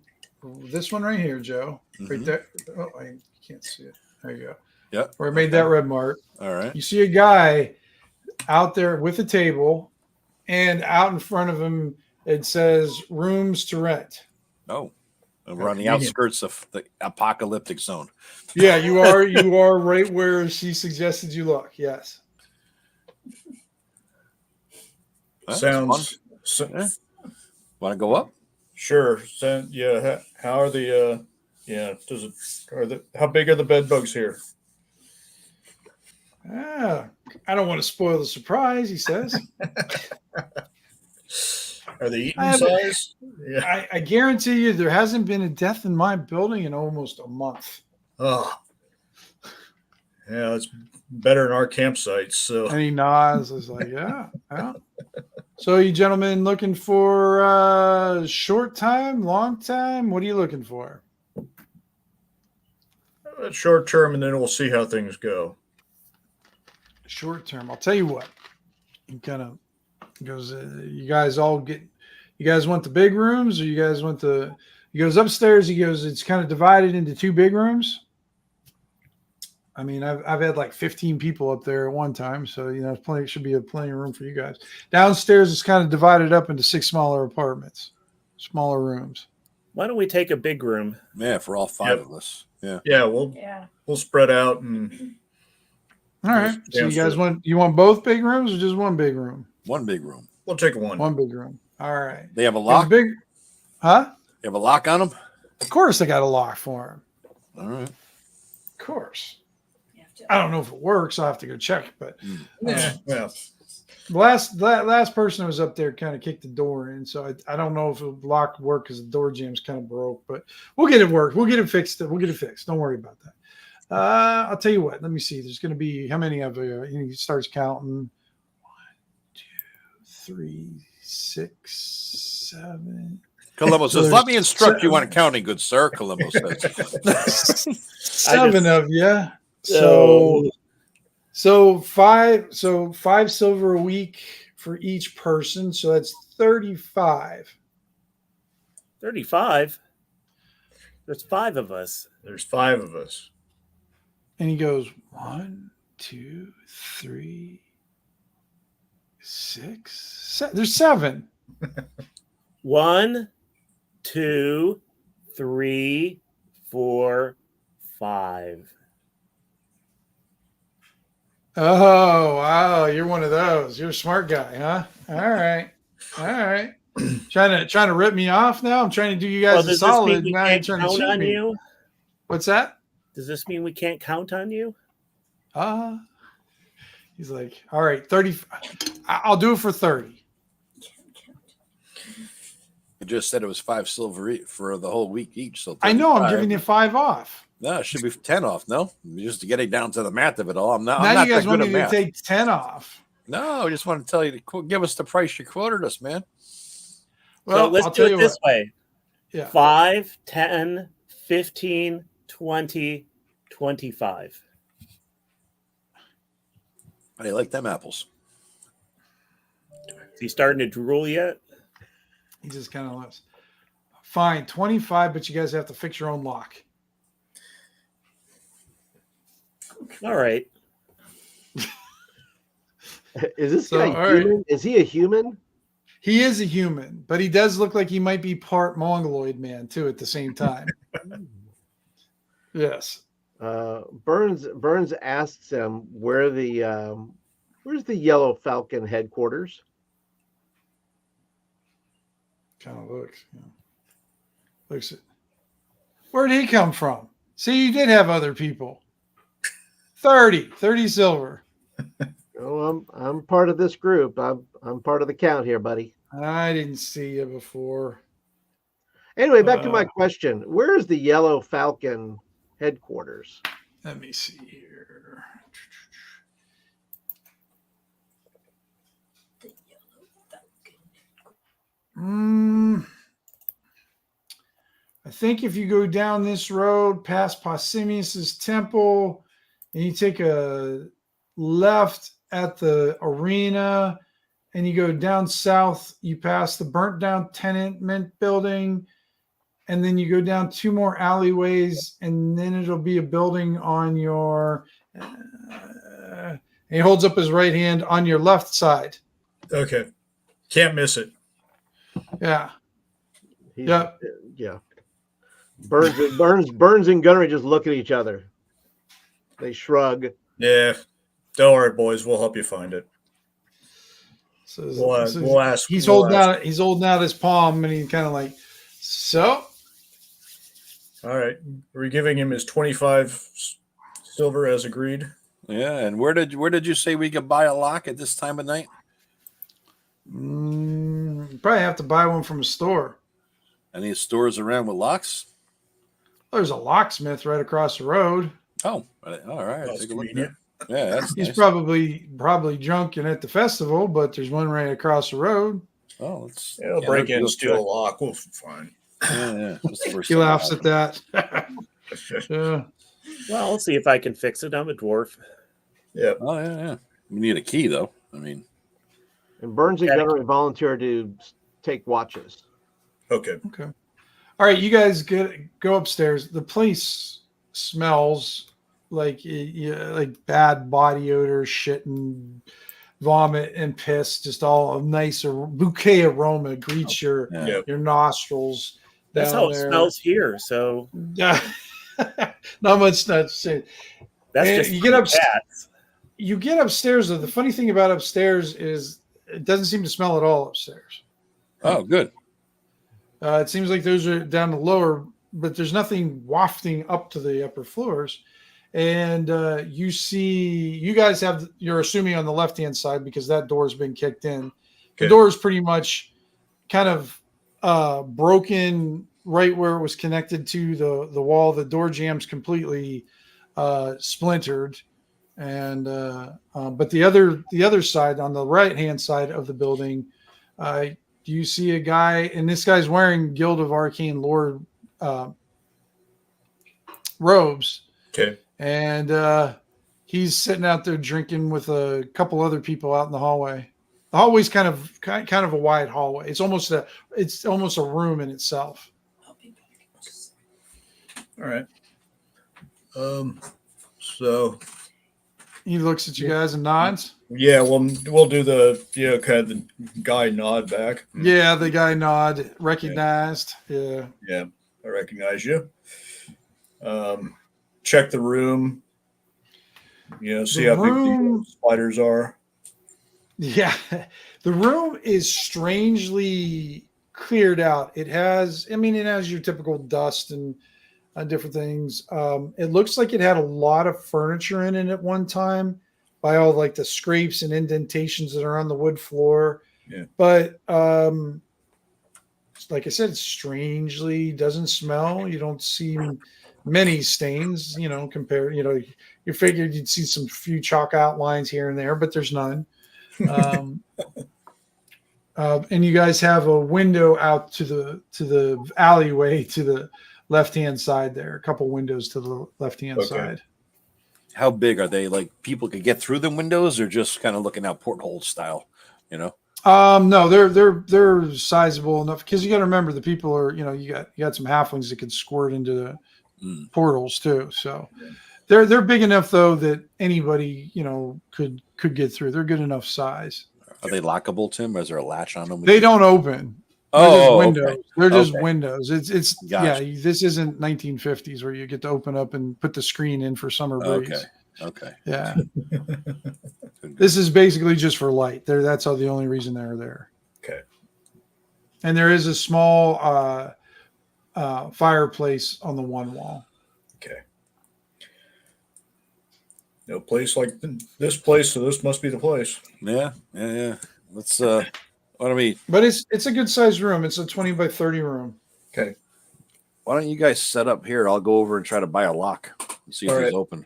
this one right here, Joe. Right there. Oh, I can't see it. There you go. Yeah. Where I made that red mark. All right. You see a guy out there with a table, and out in front of him it says rooms to rent. Oh, and we're on the outskirts of the apocalyptic zone. Yeah, you are. You are right where she suggested you look. Yes. Sounds. Want to go up? Sure. So, yeah. How are the? How big are the bed bugs here? I don't want to spoil the surprise. He says. Are they eating size? Yeah. I guarantee you, there hasn't been a death in my building in almost a month. Oh. Yeah, that's better than our campsites. So. And he nods. It's like, yeah. So, you gentlemen looking for short time, long time? What are you looking for? Short term, and then we'll see how things go. Short term. I'll tell you what. He kind of goes, you guys want the big rooms, or you guys want he goes upstairs. He goes, it's kind of divided into two big rooms. I mean, I've had like 15 people up there at one time, so should be plenty of room for you guys. Downstairs is kind of divided up into 6 smaller apartments, smaller rooms. Why don't we take a big room? Yeah, for all 5 of us. Yeah. Yeah, Yeah. we'll spread out and All right. So you guys want both big rooms or just one big room? One big room. we'll take one. One big room. All right. They have a lock? Huh? They have a lock on them? Of course they got a lock for them. All right. Of course. You have to- I don't know if it works. I'll have to go check. But Yeah. the last person that was up there kind of kicked the door in. So I don't know if the lock worked because the door jam's kind of broke. But we'll get it worked. We'll get it fixed. Don't worry about that. I'll tell you what. Let me see. There's going to be how many of you? He starts counting. 1, 2, 3, 6, 7. Columbo says, let me instruct you on counting, good sir. Columbo says. 7 of you. So 5 silver a week for each person. So that's 35. 35? There's 5 of us. There's 5 of us. And he goes 1, 2, 3, 6, 7. There's 7. 1, 2, 3, 4, 5. Oh, wow. You're one of those. You're a smart guy, huh? All right. Trying to rip me off now? I'm trying to do you guys a does solid. this mean we Now you're can't trying to count cheat on me. you? What's that? Does this mean we can't count on you? He's like, all right, 30. I'll do it for 30. You just said it was 5 silver for the whole week each. So I know. I'm 35. giving you 5 off. No, it should be 10 off. No, just to get it down to the math of it all. I'm not You guys that want good me at to math. take 10 off. No, I just want to tell you to give us the price you quoted us, man. Well, So let's I'll do tell it you this what. way. Yeah. 5, 10, 15, 20, 25. How do you like them apples? Is he starting to drool yet? He just kind of looks. Fine, 25, but you guys have to fix your own lock. All right. Is this So, guy all right. human? Is he a human? He is a human, but he does look like he might be part Mongoloid man too at the same time. Yes. Burns asks him where's the Yellow Falcon headquarters? Kind of looks. Yeah. Looks at. Where'd he come from? See, you did have other people. 30 silver. Oh, I'm part of this group. I'm part of the count here, buddy. I didn't see you before. Anyway, back to my question. Where is the Yellow Falcon headquarters? Let me see here. The Yellow Falcon. I think if you go down this road past Pausanias's temple and you take a left at the arena and you go down south, you pass the burnt down tenement building, and then you go down 2 more alleyways, and then it'll be a building on your and he holds up his right hand on your left side. Okay. Can't miss it. Yeah. Yeah. Burns and Gunnery just look at each other. They shrug. Yeah. Don't worry, boys. We'll help you find it. So We'll ask. He's we'll holding ask. out. He's holding out his palm, and he's kind of like, so. All right. We're giving him his 25 silver as agreed. Yeah, and where did you say we could buy a lock at this time of night? You probably have to buy one from a store. Any stores around with locks? There's a locksmith right across the road. Oh, all right. That's Take a look at convenient. that. Yeah, that's He's nice. probably drunk and at the festival, but there's one right across the road. Oh, it's He'll break in and steal a lock. We'll fine. Yeah. That's the first He time laughs I've at that. Yeah. Well, I'll see if I can fix it. I'm a dwarf. Yeah. Oh yeah. We need a key though. I mean, And Burns and Gunnery volunteer to take watches. Okay. Okay. All right, you guys go upstairs. The place smells like bad body odor, shit and vomit and piss, just all a nice bouquet aroma greets your nostrils. That's down how it there. smells here. So Yeah, not much to say. that's And just you for get the up. cats. You get upstairs. Though the funny thing about upstairs is it doesn't seem to smell at all upstairs. Oh, good. It seems like those are down the lower, but there's nothing wafting up to the upper floors. And you guys you're assuming on the left-hand side because that door's been kicked in. The door is pretty much kind of broken right where it was connected to the wall. The door jam's completely splintered. And but the other side, on the right-hand side of the building, you see a guy, and this guy's wearing Guild of Arcane Lord robes. Okay. And he's sitting out there drinking with a couple other people out in the hallway. The hallway's kind of a wide hallway. It's almost a room in itself. All right. So He looks at you guys and nods. yeah, we'll do the kind of the guy nod back. Yeah, the guy nod, recognized. Yeah. Yeah, I recognize you. Check the room. See how big the spiders are. Yeah, the room is strangely cleared out. It has your typical dust and different things. It looks like it had a lot of furniture in it at one time by all like the scrapes and indentations that are on the wood floor. Yeah. But like I said, it strangely doesn't smell. You don't see many stains, compared, you figured you'd see some few chalk outlines here and there, but there's none. And you guys have a window out to the alleyway to the left-hand side there, a couple windows to the left-hand side. How big are they? Like people could get through the windows, or just kind of looking out porthole style, No, they're sizable enough, because you got to remember the people are, you got some halflings that could squirt into the portals too. So they're big enough though that anybody, could get through. They're good enough size. Are they lockable, Tim? Or is there a latch on them? They don't open. Oh, windows. okay. They're just windows. It's Gotcha. This isn't 1950s where you get to open up and put the screen in for summer breeze. Okay. Yeah. This is basically just for light. That's the only reason they're there. Okay. And there is a small fireplace on the one wall. Okay. No place like this place, so this must be the place. Yeah. Let's what do we? But it's a good sized room. It's a 20 by 30 room. Okay. Why don't you guys set up here? I'll go over and try to buy a lock and see if it's open.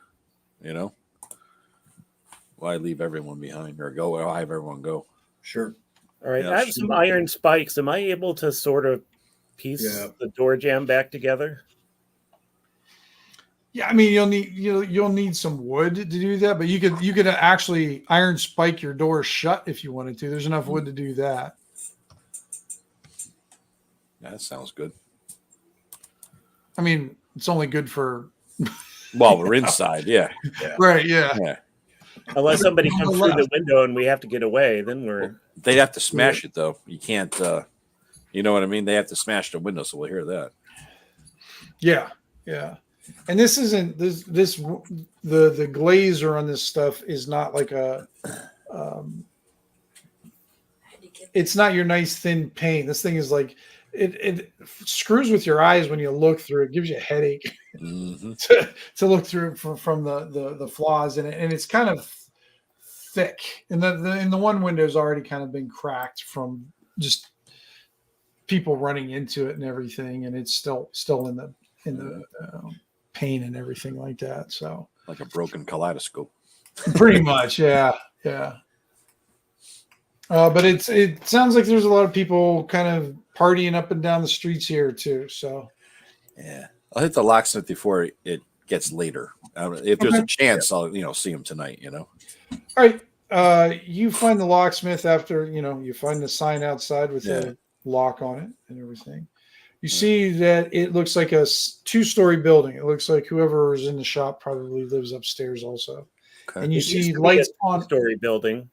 Why leave everyone behind, or go? I'll have everyone go. Sure. All right. Yeah, I have some iron spikes. Am I able to sort of piece the door jam back together? Yeah, you'll need some wood to do that, but you could actually iron spike your door shut if you wanted to. There's enough wood to do that. Yeah, that sounds good. It's only good for. Well, we're inside, yeah. Right, yeah. Unless somebody comes through the window and we have to get away, then we're. They'd have to smash it though. You can't. You know what I mean? They have to smash the window, so we'll hear that. Yeah. And this isn't the glazer on this stuff is not like a it's not your nice thin paint. This thing is like it screws with your eyes when you look through. It gives you a headache to look through from the flaws in it, and it's kind of thick. And the one window's already kind of been cracked from just people running into it and everything, and it's still in the paint and everything like that. So like a broken kaleidoscope. Pretty much, yeah. But it sounds like there's a lot of people kind of partying up and down the streets here too. So yeah, I'll hit the locksmith before it gets later. If there's a chance, I'll see him tonight. All right. You find the locksmith after you find the sign outside with the lock on it and everything. You see that it looks like a 2-story building. It looks like whoever is in the shop probably lives upstairs also. Okay. And you It used see to be a lights on. story building.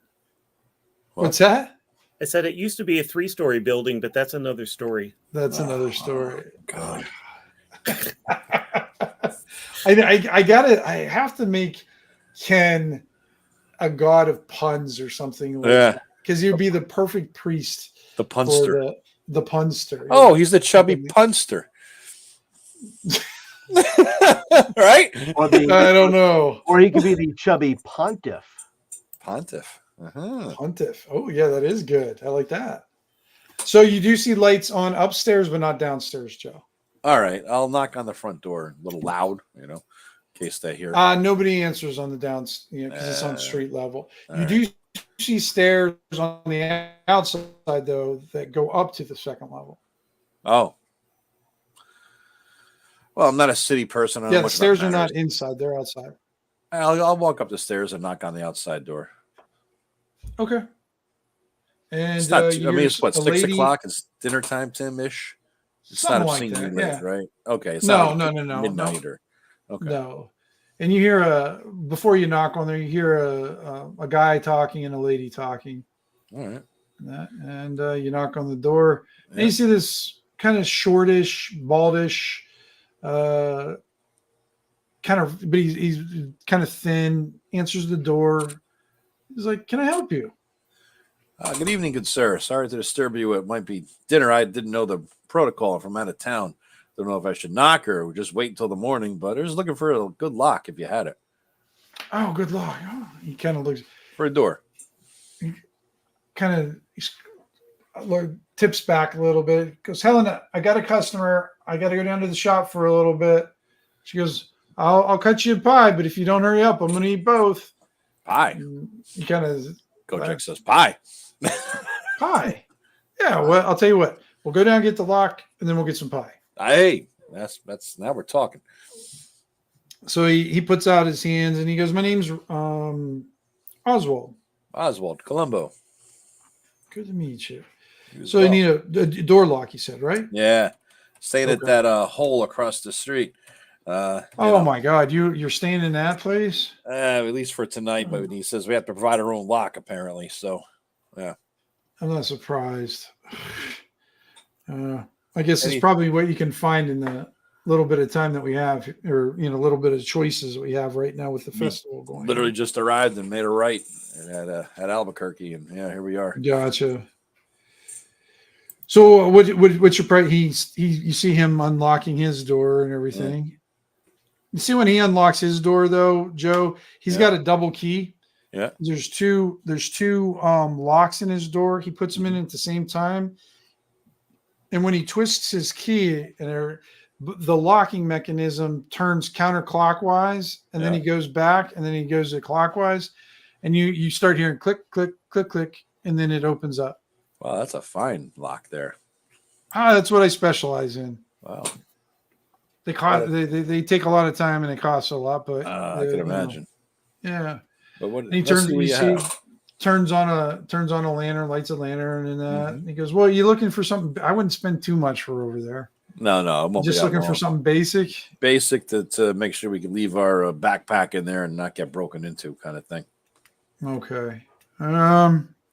What's that? I said it used to be a 3-story building, but that's another story. That's another story. God. I have to make Ken a god of puns or something like that. Because he'd be the perfect priest. The punster. For the punster. Oh, he's the chubby punster. Right? Or I don't know. Or he could be the chubby pontiff. Pontiff. Uh-huh. Pontiff. Oh, yeah, that is good. I like that. So you do see lights on upstairs, but not downstairs, Joe. All right. I'll knock on the front door a little loud, in case they hear. Nobody answers on the downs, because it's on street level. You do see stairs on the outside, though, that go up to the second level. Oh. Well, I'm not a city person. I don't know Yeah, the much stairs about are not matters. inside. They're outside. I'll walk up the stairs and knock on the outside door. Okay. And It's not. I mean, it's what, 6 lady, o'clock? It's dinner time, Tim-ish. It's something not like obscenely that, late, yeah. right? Okay. It's No, not no. midnight or. Okay. No. And you hear before you knock on there, you hear a guy talking and a lady talking. All right. And you knock on the door, and you see this kind of shortish, baldish, kind of, but he's kind of thin. Answers the door. He's like, "Can I help you?" Good evening, good sir. Sorry to disturb you. It might be dinner. I didn't know the protocol from out of town. Don't know if I should knock or just wait until the morning, but I was looking for a good lock if you had it. Oh, good luck. Oh, he kind of looks For a door. kind of tips back a little bit. Goes, Helena, I got a customer. I got to go down to the shop for a little bit. She goes, I'll cut you a pie, but if you don't hurry up, I'm going to eat both. Pie. You kind of Kojak says pie. pie. Yeah, well, I'll tell you what. We'll go down and get the lock, and then we'll get some pie. Hey, that's now we're talking. So he puts out his hands and he goes, my name's Oswald. Oswald Colombo. Good to meet you. So you need a door lock, you said, right? Yeah. Staying at that hole across the street. My God, you're staying in that place? At least for tonight, but he says we have to provide our own lock, apparently. So, yeah. I'm not surprised. I guess it's probably what you can find in the little bit of time that we have, or a little bit of choices that we have right now with the festival going. Literally just arrived and made a right at Albuquerque, and here we are. Gotcha. So what's your price? You see him unlocking his door and everything. Yeah. You see when he unlocks his door though, Joe, he's got a double key. Yeah. There's two locks in his door. He puts them in at the same time. And when he twists his key, and the locking mechanism turns counterclockwise, and then he goes back, and then he goes to clockwise, and you start hearing click, click, click, click, and then it opens up. Wow, that's a fine lock there. That's what I specialize in. Wow. They take a lot of time and it costs a lot, but I can imagine. Yeah. But what he turns on a lantern, lights a lantern, and and he goes, well, you're looking for something. I wouldn't spend too much for over there. No, it won't just be looking for something basic. Basic to make sure we can leave our backpack in there and not get broken into, kind of thing. Okay.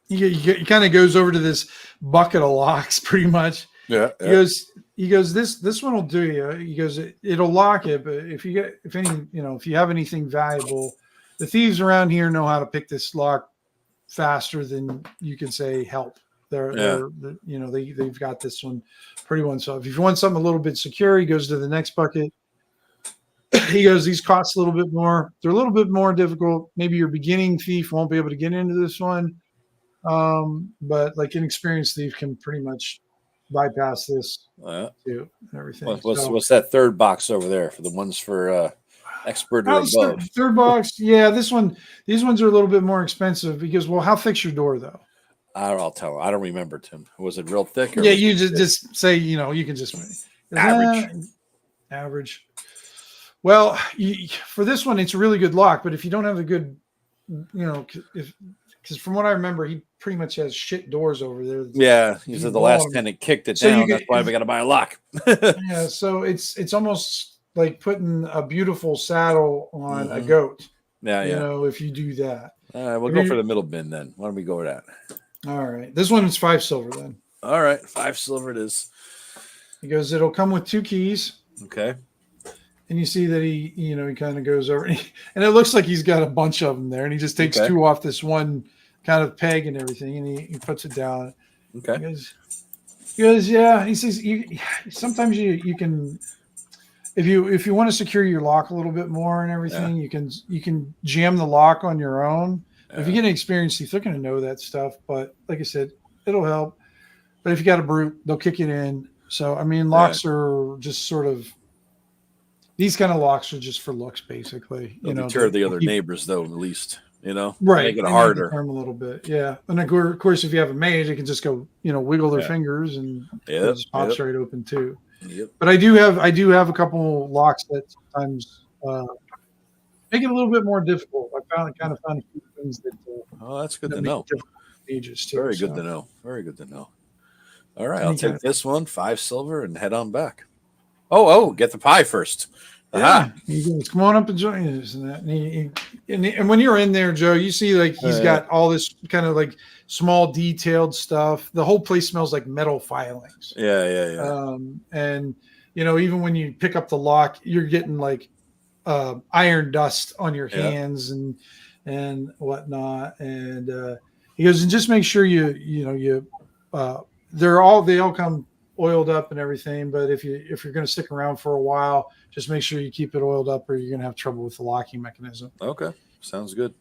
He kind of goes over to this bucket of locks, pretty much. Yeah. He goes, this one will do you. He goes, it'll lock it, but if you have anything valuable, the thieves around here know how to pick this lock faster than you can say help. They've got this one pretty one. So if you want something a little bit secure, he goes to the next bucket. He goes, these cost a little bit more. They're a little bit more difficult. Maybe your beginning thief won't be able to get into this one. But like an experienced thief can pretty much bypass this too, and everything. What's that third box over there for the ones for expert or above? Third box, yeah. These ones are a little bit more expensive because, well, how thick's your door though? I'll tell him. I don't remember, Tim. Was it real thick? Yeah, you just say, you can just average. Well, for this one, it's a really good lock, but if you don't have a good, because from what I remember, he pretty much has shit doors over there. Yeah, he said the last tenant kicked it down. That's why we got to buy a lock. Yeah, so it's almost like putting a beautiful saddle on a goat. Yeah, you know, if you do that. All right, we'll go for the middle bin then. Why don't we go with that? All right, this one is 5 silver then. All right, 5 silver it is. He goes, it'll come with 2 keys. Okay. And you see that he kind of goes over, and it looks like he's got a bunch of them there, and he just takes 2 off this one kind of peg and everything, and he puts it down. Okay. He goes, yeah. He says, sometimes you can, if you want to secure your lock a little bit more and everything, you can jam the lock on your own. If you get an experienced thief, they're going to know that stuff. But like I said, it'll help. But if you got a brute, they'll kick it in. So I mean, locks are just sort of. These kind of locks are just for looks, basically. They'll deter the other neighbors, though, at least. Right. Make it harder. A little bit, yeah. And of course, if you have a mage, they can just go, wiggle their fingers and it just pops right open too. Yep. But I do have a couple locks that sometimes make it a little bit more difficult. I found a few things that. That's good to know. Mages too. Very good to know. Very good to know. All right, I'll take this one, 5 silver, and head on back. Oh, get the pie first. Yeah, he goes, come on up and join us and that. And when you're in there, Joe, you see like he's got all this kind of like small detailed stuff. The whole place smells like metal filings. Yeah. And even when you pick up the lock, you're getting like iron dust on your hands and whatnot. And he goes, and just make sure they all come oiled up and everything, but if you're going to stick around for a while, just make sure you keep it oiled up or you're going to have trouble with the locking mechanism. Okay, sounds good.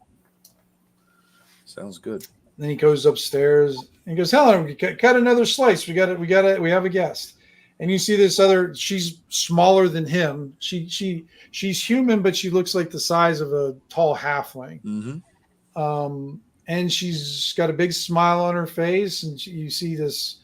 Then he goes upstairs and he goes, Helen, we got another slice. We have a guest. And you see this other, she's smaller than him. She's human, but she looks like the size of a tall halfling. And she's got a big smile on her face, and you see this.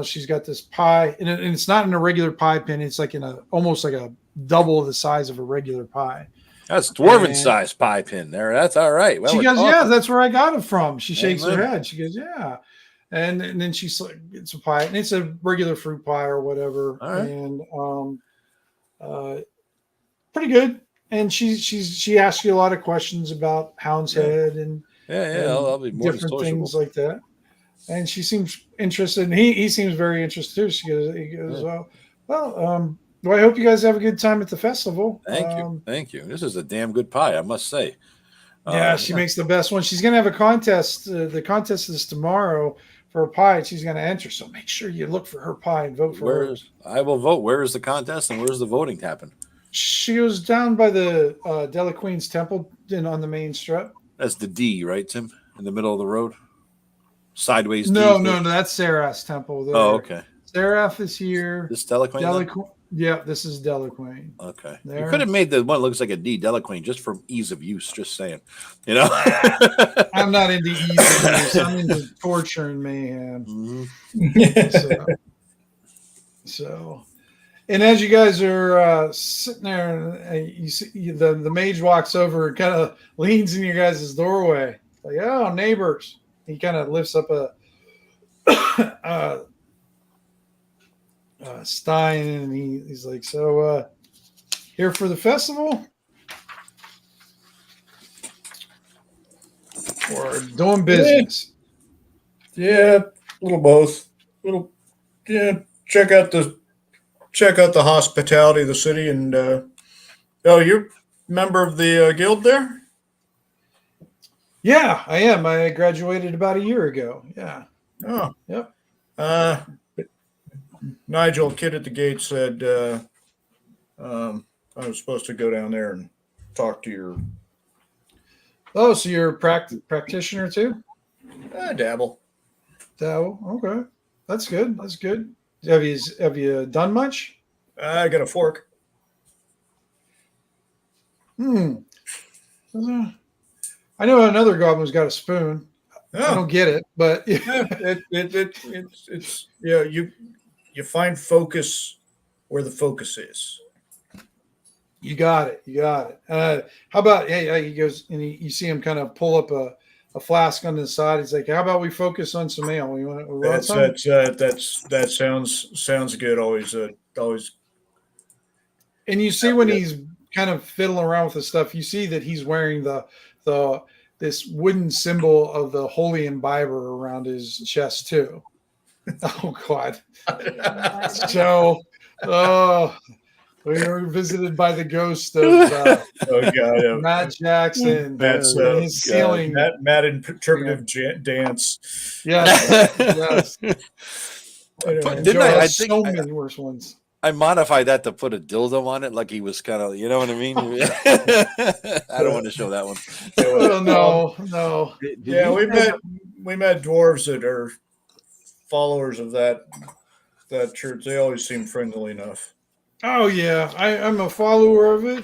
She's got this pie, and it's not in a regular pie pin. It's like almost like a double the size of a regular pie. That's dwarven size pie pin there. That's all right. Well, she goes, yeah, that's where I got it from. She shakes her head. She goes, yeah. And then she's like, it's a pie, and it's a regular fruit pie or whatever. All right. And pretty good. And she asks you a lot of questions about Hounds Head and I'll be more different sociable. things like that. And she seems interested, and he seems very interested too. He goes, well, I hope you guys have a good time at the festival. Thank you. This is a damn good pie, I must say. Yeah, she makes the best one. She's going to have a contest. The contest is tomorrow for a pie, and she's going to enter. So make sure you look for her pie and vote for her. I will vote. Where is the contest, and where's the voting happen? She goes down by the Delaqueen's Temple on the main strip. That's the D, right, Tim? In the middle of the road? Sideways. No, that's Seraph's temple. There. Oh, okay. Seraph is here. This Delaqueen? Yeah, this is Delaqueen. Okay. There. You could have made the one that looks like a D, Delaqueen, just for ease of use. Just saying. I'm not into ease of use. I'm into torture and mayhem. So, and as you guys are sitting there, you see the mage walks over and kind of leans in your guys' doorway. Like, oh, neighbors. He kind of lifts up a stein, and he's like, so here for the festival or doing business? Yeah, a little both. Check out the hospitality of the city, and you're a member of the guild there? Yeah, I am. I graduated about a year ago. Yeah. Oh, yep. Nigel, kid at the gate, said I was supposed to go down there and talk to your. Oh, so you're a practitioner too? Dabble. Okay, that's good. That's good. Have you done much? I got a fork. I know another goblin's got a spoon. Oh. I don't get it, but you find focus where the focus is. You got it. How about he goes and you see him kind of pull up a a flask on the side. He's like, "How about we focus on some ale? You want some?" That sounds good. Always. And you see when he's kind of fiddling around with the stuff, you see that he's wearing this wooden symbol of the holy imbiber around his chest too. Oh God! So, we were visited by the ghost of Oh God, Matt Jackson. Matt's and his ceiling. Matt interpretive dance. Yes. Didn't Joe I has think so many worse ones. I modified that to put a dildo on it, like he was kind of, you know what I mean? I don't want to show that one. Oh, no. Yeah, we met dwarves that are followers of that church. They always seem friendly enough. Oh yeah, I'm a follower of it.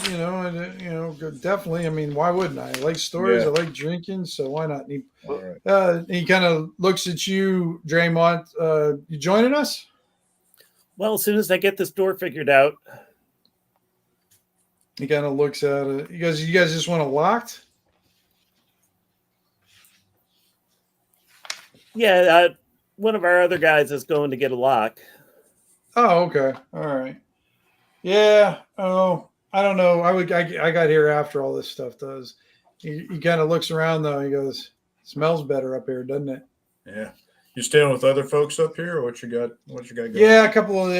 Definitely. I mean, why wouldn't I? I like stories. Yeah. I like drinking, so why not? All right. He kind of looks at you, Draymond. You joining us? Well, as soon as I get this door figured out. He kind of looks at it. You guys just want it locked? Yeah, one of our other guys is going to get a lock. Oh, okay. All right. Yeah. Oh, I don't know. I got here after all this stuff does. He kind of looks around though. He goes, "Smells better up here, doesn't it?" Yeah. You staying with other folks up here, or what you got going? Yeah, a couple of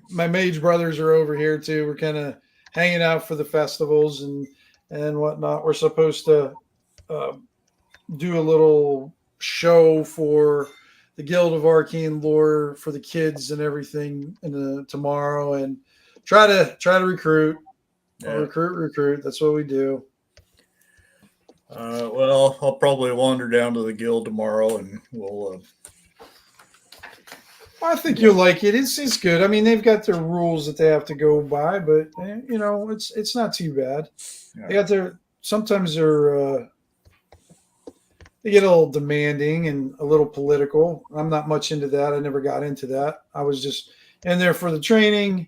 my mage brothers are over here too. We're kind of hanging out for the festivals and whatnot. We're supposed to do a little show for the Guild of Arcane Lore for the kids and everything tomorrow, and try to recruit. Yeah. Recruit. That's what we do. Well, I'll probably wander down to the guild tomorrow, and we'll. I think you'll like it. It's good. I mean, they've got their rules that they have to go by, but it's not too bad. Yeah. They got sometimes they get a little demanding and a little political. I'm not much into that. I never got into that. I was just in there for the training,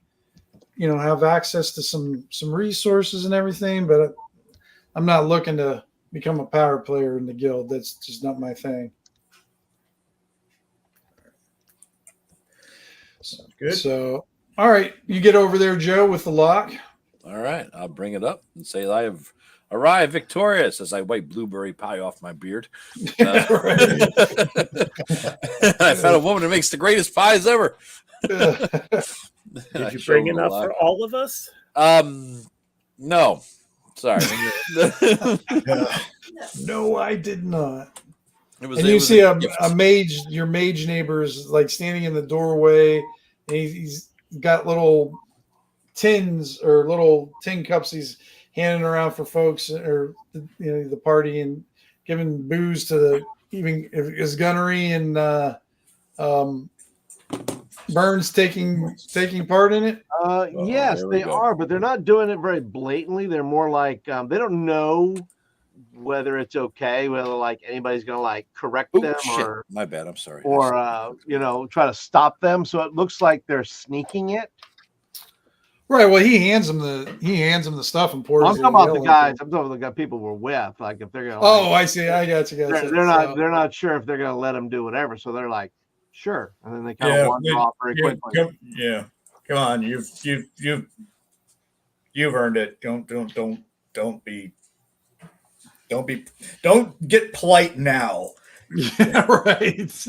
have access to some resources and everything, but I'm not looking to become a power player in the guild. That's just not my thing. Good. So, all right, you get over there, Joe, with the lock. All right, I'll bring it up and say I have arrived victorious as I wipe blueberry pie off my beard. I found a woman who makes the greatest pies ever. Did you bring enough for all of us? No. Sorry. No, I did not. You see a mage, your mage neighbor is like standing in the doorway, and he's got little tins or little tin cups he's handing around for folks or the party, and giving booze to even his gunnery, and Burns taking part in it. Yes, they are, but they're not doing it very blatantly. They're more like they don't know whether it's okay, whether like anybody's gonna like correct them or my bad, I'm sorry, or try to stop them. So it looks like they're sneaking it. Right. Well, he hands them the stuff and pours. I'm talking about the guys. I'm talking about the guy people we're with. Like if they're gonna. Oh, I see. I got you. They're not sure if they're gonna let them do whatever. So they're like, sure, and then they kind of wander off very quickly. Come on, you've earned it. Don't get polite now. Yeah, right.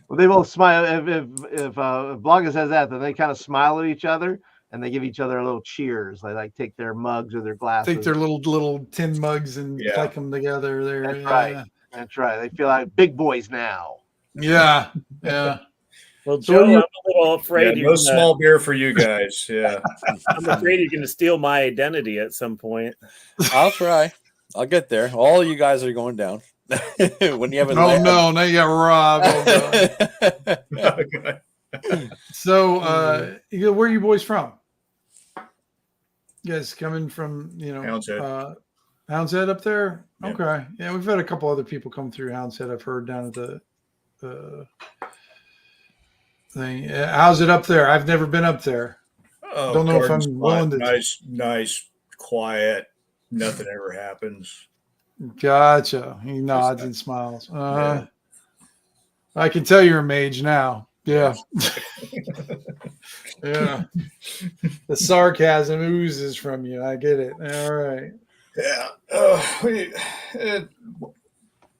Well, they both smile. If Blanca says that, then they kind of smile at each other and they give each other little cheers. They like take their mugs or their glasses, take their little tin mugs and click them together. There, That's right. They feel like big boys now. Yeah. Well, Joe, I'm a little afraid. No small beer for you guys. Yeah, I'm afraid you're going to steal my identity at some point. I'll try. I'll get there. All you guys are going down. When you have now you got robbed. So, where are you boys from? You guys coming from Hounds Head. Hounds Head up there? Yeah. Okay. Yeah, we've had a couple other people come through Hounds Head. I've heard down at the thing. How's it up there? I've never been up there. Oh, don't know if I'm willing to. Nice, quiet. nothing ever happens. Gotcha. He nods and smiles. Yeah. I can tell you're a mage now. Yeah. Yeah. The sarcasm oozes from you. I get it. All right. Yeah. We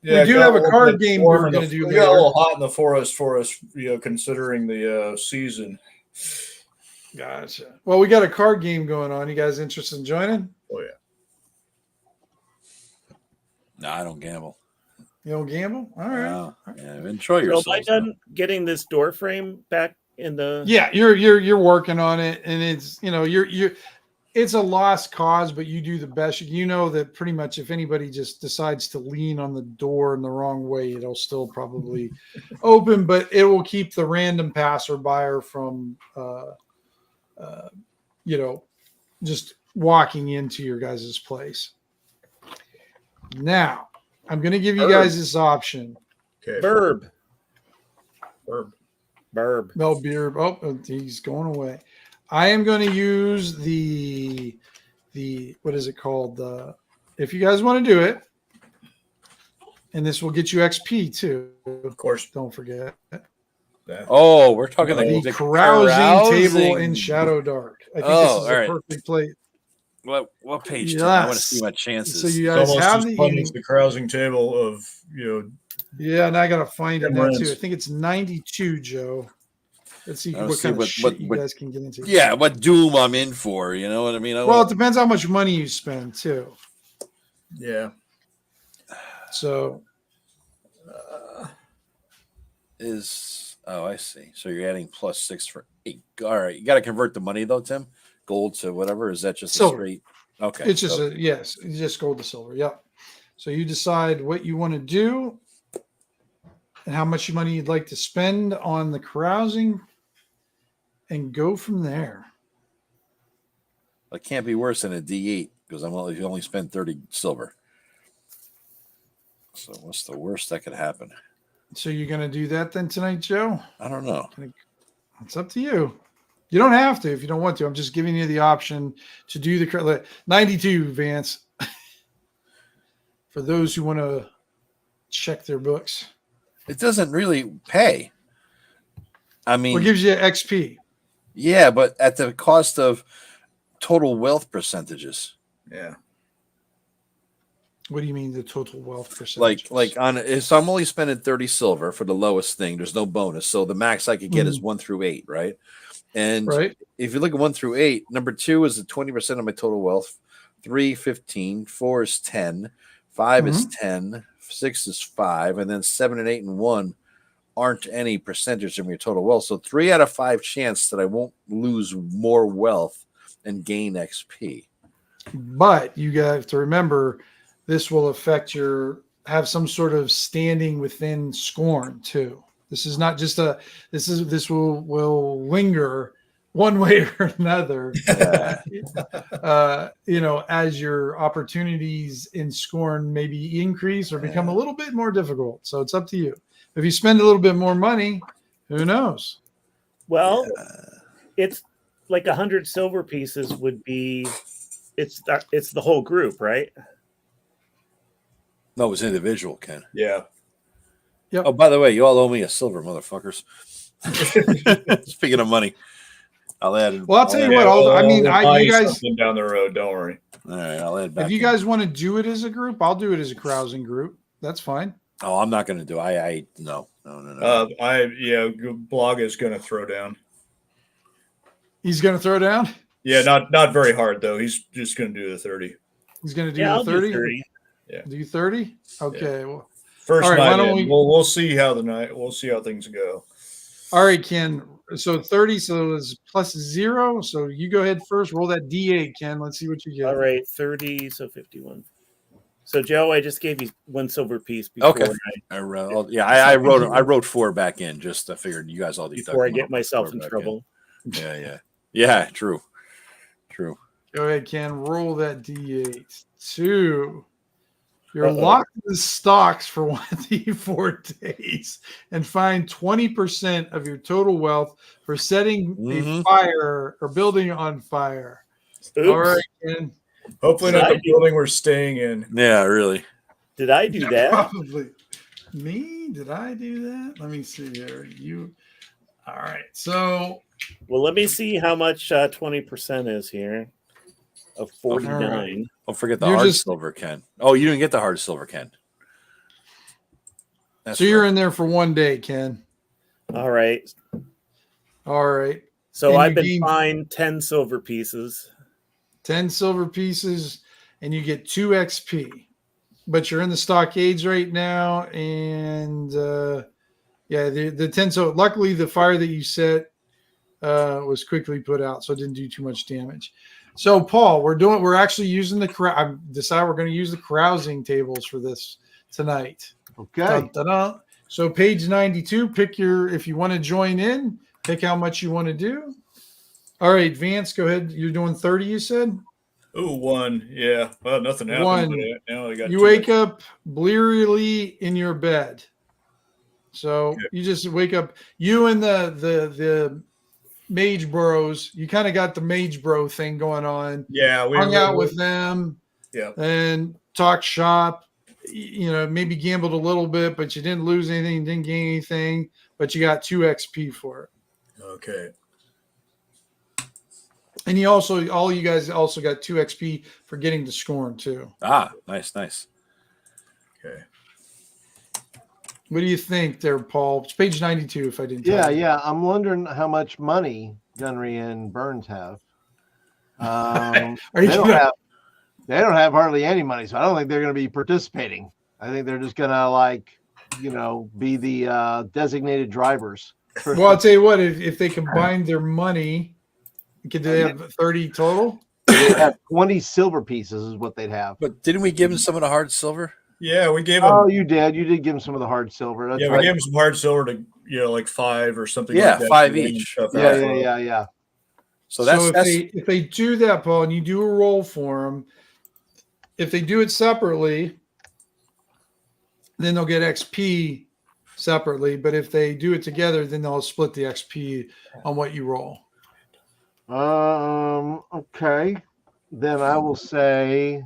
do have a card game we're going to do We got a later. little hot in the forest for us, considering the season. Gotcha. Well, we got a card game going on. You guys interested in joining? Oh, yeah. No, I don't gamble. You don't gamble? All right. Wow. Yeah, enjoy So yourself. am I done getting this door frame back in the? Yeah, you're working on it, and it's it's a lost cause, but you do the best. You know that pretty much if anybody just decides to lean on the door in the wrong way, it'll still probably open, but it will keep the random passerby from just walking into your guys' place. Now, I'm going to give you guys this option. Okay. Burb. No beer. Oh, he's going away. I am going to use the what is it called? If you guys want to do it, and this will get you XP too. Of course. Don't forget. Oh, we're talking The carousing table in ShadowDark. I think this is a perfect place. What page? Yes. I want to see my chances. So you It's guys almost have as fun as the carousing table of Yeah, and I gotta find it now Emirates. too. I think it's 92, Joe. Let's see Let's what see kind of what- shit you what- guys can get into. Yeah, what doom I'm in for? You know what I mean? Well, it depends how much money you spend too. yeah. So I see. So you're adding +6 for 8. All right, you got to convert the money though, Tim. Gold to whatever. Is that just Silver. a straight? Okay, it's just yes, you just gold to silver. Yep. So you decide what you want to do and how much money you'd like to spend on the carousing, and go from there. it can't be worse than a D8 because you only spend 30 silver. So what's the worst that could happen? So you're gonna do that then tonight, Joe? I don't know. It's up to you. You don't have to if you don't want to. I'm just giving you the option to do the 92, Vance. For those who want to check their books. It doesn't really pay. I mean, Well, it gives you XP. yeah, but at the cost of total wealth percentages. Yeah. What do you mean the total wealth percentage? So I'm only spending 30 silver for the lowest thing. There's no bonus. So the max I could get is 1 through 8, right? And if you look at 1 through 8, number 2 is 20% of my total wealth, 3, 15, 4 is 10, 5 is 10, 6 is 5, and then 7 and 8 and 1 aren't any percentage of your total wealth. So 3 out of 5 chance that I won't lose more wealth and gain XP. But you have to remember this will affect have some sort of standing within Scorn too. This is not just this will linger one way or another. As your opportunities in Scorn maybe increase or become a little bit more difficult. So it's up to you. If you spend a little bit more money, who knows? Well, it's like 100 silver pieces would be. It's the whole group, right? No, it was individual, Ken. Yeah. Yep. Oh, by the way, you all owe me a silver, motherfuckers. Speaking of money, I'll add. Well, I'll tell you what. You guys something down the road. Don't worry. All right, I'll add back. If you guys want to do it as a group, I'll do it as a carousing group. That's fine. Oh, I'm not going to do. No. Blog is going to throw down. He's going to throw down. Yeah, not very hard though. He's just going to do the 30. He's going to do I'll the do 30. 30. Yeah. Do 30? Okay. Well, First all right, night. why don't We'll see how we'll see how things go. all right, Ken. So 30, so it's +0. So you go ahead first. Roll that D8, Ken. Let's see what you get. All right, 30, so 51. So Joe, I just gave you 1 silver piece before Okay. I wrote 4 back in. Just I figured you guys all before I get myself in trouble. Yeah. True. Go ahead, Ken. Roll that D8. 2. You're locked in the stocks for 1 of the 4 days and find 20% of your total wealth for setting a fire or building on fire. Oops. All right, Ken. Hopefully not the building we're staying in. Yeah, really. Did I do that? Probably. Me? Did I do that? Let me see here. You. All right. So. Well, let me see how much 20% is here. Of 49. Right. Don't forget the You're hard just- silver, Ken. Oh, you didn't get the hard silver, Ken. That's So you're right. in there for 1 day, Ken. All right. All right. So And I've you been gained- fined 10 silver pieces. 10 silver pieces, and you get 2 XP. But you're in the stockades right now, and the 10. So luckily, the fire that you set was quickly put out, so it didn't do too much damage. So Paul, we're actually using I've decided we're going to use the carousing tables for this tonight. Okay. Dun, dun, dun. So page 92, if you want to join in, pick how much you want to do. All right, Vance, go ahead. You're doing 30, you said? Ooh, 1. Yeah. Well, nothing happened. One. But now I got You 2. wake up blearily in your bed. So Okay. you just wake up. You and the mage bros, you kind of got the mage bro thing going on. Yeah, we Hung out with them. Yeah. And talked shop. Maybe gambled a little bit, but you didn't lose anything, didn't gain anything, but you got 2 XP for it. Okay. And all you guys also got 2 XP for getting to Scorn too. Ah, nice. Okay. What do you think there, Paul? It's page 92 if I didn't tell you. Yeah. I'm wondering how much money Gunnery and Burns have. Are They you don't have hardly any money, so I don't think they're going to be participating. I think they're just going to, be the designated drivers. Well, I'll tell you what, if they combine their money, could they have 30 total? They have 20 silver pieces is what they'd have. But didn't we give him some of the hard silver? Yeah, we gave them. Oh, you did. You did give them some of the hard silver. That's Yeah, we right. gave them some hard silver to, like 5 or something. Yeah, like that 5 to win each. stuff Yeah. out. Yeah. So that's if they do that, Paul, and you do a roll for them, if they do it separately, then they'll get XP separately. But if they do it together, then they'll split the XP on what you roll. Okay. Then I will say,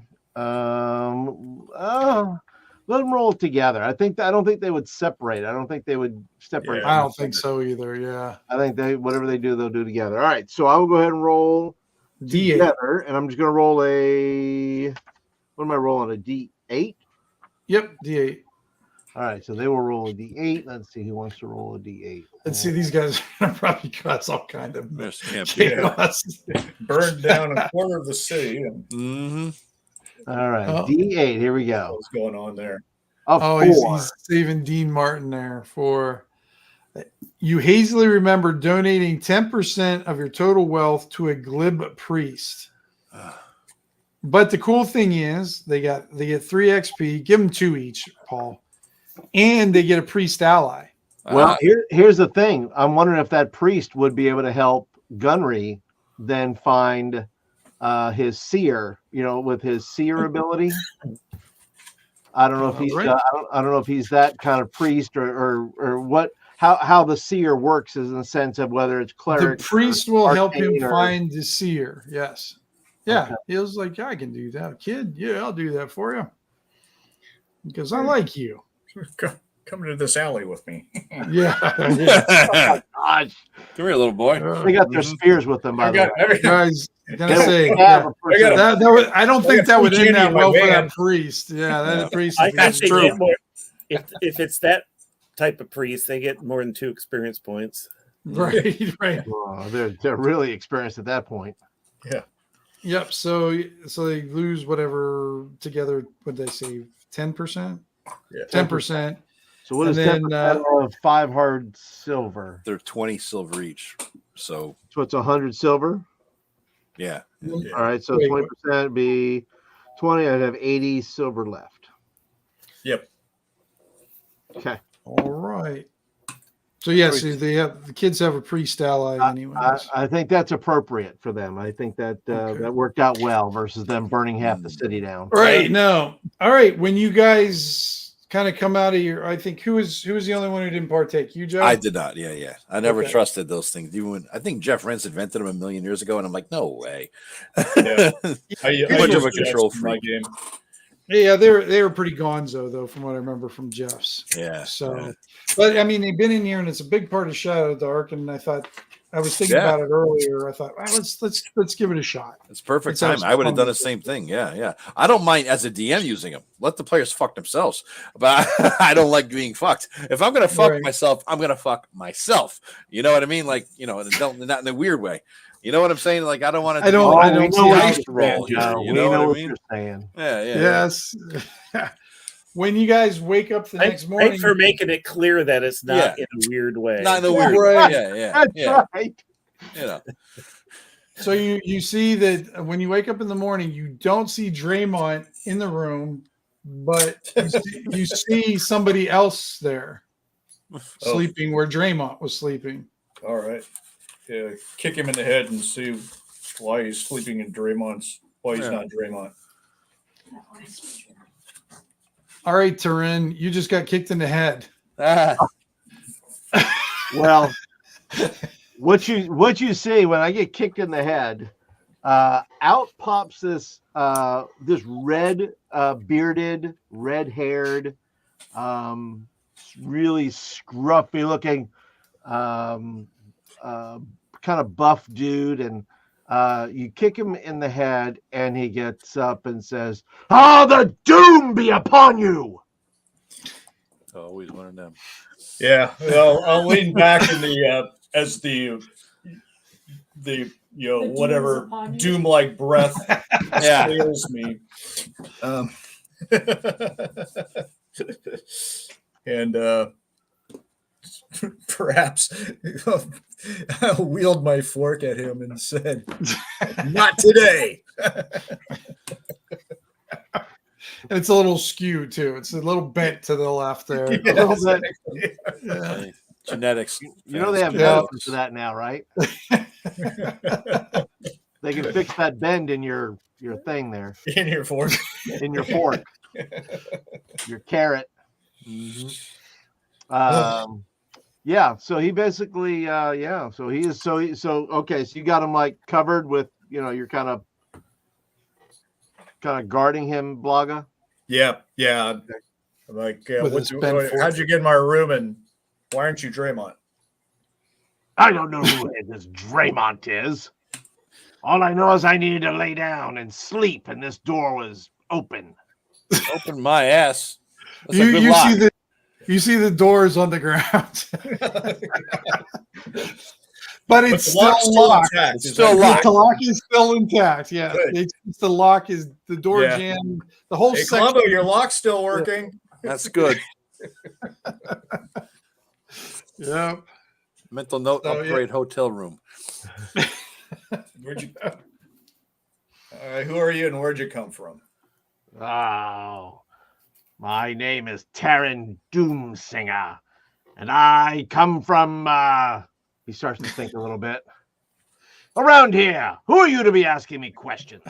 let them roll it together. I don't think they would separate. I don't think they would separate. Yeah. I don't think so either. Yeah. I think whatever they do, they'll do together. All right. So I will go ahead and roll D8. together, and I'm just going to roll what am I rolling? A D8? Yep. D8. All right. So they will roll a D8. Let's see who wants to roll a D8. Let's see. These guys are probably cause all kind of There's can't be. chaos. Burned down a quarter of the city. And Mm-hmm. All right. Oh. D8. Here we go. what's going on there? A Oh, 4. he's saving Dean Martin there for. You hazily remember donating 10% of your total wealth to a glib priest. But the cool thing is they get 3 XP. Give them 2 each, Paul, and they get a priest ally. Well, here's the thing. I'm wondering if that priest would be able to help Gunnery then find his seer, with his seer ability. I don't know if he's Right. I don't know if he's that kind of priest or what how the seer works is in the sense of whether it's cleric. The priest will help him arcane or- find the seer. Yes. Yeah. Okay. He was like, yeah, I can do that. Kid, yeah, I'll do that for you. Because I like you. Come into this alley with me. Yeah. Gosh, Come here, little boy. they got their spears with them. By the way. Guys, gonna They say, don't yeah. have a person- I got That would, I don't I think got that would free end candy that in my well for van. that priest. Yeah, that priest. I think That's they true. get more. If it's that type of priest, they get more than 2 experience points. Right, right. Oh, they're really experienced at that point. Yep. So they lose whatever together. What did they say? 10%. Yeah. 10%. So what is And then, 10% of 5 hard silver? They're 20 silver each. So So it's 100 silver. yeah. All right, so Wait, 20% would be 20. I'd have 80 silver left. Yep. Okay. All right. So yes, the kids have a priest ally anyways. I think that's appropriate for them. I think that Okay. that worked out well versus them burning half the city down. Right. No. All right. When you guys kind of come out of your. I think who was the only one who didn't partake? You, Joe? I did not. Yeah. I never Okay. trusted those things. Even I think Jeff Rentz invented them 1,000,000 years ago, and I'm like, no way. Yeah. Too much of a use control Jeff's in my freak. game. Yeah, they were pretty gonzo though, from what I remember from Jeff's. Yeah. So, yeah. but I mean, they've been in here, and it's a big part of ShadowDark. And I was thinking Yeah. about it earlier. I thought, let's give it a shot. It's perfect Let's have time. some I would have fun done the with same thing. Yeah. I don't mind as a DM using them. Let the players fuck themselves. But I don't like being fucked. If I'm gonna fuck Right. myself, I'm gonna fuck myself. You know what I mean? Like, not in a weird way. You know what I'm saying? Like, I don't want to. I don't- Oh, we see know how what you you're saying, roll here, Joe. you We know know what I what mean? you're saying. Yeah. Yes. When you guys wake up the next morning, Thanks for making it clear that it's not Yeah. in a weird way. Not in a Yeah, weird right. way. Yeah. That's Yeah. right. You know. so you see that when you wake up in the morning, you don't see Draymond in the room, but you see somebody else there sleeping where Draymond was sleeping. All right. Yeah. Kick him in the head and see why he's sleeping in Draymond's. Why he's Yeah. not Draymond. All right, Turin, you just got kicked in the head. Well, what you see when I get kicked in the head, out pops this red bearded, red-haired, really scruffy looking, kind of buff dude, and you kick him in the head, and he gets up and says, "Ah, the doom be upon you!" Always one of them. Yeah. Well, I'll lean back in the as the The whatever doom is upon you. doom-like breath Yeah. assails me. And perhaps I wheeled my fork at him and said, "Not today." And it's a little skewed too. It's a little bent to the left there. A little bit. Yeah. Hey, genetics. You know they have Yeah. medicine for that now, right? They can fix that bend in your thing there, In your fork. in your fork, your carrot. Yeah. So he basically, So he is. So okay. So you got him like covered with, you're kind of guarding him, Blaga. Yeah. Like, With his bent fork. how'd you get in my room, and why aren't you Draymond? I don't know who this Draymond is. All I know is I needed to lay down and sleep, and this door was open. Open my ass. That's a good You lock. see the doors on the ground. But it's the still lock's locked. intact. It's Is still that locked. The lock is still intact. Yeah. Good. It's the lock is the door Yeah. jam. The whole Hey, section. Columbo, your lock's still working. That's good. Yeah. Mental note: So, upgrade hotel room. Where'd you? Who are you, and where'd you come from? Oh, my name is Taryn Doomsinger, and I come from, he starts to think a little bit. Around here, who are you to be asking me questions?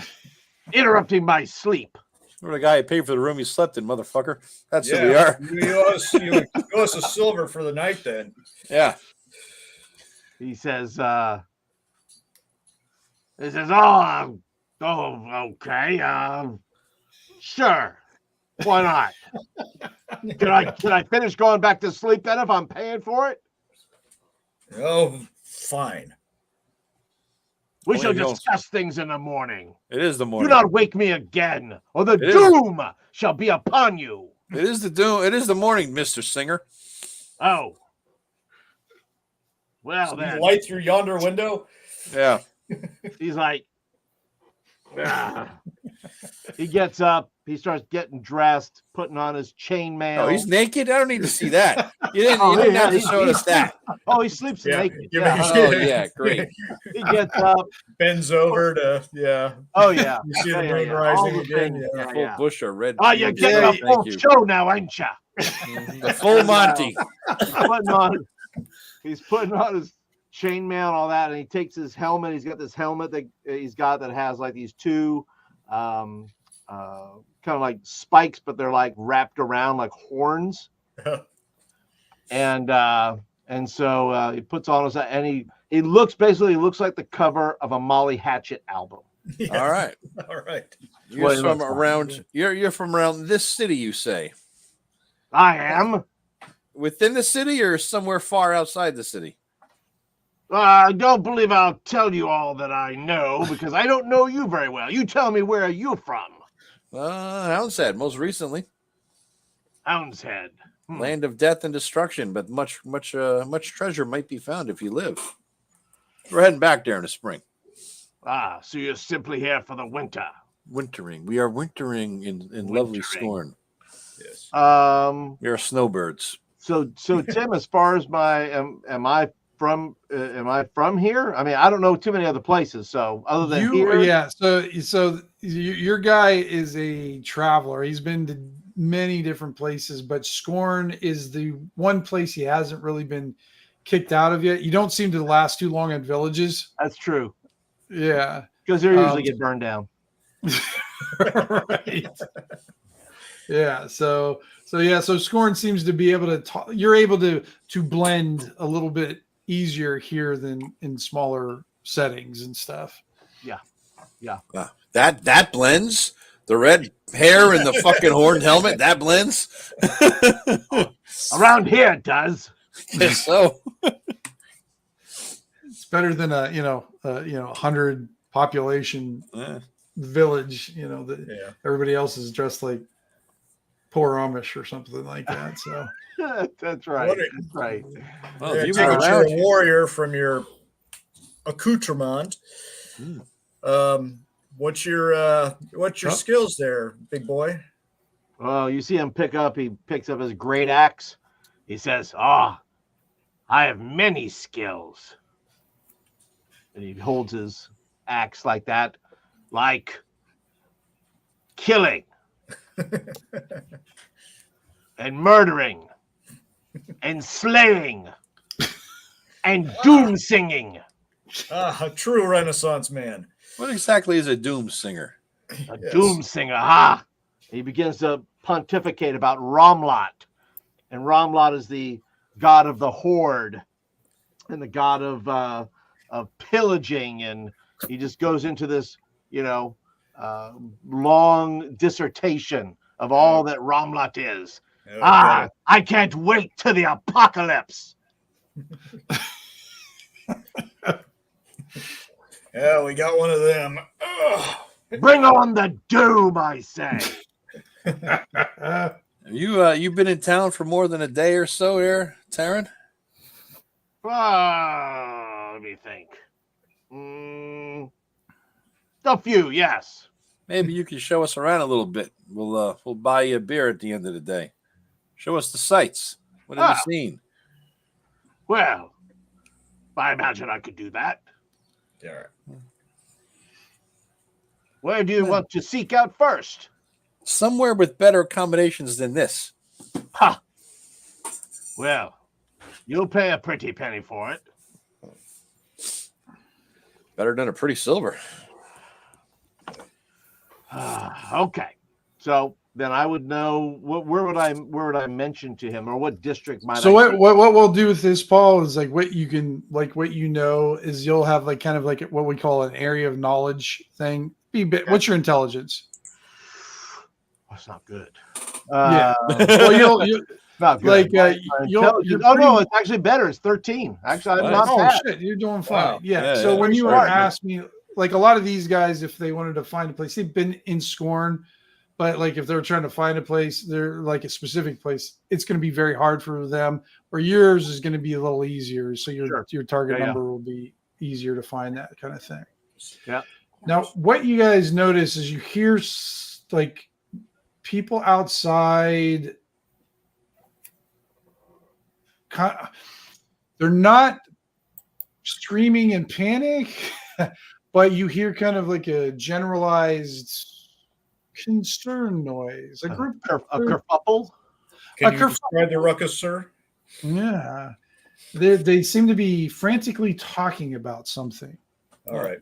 Interrupting my sleep. We're the guy who paid for the room you slept in, motherfucker. That's who we Yeah. are. You owe us a silver for the night, then. Yeah. He says, oh, okay, sure, why not? Can I finish going back to sleep then if I'm paying for it? Oh, fine. We Well, shall you don't- discuss things in the morning. It is the Do morning. not wake me again, or the It is. doom shall be upon you. It is the doom. It is the morning, Mr. Singer. Oh. Well, So then, you light through yonder window. Yeah. he's like, "Ah." He gets up, he starts getting dressed, putting on his chainmail. Oh, he's naked. I don't need to see that. You didn't. Oh, you didn't yeah, have to he's- show us that. Oh, he sleeps Yeah. naked. Give Yeah. me- Oh yeah, great. He gets up. Bends over to Oh, yeah. You see Yeah, the yeah, moon yeah. rising All the again. things. Yeah. Yeah, Full yeah. bush or red. Oh, you're peas. getting Yeah, a full thank you. show now, ain't you? The full Monty. He's putting on his chainmail and all that, and he takes his helmet. He's got this helmet that he's got that has like these two kind of like spikes, but they're like wrapped around like horns. And so he puts on his, and he looks like the cover of a Molly Hatchet album. Yeah. All right. All right. You're What it from looks like. around. You're from around this city, you say? I am. Within the city or somewhere far outside the city? I don't believe I'll tell you all that I know because I don't know you very well. You tell me where you're from. Hounds Head, most recently. Hounds Head. Land of death and destruction, but much treasure might be found if you live. We're heading back there in the spring. Ah, so you're simply here for the winter. Wintering. We are wintering in lovely Scorn. Yes. We are snowbirds. So Tim, as far as am I from here? I mean, I don't know too many other places. So other than here, yeah. So your guy is a traveler. He's been to many different places, but Scorn is the one place he hasn't really been kicked out of yet. You don't seem to last too long in villages. that's true. Yeah, Because they usually get burned down. right. Yeah. So Scorn seems to be able to you're able to blend a little bit easier here than in smaller settings and stuff. Yeah. That blends. The red hair and the fucking horned helmet, that blends. Around here it does. Guess so. It's better than a 100 population village. Everybody else is dressed like poor Amish or something like that. So that's right. That's right. Well, Yeah, you take were it around. you're a warrior from your accoutrement. What's your skills there, big boy? Well, you see him he picks up his great axe. He says, I have many skills. And he holds his axe like that, like killing and murdering and slaying and doom singing. A true Renaissance man. What exactly is a doom singer? A doom singer, He begins to pontificate about Ramlot. And Ramlot is the god of the horde and the god of pillaging. And he just goes into this, long dissertation of all that Ramlot is. Okay. I can't wait to the apocalypse. Yeah, we got one of them. Ugh. Bring on the doom, I say. You've been in town for more than a day or so here, Taryn? Let me think. A few, yes. Maybe you can show us around a little bit. We'll buy you a beer at the end of the day. Show us the sights. What have you seen? Well, I imagine I could do that. All right. Where do you want to seek out first? Somewhere with better accommodations than this. Ha! Well, you'll pay a pretty penny for it. Better than a pretty silver. Okay. So then I would know where would I mention to him, or what district might So I what we'll do with this, Paul, is what is you'll have kind of what we call an area of knowledge thing. What's your intelligence? That's not good. Yeah. Well, you'll not good. No, it's actually better. It's 13. Actually, I'm not bad. Shit, you're doing fine. Wow. Yeah. So when you were asked me, a lot of these guys, if they wanted to find a place, they've been in Scorn, but if they're trying to find a place, they're a specific place, it's going to be very hard for them. Or yours is going to be a little easier, so your target number will be easier to find, that kind of thing. Yeah. Now, what you guys notice is you hear people outside. They're not screaming in panic, but you hear kind of a generalized concern noise. A kerfuffle. Can you describe the ruckus, sir? Yeah, they seem to be frantically talking about something. All right.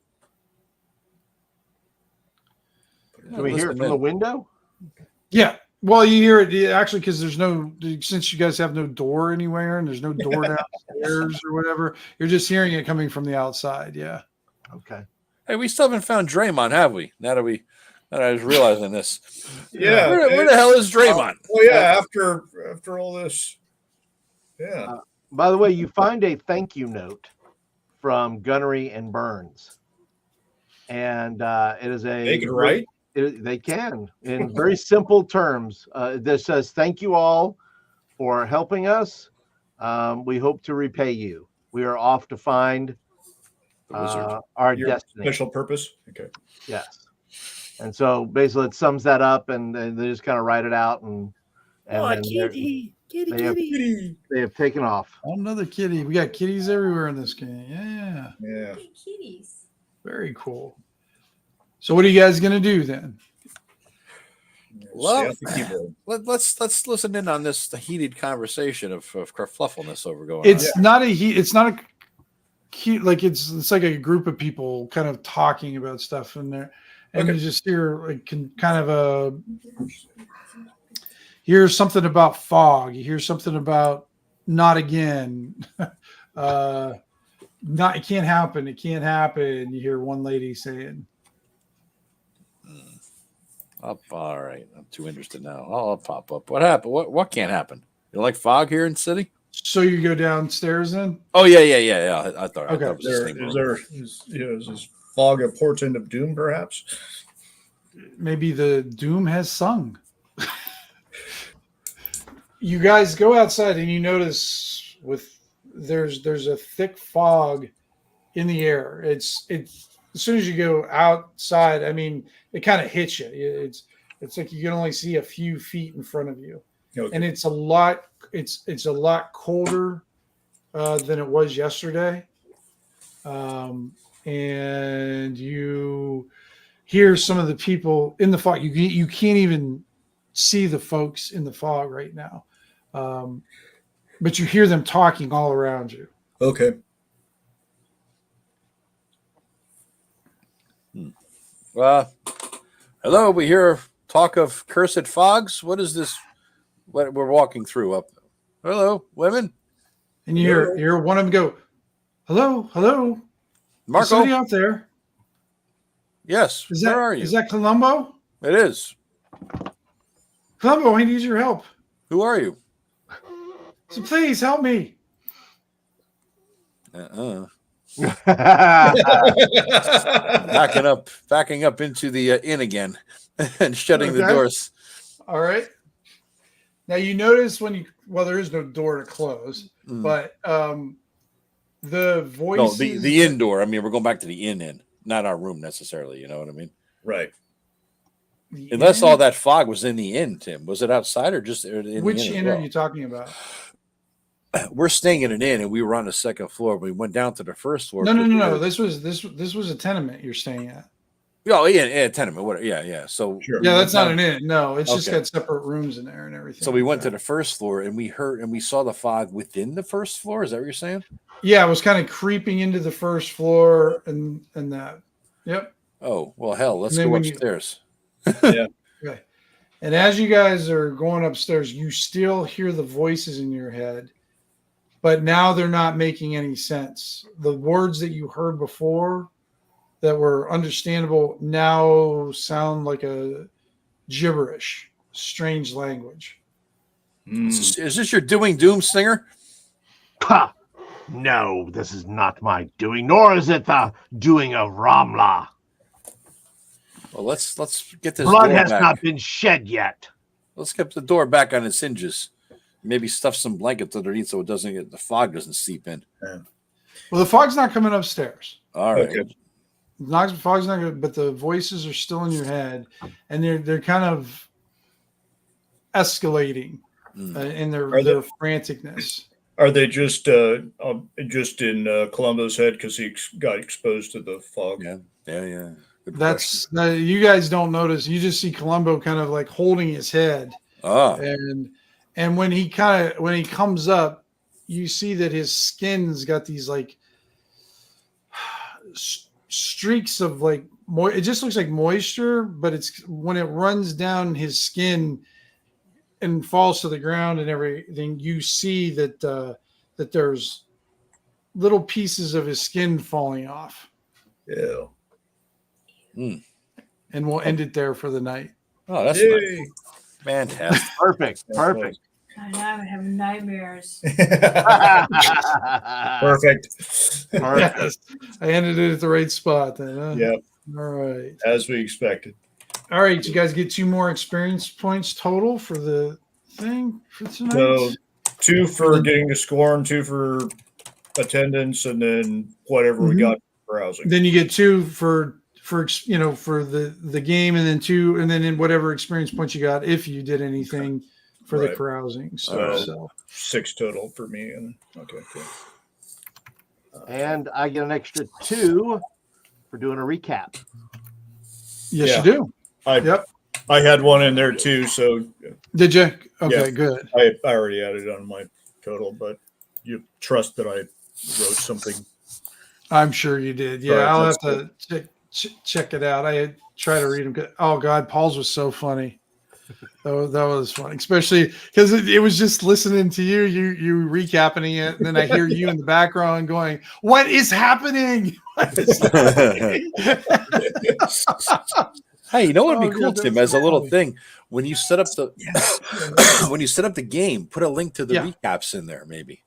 Can we hear it from the window? Yeah. Well, you hear it actually because since you guys have no door anywhere and there's no door downstairs or whatever, you're just hearing it coming from the outside. Yeah. Okay. Hey, we still haven't found Draymond, have we? Now that I was realizing this. Yeah. Where the hell is Draymond? Well, yeah. After all this, yeah. By the way, you find a thank you note from Gunnery and Burns, and it is a. They can write. They can, in very simple terms. This says, "Thank you all for helping us. We hope to repay you. We are off to find our Your destiny." special purpose. Okay. Yes. And so basically, it sums that up, and they just kind of write it out, and then kitty. they have taken off. Another kitty. We got kitties everywhere in this game. Yeah. Yeah. Kitties. Very cool. So what are you guys going to do then? Well, Stay off the keyboard. let's listen in on this heated conversation of kerfluffleness over going on. It's not a cute, like it's like a group of people kind of talking about stuff in there. And Okay. you just hear like kind of hear something about fog. You hear something about not again. It can't happen. It can't happen. You hear one lady saying, all right. I'm too interested now. I'll pop up. What happened? What can't happen? You like fog here in the city? so you go downstairs then? Oh yeah. I thought Okay. it was the same room. Is this fog a portent of doom, perhaps? Maybe the doom has sung. You guys go outside and you notice there's a thick fog in the air. It's as soon as you go outside, I mean, it kind of hits you. It's like you can only see a few feet in front of you, Okay. and it's a lot colder than it was yesterday. And you hear some of the people in the fog. You can't even see the folks in the fog right now, but you hear them talking all around you. Okay. Hello, we hear talk of cursed fogs. What is this? What we're walking through up? Hello, women. And you hear one of them go, "Hello, hello, Marco. somebody out there? Yes. Where are you? Is that Columbo? It is. Columbo, I need your help. Who are you? So please help me." Backing up into the inn again, and shutting the Okay. doors. All right. Now you notice there is no door to close, but the voices. No, the indoor. I mean, we're going back to the inn, not our room necessarily. You know what I mean? Right. Unless all that fog was in the inn, Tim. Was it outside or just in Which the inn? inn are you talking about? We're staying in an inn, and we were on the second floor. We went down to the first floor. No. This was a tenement you're staying at. Oh, yeah, tenement. Whatever. Yeah. So Sure. Yeah, that's not an inn. No, it's just Okay. got separate rooms in there and everything. So we went to the first floor, and we saw the fog within the first floor. Is that what you're saying? Yeah, it was kind of creeping into the first floor and that. Yep. Oh well, hell, let's And then go when you- upstairs. Okay. And as you guys are going upstairs, you still hear the voices in your head, but now they're not making any sense. The words that you heard before that were understandable now sound like a gibberish, strange language. Is this your doing doom singer? Ha! No, this is not my doing, nor is it the doing of Ramla. Well, let's get this Blood door has back. not been shed yet. Let's get the door back on its hinges. Maybe stuff some blankets underneath so the fog doesn't seep in. Well, the fog's not coming upstairs. All right. Okay. The fog's not good, but the voices are still in your head, and they're kind of escalating in their franticness. Are they just in Columbo's head because he got exposed to the fog? Yeah. Good That's you guys don't notice. You just see Columbo kind of like holding his head, question. and when he comes up, you see that his skin's got these like streaks of like it just looks like moisture, but it's when it runs down his skin and falls to the ground and everything, you see that that there's little pieces of his skin falling off. Yeah. And we'll end it there for the night. Oh, that's nice. Fantastic. Perfect. I have nightmares. Perfect. Yes. I ended it at the right spot then. Huh? Yep. All right. As we expected. All right. You guys get 2 more experience points total for the thing for tonight? So 2 for getting to Scorn, 2 for attendance, and then whatever we got for browsing. Then you get 2 for the game, and then 2, and then in whatever experience points you got if you did anything for the carousing. So 6 total for me. And okay, cool. And I get an extra 2 for doing a recap. Yes, you do. I had 1 in there too. So did you? Okay, yeah, good. I already added on my total, but you trust that I wrote something. I'm sure you did. Yeah, I'll have to check it out. I try to read them. Oh God, Paul's was so funny. That was funny, especially because it was just listening to you recapping it, and then I hear you in the background going, "What is happening?" Hey, you know what would be cool, Tim? As a little thing, when you set up the game, put a link to the recaps in there, maybe.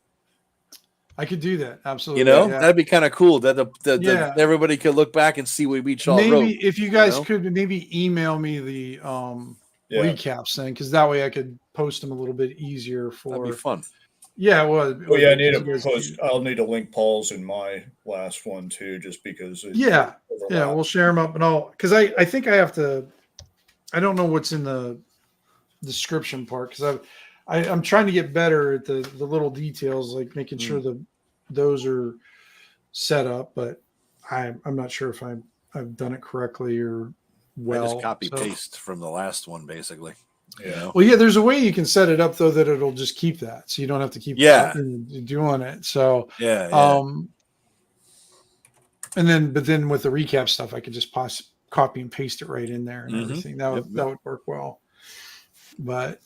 I could do that. Absolutely. That'd be kind of cool. That everybody could look back and see what we each all wrote. Maybe if you guys could maybe email me the recaps thing, because that way I could post them a little bit easier for. That'd be fun. Yeah, well. Oh yeah, I need to post. I'll need to link Paul's in my last one too, just because. We'll share them up and all, because I think I have to. I don't know what's in the description part, because I'm trying to get better at the little details, like making sure those are set up, but I'm not sure if I've done it correctly or well. I just copy paste from the last one, basically. Yeah. Well, yeah, there's a way you can set it up though that it'll just keep that, so you don't have to keep doing it. So and then with the recap stuff, I could just copy and paste it right in there and everything. That would work well. But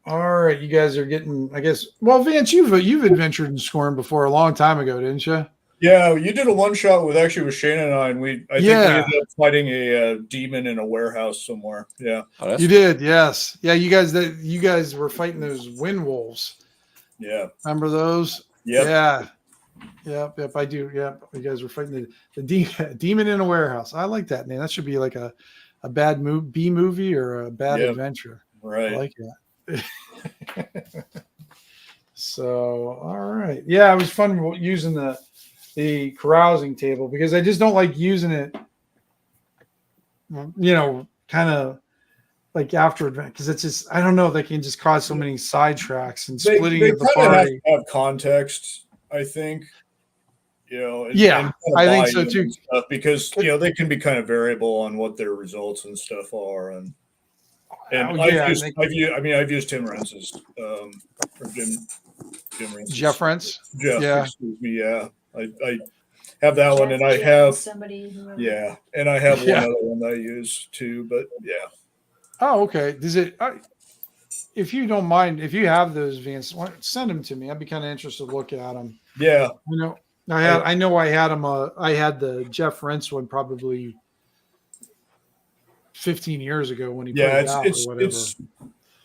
all right, you guys are getting, I guess. Well, Vance, you've adventured in Scorn before a long time ago, didn't you? Yeah, you did a one shot with Shane and I, and I think we ended up fighting a demon in a warehouse somewhere. Yeah, you did. Yes, yeah. You guys were fighting those wind wolves. Yeah, remember those? Yeah. Yep. I do. Yep. You guys were fighting the demon in a warehouse. I like that name. That should be like a bad B movie or a bad adventure. Right. I like that. So, all right. Yeah, it was fun using the carousing table, because I just don't like using it, kind of like after event, because it's just, I don't know, they can just cause so many sidetracks and splitting of the party. Have context, I think. I think so too. Because they can be kind of variable on what their results and stuff are, and I've used Tim Rentz's or Jim Rentz's. Jeff Rentz. Excuse me. Yeah, I have that one, and I have somebody. And I have one other one that I use too. But Oh, okay. Does it? If you don't mind, if you have those, Vance, send them to me. I'd be kind of interested to look at them. Yeah. I know I had them. I had the Jeff Rentz one probably 15 years ago when he put it out or whatever.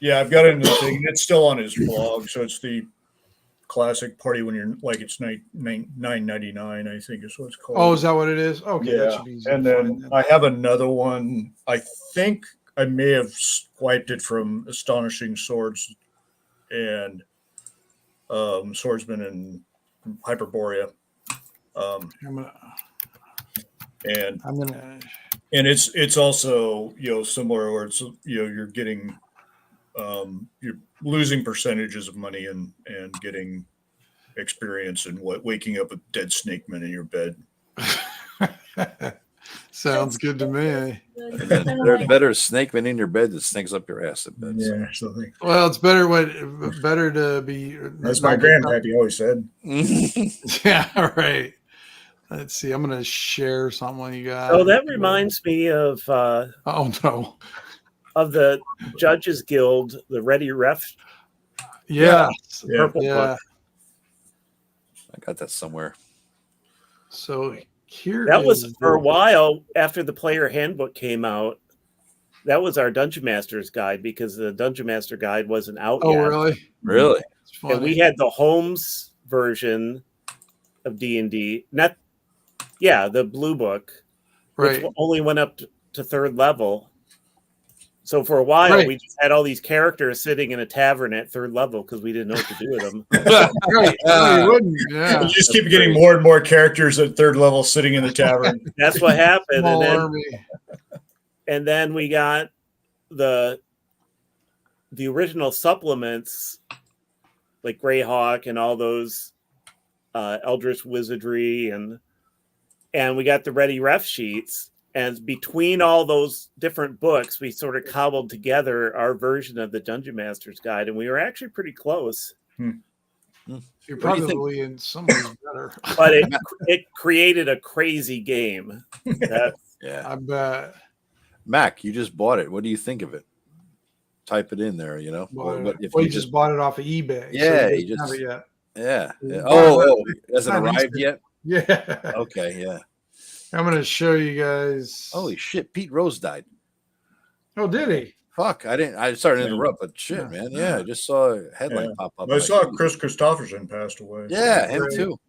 I've got it in the thing. It's still on his blog, so it's the classic party when you're like, it's $9.99, I think is what it's called. Oh, is that what it is? Okay, that should be easy. And then I have another one. I think I may have swiped it from Astonishing Swords and Swordsman and Hyperborea. And it's also similar, where it's you're getting you're losing percentages of money and getting experience and waking up with dead snake men in your bed. Sounds good to me. There's better snake men in your bed that stinks up your ass at bed. Yeah, well, it's better to be. That's my grandpappy always said. Yeah, right. Let's see. I'm gonna share something with you guys. Oh, that reminds me of Oh no. the Judges Guild, the Ready Ref Yeah. purple Yeah. book. I got that somewhere. So here That was is for a while after the player handbook came out. That was our Dungeon Master's guide because the Dungeon Master guide wasn't out Oh, yet. really? Really? It's funny. And we had the Holmes version of D&D. The blue book, which right. only went up to 3rd level. So for a while, we just had all these characters sitting in a tavern at 3rd level because we didn't know what to do with them. Right. No, you wouldn't. Yeah. You just keep getting more and more characters at 3rd level sitting in the tavern. That's what happened. Small army. And then we got the original supplements like Greyhawk and all those Eldritch Wizardry and we got the Ready Ref sheets. And between all those different books, we sort of cobbled together our version of the Dungeon Master's Guide, and we were actually pretty close. You're probably in some ways better. But it created a crazy game. Yeah. I bet. Mac, you just bought it. What do you think of it? Type it in there, you know. Well, you just bought it off of eBay. Yeah, so you just have it yet. Yeah. Yeah. Oh, hasn't Not arrived instant. yet? Yeah. Okay, yeah. I'm gonna show you guys. Holy shit, Pete Rose died. Oh, did he? Fuck, I started to interrupt, but shit, man. Yeah, I just saw a headline pop up. I saw Chris Christopherson passed away. Yeah, him Right. too.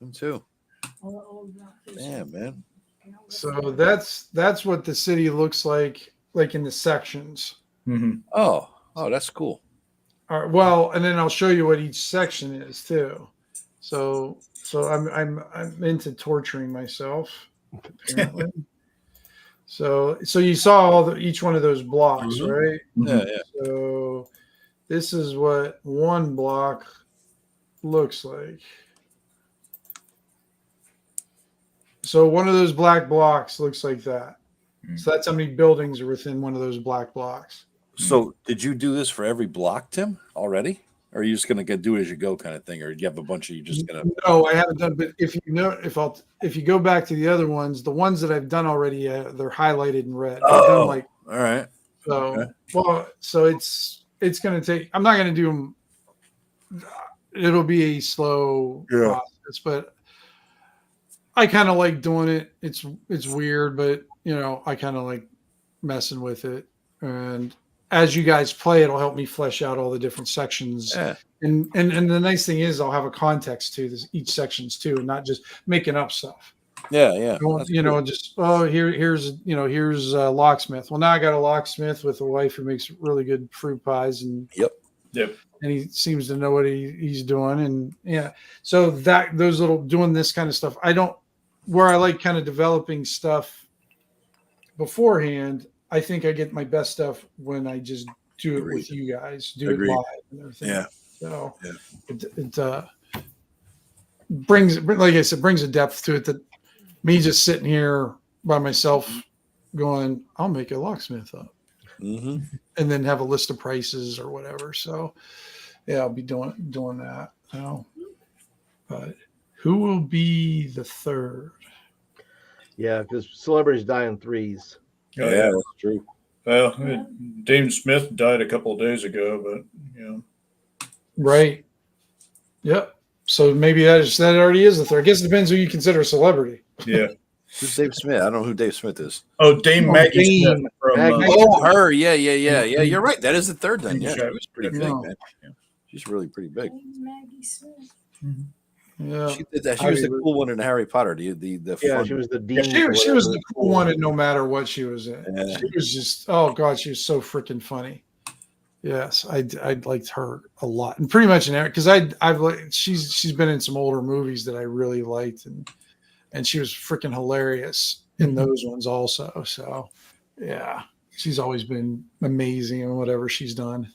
Him too. All the old Damn, man. So that's what the city looks like in the sections. Mm-hmm. Oh, that's cool. All right, well, and then I'll show you what each section is too. So I'm into torturing myself. Apparently. so you saw each one of those blocks, right? Yeah. So this is what one block looks like. So one of those black blocks looks like that. So that's how many buildings are within one of those black blocks. So did you do this for every block, Tim, already? Or are you just gonna do it as you go kind of thing, or do you have a bunch of you just gonna? No, I haven't done. But if you go back to the other ones, the ones that I've done already, they're highlighted in red. I've done All right. so. Okay. Well, so it's going to take. I'm not going to do them. It'll be a slow process, but I kind of like doing it. It's weird, but I kind of like messing with it. And as you guys play, it'll help me flesh out all the different sections. Yeah. And the nice thing is I'll have a context to each sections too, and not just making up stuff. Yeah. Cool. Just here's a locksmith. Well, now I got a locksmith with a wife who makes really good fruit pies, and Yep. and he seems to know what he's doing, and so those little doing this kind of stuff. I like kind of developing stuff beforehand. I think I get my best stuff when I just do it with you guys, it live and everything. Yeah. So it brings, like I said, brings a depth to it that me just sitting here by myself going, I'll make a locksmith up, and then have a list of prices or whatever. So I'll be doing that. But who will be the third? Yeah, because celebrities die in threes. Oh, yeah, that's true. Well, Dave Smith died a couple of days ago, but Right. Yep. So maybe that already is the third. I guess it depends who you consider a celebrity. Yeah. Who's Dave Smith? I don't know who Dave Smith is. Oh, Dame Maggie Dame. Smith from. Her. Yeah. You're right. That is the third then. Yeah, she was pretty big, man. She's really pretty big. Maggie Smith. Yeah. She did that. She was the cool one in Harry Potter. The Yeah, fun. she was the dean. She was the cool one, and no matter what she was in, Yeah. she was just, oh god, she was so freaking funny. Yes, I liked her a lot, and pretty much in every, because she's been in some older movies that I really liked, and she was freaking hilarious in those ones also. So yeah, she's always been amazing in whatever she's done.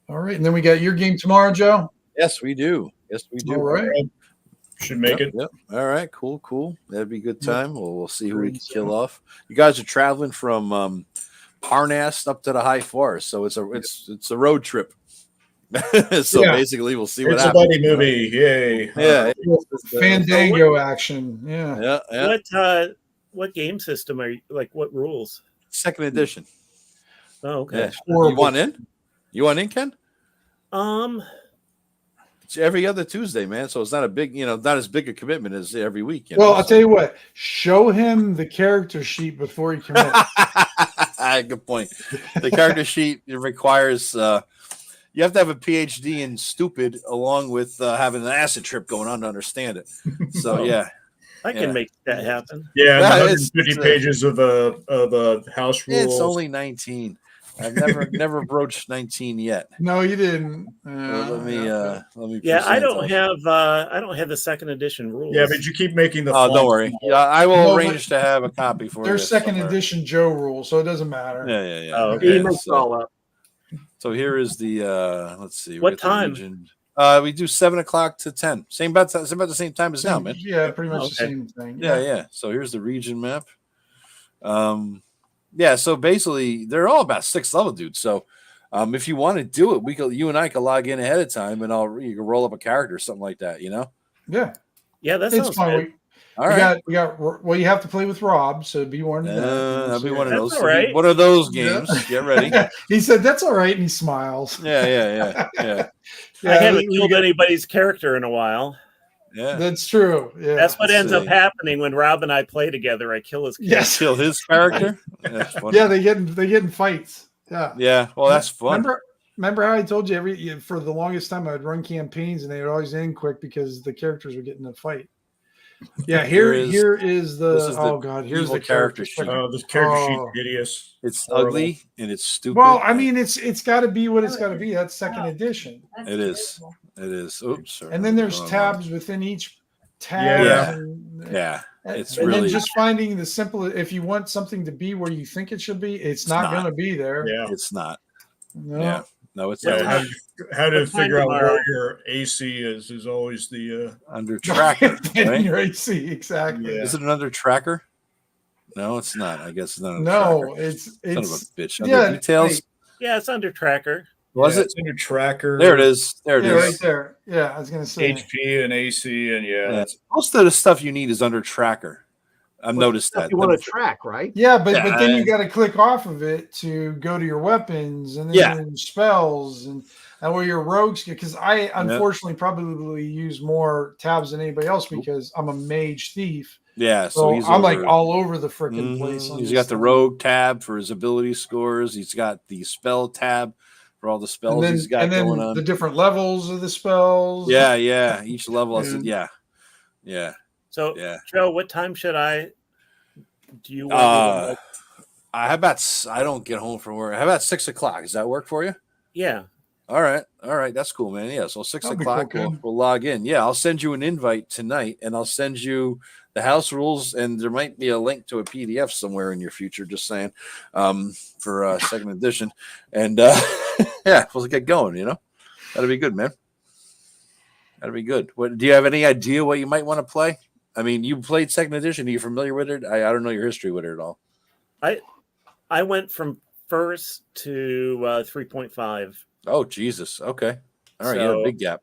All right, and then we got your game tomorrow, Joe. Yes, we do. All right. Should make it. Yep. All right. Cool. That'd be a good time. We'll see who we can kill off. You guys are traveling from Parnas up to the High Forest, so it's a road trip. So Yeah. basically, we'll see what It's a happens. buddy movie. Yay. Yeah. Fandango action. Yeah. Yeah. What game system are you like? What rules? Second edition. Oh, okay. Yeah. Horrible. You want in? You want in, Ken? Um, It's every other Tuesday, man. So it's not a big, not as big a commitment as every week. Well, I'll tell you what. Show him the character sheet before he commits. Good point. The character sheet requires you have to have a PhD in stupid along with having an acid trip going on to understand it. So yeah, I can make that happen. Yeah, Yeah, and it's- 150 pages of house rules. it's only 19. I've never broached 19 yet. No, you didn't. Let me. Yeah, I present don't those. have the second edition rules. Yeah, but you keep making the. Oh, don't font worry. small. Yeah, I will No, arrange to have a copy for you. There's second somewhere. edition Joe rules, so it doesn't matter. Yeah. Oh, Okay, he makes so- all up. So here is the let's see. we What got the time? region. We do 7:00 to 10. About the same time as now, man. Yeah, pretty much the Okay. same thing. Yeah. So here's the region map. Yeah. So basically, they're all about 6th level, dude. So, if you want to do it, you and I can log in ahead of time, and you can roll up a character or something like that. Yeah. Yeah, that It's sounds fine. good. All right. We got. Well, you have to play with Rob, so be warned of that. That'll be one of That's those. all right. What are those Yeah. games? Get ready. He said that's all right, and he smiles. Yeah. I Yeah, haven't we killed got- anybody's character in a while. Yeah. That's true. Yeah. That's what ends up see. happening when Rob and I play together. I kill his character. Yes. Kill his character. That's funny. Yeah, they get in fights. Yeah. Yeah. Well, that's fun. Remember how I told you for the longest time I'd run campaigns and they would always end quick because the characters would get in a fight. Yeah, here is this the is the oh god, here's evil the character sheet. sheet. This character Oh. sheet's hideous. It's Horrible. ugly and it's stupid. Well, I mean it's got to be what it's got to be. That's second edition. That's It is. terrible. It is. Oops. Sorry. And then there's Hold on. tabs within each tab. Yeah. And, Yeah. and- It's and really- then just finding the simple. If you want something to be where you think it should be, it's not not. going to be there. Yeah. It's not. No. Yeah. No, it's What not. time? How to What time figure out tomorrow? where your AC is always the. Under tracker, In right? your AC, exactly. Yeah. Is it an under tracker? No, it's not. I guess it's not. Under No, tracker. it's Son of a bitch. Under yeah, details. hey, Yeah, it's under tracker. Was yeah, it? It's in your tracker. There it is. There it yeah, is. right there. Yeah, I was gonna say. HP and AC and Yeah. that's Most of the stuff you need is under tracker. I've noticed Stuff that. you want to track, right? Yeah, but Yeah, then you got to click off of it to go to your weapons and then Yeah. your spells and where your rogues get. Because I unfortunately probably use more tabs than anybody else because I'm a mage thief. Yeah. So, So he's I'm like over- all over the freaking Mhm. place. on He's this got the thing. rogue tab for his ability scores. He's got the spell tab for all the spells and then, he's got going on. the different levels of the spells. Yeah. Each level. I said, Yeah. yeah. So, Yeah. Joe, what time should I? Do you want? How about I don't get home from work? How about 6:00? Does that work for you? Yeah. All right, that's cool, man. Yeah, so 6 That'd be o'clock cool, we'll, Ken. we'll log in. Yeah, I'll send you an invite tonight, and I'll send you the house rules, and there might be a link to a PDF somewhere in your future. Just saying, for second edition, and yeah, we'll get going. That'll be good, man. That'll be good. What do you have any idea what you might want to play? I mean, you played second edition. Are you familiar with it? I don't know your history with it at all. I went from first to 3.5. Oh, Jesus. Okay. All right. You have a So- big gap.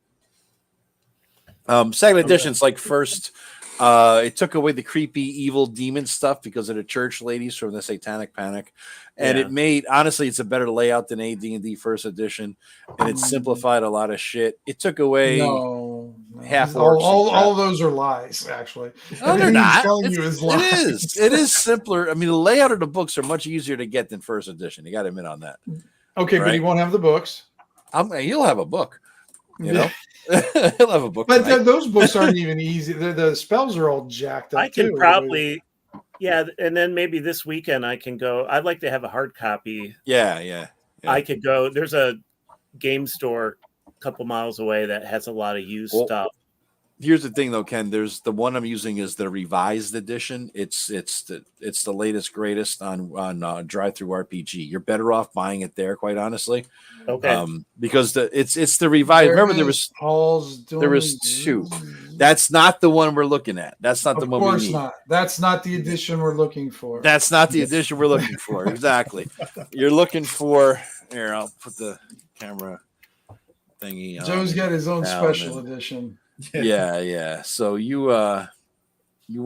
Second edition's like first. It took away the creepy, evil demon stuff because of the church ladies from the Satanic Panic, and Yeah. it made honestly, it's a better layout than AD&D first edition, and it simplified a lot of shit. It took away. No, half all, orcs all, and crap. all of those are lies. Actually, No, they're Everything he's not. telling It's- you is it lies. is. It is simpler. I mean, the layout of the books are much easier to get than first edition. You got to admit on that. Okay, but he Right. won't have the books. He'll have a book. He'll have a book. But tonight. those books aren't even easy. The spells are all jacked up. I can too. probably, yeah, and then maybe this weekend I can go. I'd like to have a hard copy. Yeah. I could go. There's a game store a couple miles away that has a lot of used Well, stuff. Here's the thing, though, Ken. There's the one I'm using is the revised edition. It's the latest greatest on Drive Through RPG. You're better off buying it there, quite honestly, Okay. because it's the revised. Remember, there was Paul's doing there was two. That's not the one we're looking at. That's not the Of one we course need. not. That's not the edition we're looking for. That's not the edition we're looking for. Exactly. You're looking for. Here, I'll put the camera thingy. on Joe's it. got his own down special and- edition. Yeah. So you want You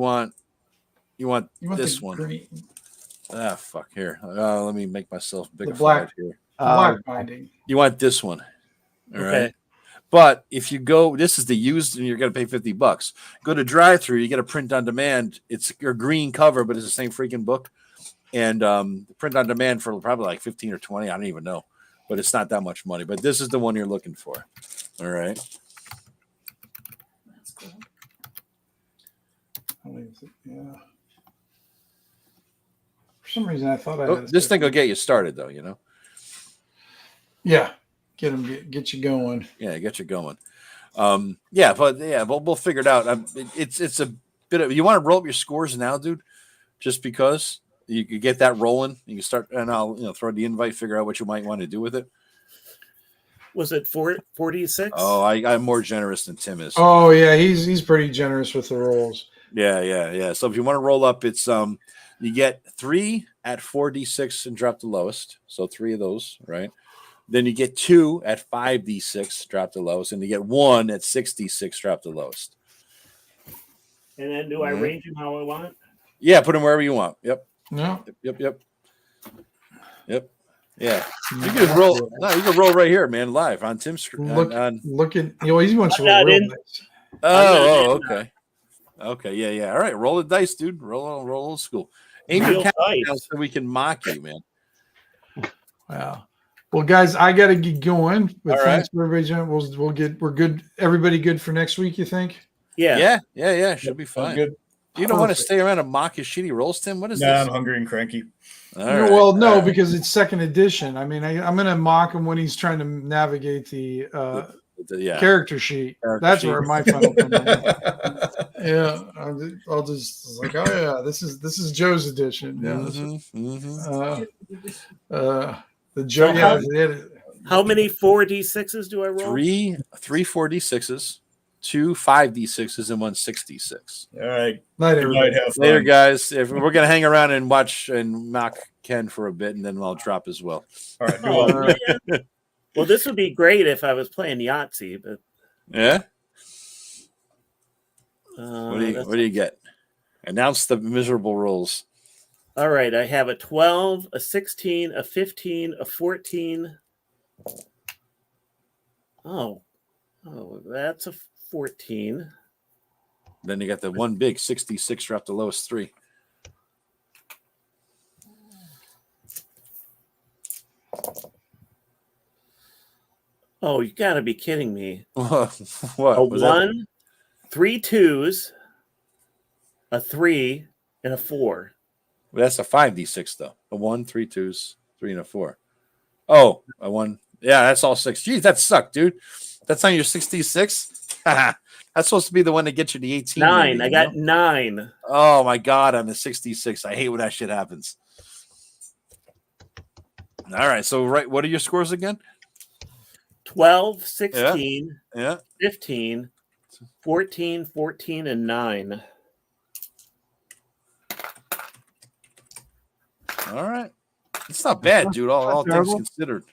want this the one? green, Ah, fuck here. Let me make myself big black- here. black binding. You want this one? All Okay. right. But if you go, this is the used, and you're going to pay $50. Go to drive-through. You get a print on demand. It's your green cover, but it's the same freaking book. And print on demand for probably like 15 or 20. I don't even know, but it's not that much money. But this is the one you're looking for. All right. That's cool. Yeah. For some reason, I thought I Oh, had a this thing will special- get you started, though. You know. Yeah, get you going. Yeah, get you going. But we'll figure it out. It's a bit of. You want to roll up your scores now, dude? Just because you could get that rolling, you can start, and I'll throw the invite, figure out what you might want to do with it. Was it 46? Oh, I'm more generous than Tim is. Oh yeah, he's pretty generous with the rolls. Yeah. So if you want to roll up, it's you get 3 at 4d6 and drop the lowest. So 3 of those, right? Then you get 2 at 5d6, drop the lowest, and you get 1 at 6d6, drop the lowest. And then do I range them how I want? Yeah, put them wherever you want. Yep. No, Yep. Yeah. You can roll. No, you can roll right here, man, live on Tim's screen. look at he wants to I'm not roll real in- nice. Okay. Okay. Yeah. All right. Roll the dice, dude. Roll old school. Aim your Real countdown dice. so we can mock you, man. Wow. Well, guys, I got to get going. But All thanks for everybody. We're good. Everybody good for next week, you think? Yeah. Yeah. Should be I'm fine. good. You don't want to Perfect. stay around and mock his shitty rolls, Tim? What is Nah, this? I'm hungry and cranky. All No, right. well, no, All right. because it's second edition. I mean, I'm going to mock him when he's trying to navigate the Yeah. character sheet. Character That's sheet. where my fun will come in. Yeah, I'll just like, oh yeah, this is Joe's edition. Yeah, this is, Mhm. the Joe. So Yeah, how- How many 4d6s do I roll? 3 4d6s, 2 5d6s, and 1 6d6. All right. night, Good everybody. night. Have fun. Later, guys. If we're gonna hang around and watch and mock Ken for a bit, and then I'll drop as well. All right. Be Oh, well. man. Well, this would be great if I was playing Yahtzee, but Yeah. what What do you get? Announce the miserable rolls. All right, I have a 12, a 16, a 15, a 14. Oh, that's a 14. Then you got the one big 66. Drop the lowest 3. Oh, you got to be kidding me. What A was that? 1, 3 2s, a 3, and a 4. Well, that's a 5d6 though. A 1, 3 2s, 3, and a 4. Oh, a 1. Yeah, that's all 6. Geez, that sucked, dude. That's on your 66. That's supposed to be the one that gets you the 18. 9. maybe, I you got know? 9. Oh my god, on the 66. I hate when that shit happens. All right, so what are your scores again? 12, 16, Yeah. 15, 14, 14, and 9. All right. It's not bad, dude. All things terrible. considered.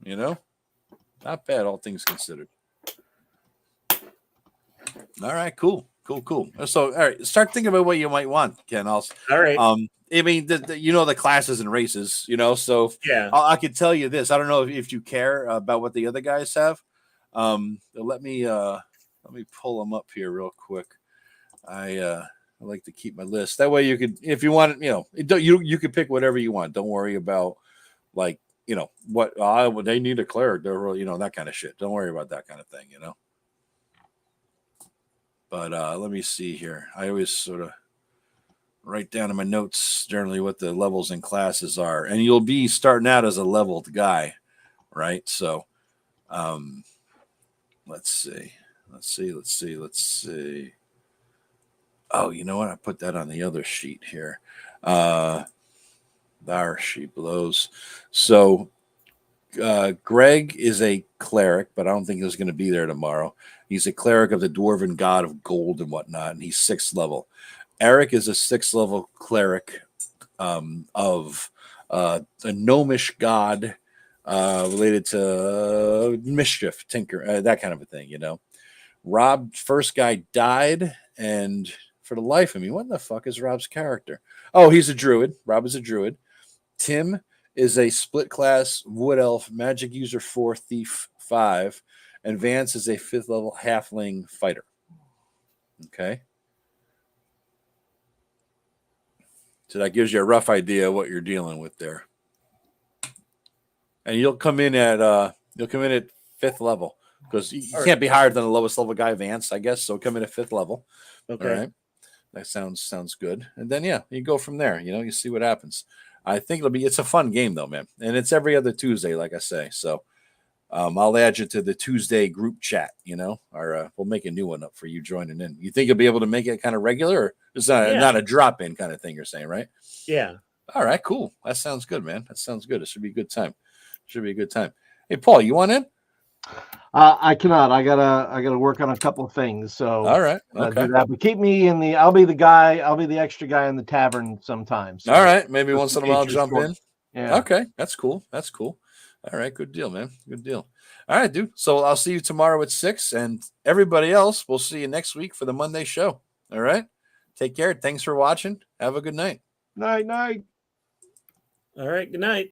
You know? Not bad, all things considered. All right, cool. So, all right, start thinking about what you might want, Ken. All right. I mean, the classes and races, so Yeah. I could tell you this. I don't know if you care about what the other guys have. Let me pull them up here real quick. I like to keep my list. That way you could, if you want, you could pick whatever you want. Don't worry about what they need a cleric. They're really, that kind of shit. Don't worry about that kind of thing, But let me see here. I always sort of write down in my notes generally what the levels and classes are, and you'll be starting out as a leveled guy, right? So, let's see. Oh, you know what? I put that on the other sheet here. Our sheet blows. So, Greg is a cleric, but I don't think he's going to be there tomorrow. He's a cleric of the dwarven god of gold and whatnot, and he's 6th level. Eric is a 6th level cleric of a gnomish god related to mischief, tinker, that kind of a thing, Rob, first guy died, and for the life of me, what the fuck is Rob's character? Oh, he's a druid. Rob is a druid. Tim is a split class wood elf, magic user 4, thief 5, and Vance is a 5th level halfling fighter. Okay. So that gives you a rough idea of what you're dealing with there. And you'll come in at 5th level because you can't be higher than the lowest level guy, Vance, I guess. So come in at 5th level. Okay. All right. That sounds good. And then you go from there. You see what happens. I think it's a fun game though, man. And it's every other Tuesday, like I say. So I'll add you to the Tuesday group chat, or we'll make a new one up for you joining in. You think you'll be able to make it kind of regular, or it's not a drop-in kind of thing you're saying, right? Yeah. All right, cool. That sounds good, man. That sounds good. It should be a good time. Hey, Paul, you want in? I cannot. I gotta work on a couple of things. So all right, okay. Do that. But keep me in the. I'll be the guy. I'll be the extra guy in the tavern sometimes. So all right, maybe once in a while I'll jump in. Yeah. Okay, that's cool. All right, good deal, man. Good deal. All right, dude. So I'll see you tomorrow at 6, and everybody else, we'll see you next week for the Monday show. All right. Take care. Thanks for watching. Have a good night. Night. All right. Good night.